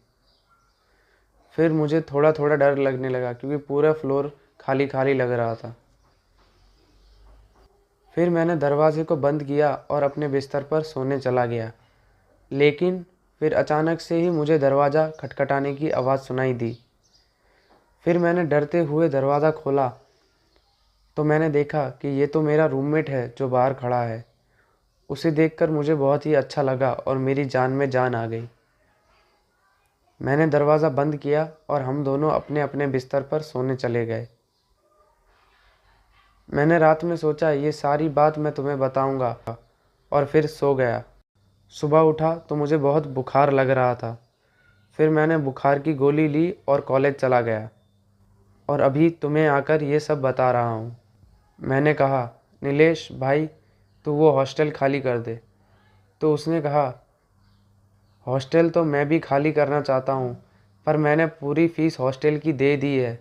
फिर मुझे थोड़ा थोड़ा डर लगने लगा क्योंकि पूरा फ्लोर खाली खाली लग रहा था। फिर मैंने दरवाजे को बंद किया और अपने बिस्तर पर सोने चला गया। लेकिन फिर अचानक से ही मुझे दरवाज़ा खटखटाने की आवाज़ सुनाई दी। फिर मैंने डरते हुए दरवाज़ा खोला तो मैंने देखा कि ये तो मेरा रूममेट है जो बाहर खड़ा है। उसे देखकर मुझे बहुत ही अच्छा लगा और मेरी जान में जान आ गई। मैंने दरवाज़ा बंद किया और हम दोनों अपने अपने बिस्तर पर सोने चले गए। मैंने रात में सोचा ये सारी बात मैं तुम्हें बताऊंगा और फिर सो गया। सुबह उठा तो मुझे बहुत बुखार लग रहा था। फिर मैंने बुखार की गोली ली और कॉलेज चला गया और अभी तुम्हें आकर ये सब बता रहा हूँ। मैंने कहा, नीलेश भाई, तू वो हॉस्टल खाली कर दे। तो उसने कहा, हॉस्टल तो मैं भी खाली करना चाहता हूँ, पर मैंने पूरी फ़ीस हॉस्टल की दे दी है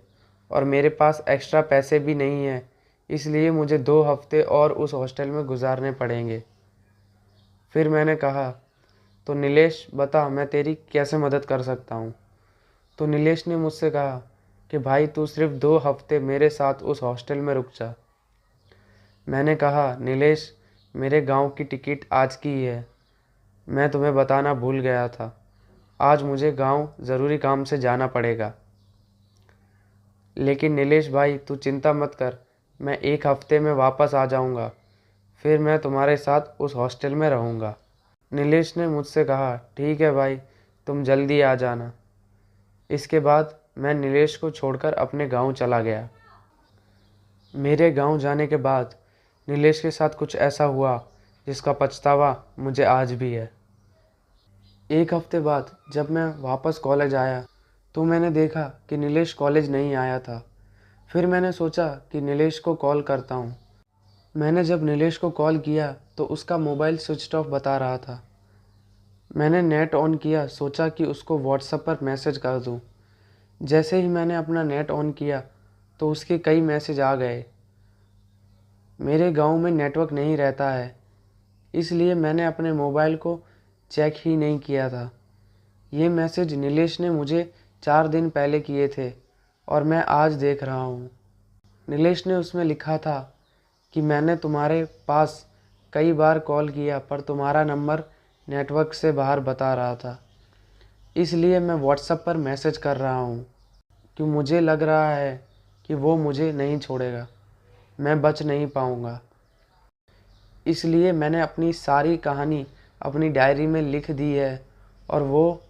और मेरे पास एक्स्ट्रा पैसे भी नहीं हैं, इसलिए मुझे 2 हफ्ते और उस हॉस्टल में गुजारने पड़ेंगे। फिर मैंने कहा, तो नीलेश बता, मैं तेरी कैसे मदद कर सकता हूँ। तो नीलेश ने मुझसे कहा कि भाई, तू सिर्फ 2 हफ्ते मेरे साथ उस हॉस्टल में रुक जा। मैंने कहा, नीलेश, मेरे गांव की टिकट आज की ही है। मैं तुम्हें बताना भूल गया था। आज मुझे गांव ज़रूरी काम से जाना पड़ेगा। लेकिन नीलेश भाई, तू चिंता मत कर, मैं 1 हफ्ते में वापस आ जाऊंगा। फिर मैं तुम्हारे साथ उस हॉस्टल में रहूंगा। नीलेश ने मुझसे कहा, ठीक है भाई, तुम जल्दी आ जाना। इसके बाद मैं नीलेश को छोड़कर अपने गांव चला गया। मेरे गांव जाने के बाद नीलेश के साथ कुछ ऐसा हुआ जिसका पछतावा मुझे आज भी है। 1 हफ्ते बाद जब मैं वापस कॉलेज आया तो मैंने देखा कि नीलेश कॉलेज नहीं आया था। फिर मैंने सोचा कि नीलेश को कॉल करता हूँ। मैंने जब नीलेश को कॉल किया तो उसका मोबाइल स्विच ऑफ बता रहा था। मैंने नेट ऑन किया, सोचा कि उसको व्हाट्सएप पर मैसेज कर दूँ। जैसे ही मैंने अपना नेट ऑन किया तो उसके कई मैसेज आ गए। मेरे गांव में नेटवर्क नहीं रहता है, इसलिए मैंने अपने मोबाइल को चेक ही नहीं किया था। ये मैसेज नीलेश ने मुझे 4 दिन पहले किए थे और मैं आज देख रहा हूँ। नीलेश ने उसमें लिखा था कि मैंने तुम्हारे पास कई बार कॉल किया पर तुम्हारा नंबर नेटवर्क से बाहर बता रहा था, इसलिए मैं व्हाट्सएप पर मैसेज कर रहा हूँ कि मुझे लग रहा है कि वो मुझे नहीं छोड़ेगा, मैं बच नहीं पाऊँगा। इसलिए मैंने अपनी सारी कहानी अपनी डायरी में लिख दी है और वो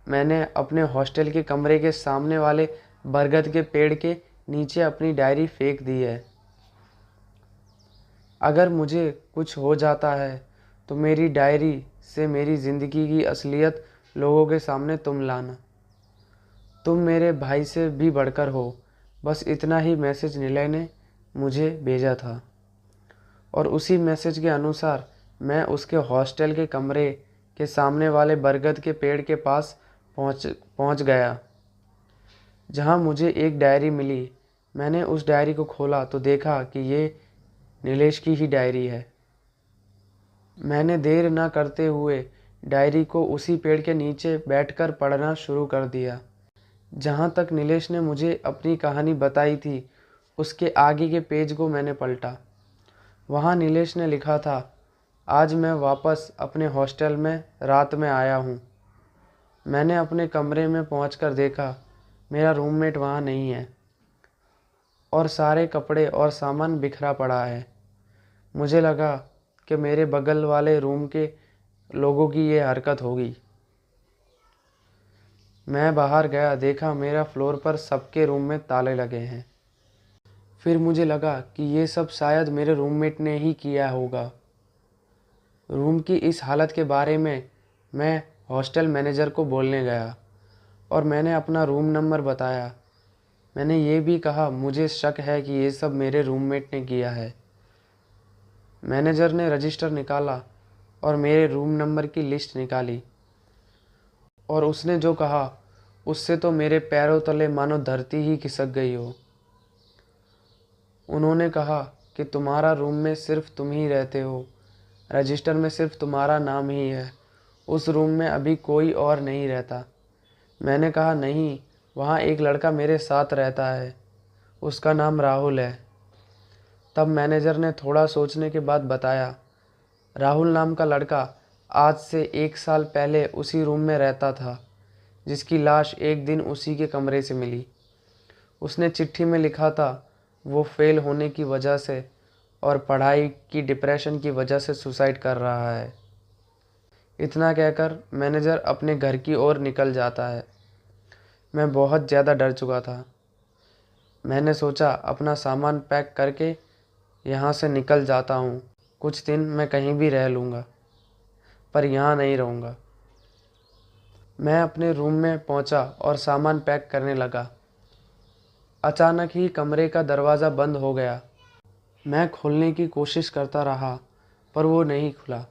मैंने अपने हॉस्टल के कमरे के सामने वाले बरगद के पेड़ के नीचे अपनी डायरी फेंक दी है। अगर मुझे कुछ हो जाता है तो मेरी डायरी से मेरी ज़िंदगी की असलियत लोगों के सामने तुम लाना। तुम मेरे भाई से भी बढ़कर हो। बस इतना ही मैसेज नीलय ने मुझे भेजा था और उसी मैसेज के अनुसार मैं उसके हॉस्टल के कमरे के सामने वाले बरगद के पेड़ के पास पहुंच गया, जहां मुझे एक डायरी मिली। मैंने उस डायरी को खोला तो देखा कि ये नीलेश की ही डायरी है। मैंने देर न करते हुए डायरी को उसी पेड़ के नीचे बैठकर पढ़ना शुरू कर दिया। जहाँ तक नीलेश ने मुझे अपनी कहानी बताई थी, उसके आगे के पेज को मैंने पलटा। वहाँ नीलेश ने लिखा था, आज मैं वापस अपने हॉस्टल में रात में आया हूँ। मैंने अपने कमरे में पहुँचकर देखा, मेरा रूममेट वहाँ नहीं है और सारे कपड़े और सामान बिखरा पड़ा है। मुझे लगा कि मेरे बगल वाले रूम के लोगों की ये हरकत होगी। मैं बाहर गया, देखा मेरा फ्लोर पर सबके रूम में ताले लगे हैं। फिर मुझे लगा कि ये सब शायद मेरे रूममेट ने ही किया होगा। रूम की इस हालत के बारे में मैं हॉस्टल मैनेजर को बोलने गया और मैंने अपना रूम नंबर बताया। मैंने ये भी कहा मुझे शक है कि ये सब मेरे रूममेट ने किया है। मैनेजर ने रजिस्टर निकाला और मेरे रूम नंबर की लिस्ट निकाली और उसने जो कहा उससे तो मेरे पैरों तले मानो धरती ही खिसक गई हो। उन्होंने कहा कि तुम्हारा रूम में सिर्फ तुम ही रहते हो, रजिस्टर में सिर्फ तुम्हारा नाम ही है, उस रूम में अभी कोई और नहीं रहता। मैंने कहा नहीं, वहाँ एक लड़का मेरे साथ रहता है, उसका नाम राहुल है। तब मैनेजर ने थोड़ा सोचने के बाद बताया, राहुल नाम का लड़का आज से 1 साल पहले उसी रूम में रहता था, जिसकी लाश एक दिन उसी के कमरे से मिली। उसने चिट्ठी में लिखा था वो फेल होने की वजह से और पढ़ाई की डिप्रेशन की वजह से सुसाइड कर रहा है। इतना कहकर मैनेजर अपने घर की ओर निकल जाता है। मैं बहुत ज़्यादा डर चुका था। मैंने सोचा अपना सामान पैक करके यहाँ से निकल जाता हूँ। कुछ दिन मैं कहीं भी रह लूँगा, पर यहाँ नहीं रहूँगा। मैं अपने रूम में पहुँचा और सामान पैक करने लगा। अचानक ही कमरे का दरवाज़ा बंद हो गया। मैं खोलने की कोशिश करता रहा पर वो नहीं खुला।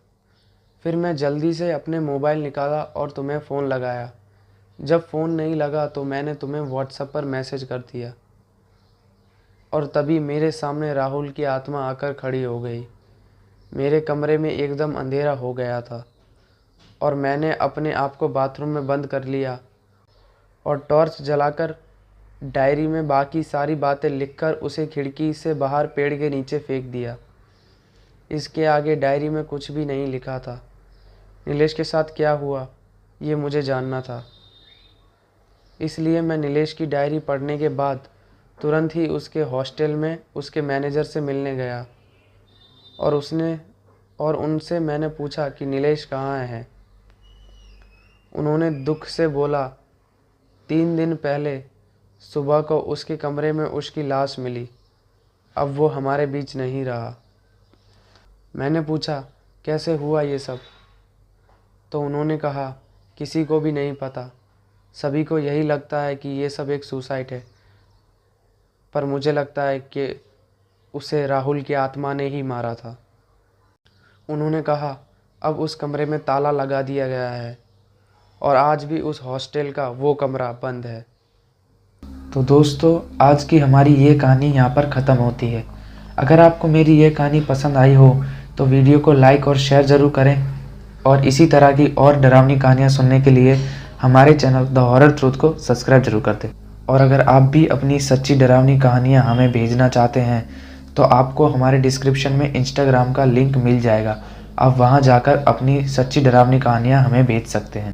फिर मैं जल्दी से अपने मोबाइल निकाला और तुम्हें फ़ोन लगाया। जब फ़ोन नहीं लगा तो मैंने तुम्हें व्हाट्सएप पर मैसेज कर दिया और तभी मेरे सामने राहुल की आत्मा आकर खड़ी हो गई। मेरे कमरे में एकदम अंधेरा हो गया था और मैंने अपने आप को बाथरूम में बंद कर लिया और टॉर्च जलाकर डायरी में बाकी सारी बातें लिखकर उसे खिड़की से बाहर पेड़ के नीचे फेंक दिया। इसके आगे डायरी में कुछ भी नहीं लिखा था। नीलेश के साथ क्या हुआ ये मुझे जानना था, इसलिए मैं नीलेश की डायरी पढ़ने के बाद तुरंत ही उसके हॉस्टल में उसके मैनेजर से मिलने गया और उनसे मैंने पूछा कि नीलेश कहाँ है। उन्होंने दुख से बोला, 3 दिन पहले सुबह को उसके कमरे में उसकी लाश मिली, अब वो हमारे बीच नहीं रहा। मैंने पूछा कैसे हुआ ये सब, तो उन्होंने कहा किसी को भी नहीं पता, सभी को यही लगता है कि ये सब एक सुसाइड है, पर मुझे लगता है कि उसे राहुल की आत्मा ने ही मारा था। उन्होंने कहा अब उस कमरे में ताला लगा दिया गया है और आज भी उस हॉस्टल का वो कमरा बंद है। तो दोस्तों, आज की हमारी ये कहानी यहाँ पर ख़त्म होती है। अगर आपको मेरी ये कहानी पसंद आई हो तो वीडियो को लाइक और शेयर ज़रूर करें और इसी तरह की और डरावनी कहानियाँ सुनने के लिए हमारे चैनल द हॉरर ट्रूथ को सब्सक्राइब जरूर कर दें। और अगर आप भी अपनी सच्ची डरावनी कहानियाँ हमें भेजना चाहते हैं तो आपको हमारे डिस्क्रिप्शन में इंस्टाग्राम का लिंक मिल जाएगा। आप वहाँ जाकर अपनी सच्ची डरावनी कहानियाँ हमें भेज सकते हैं।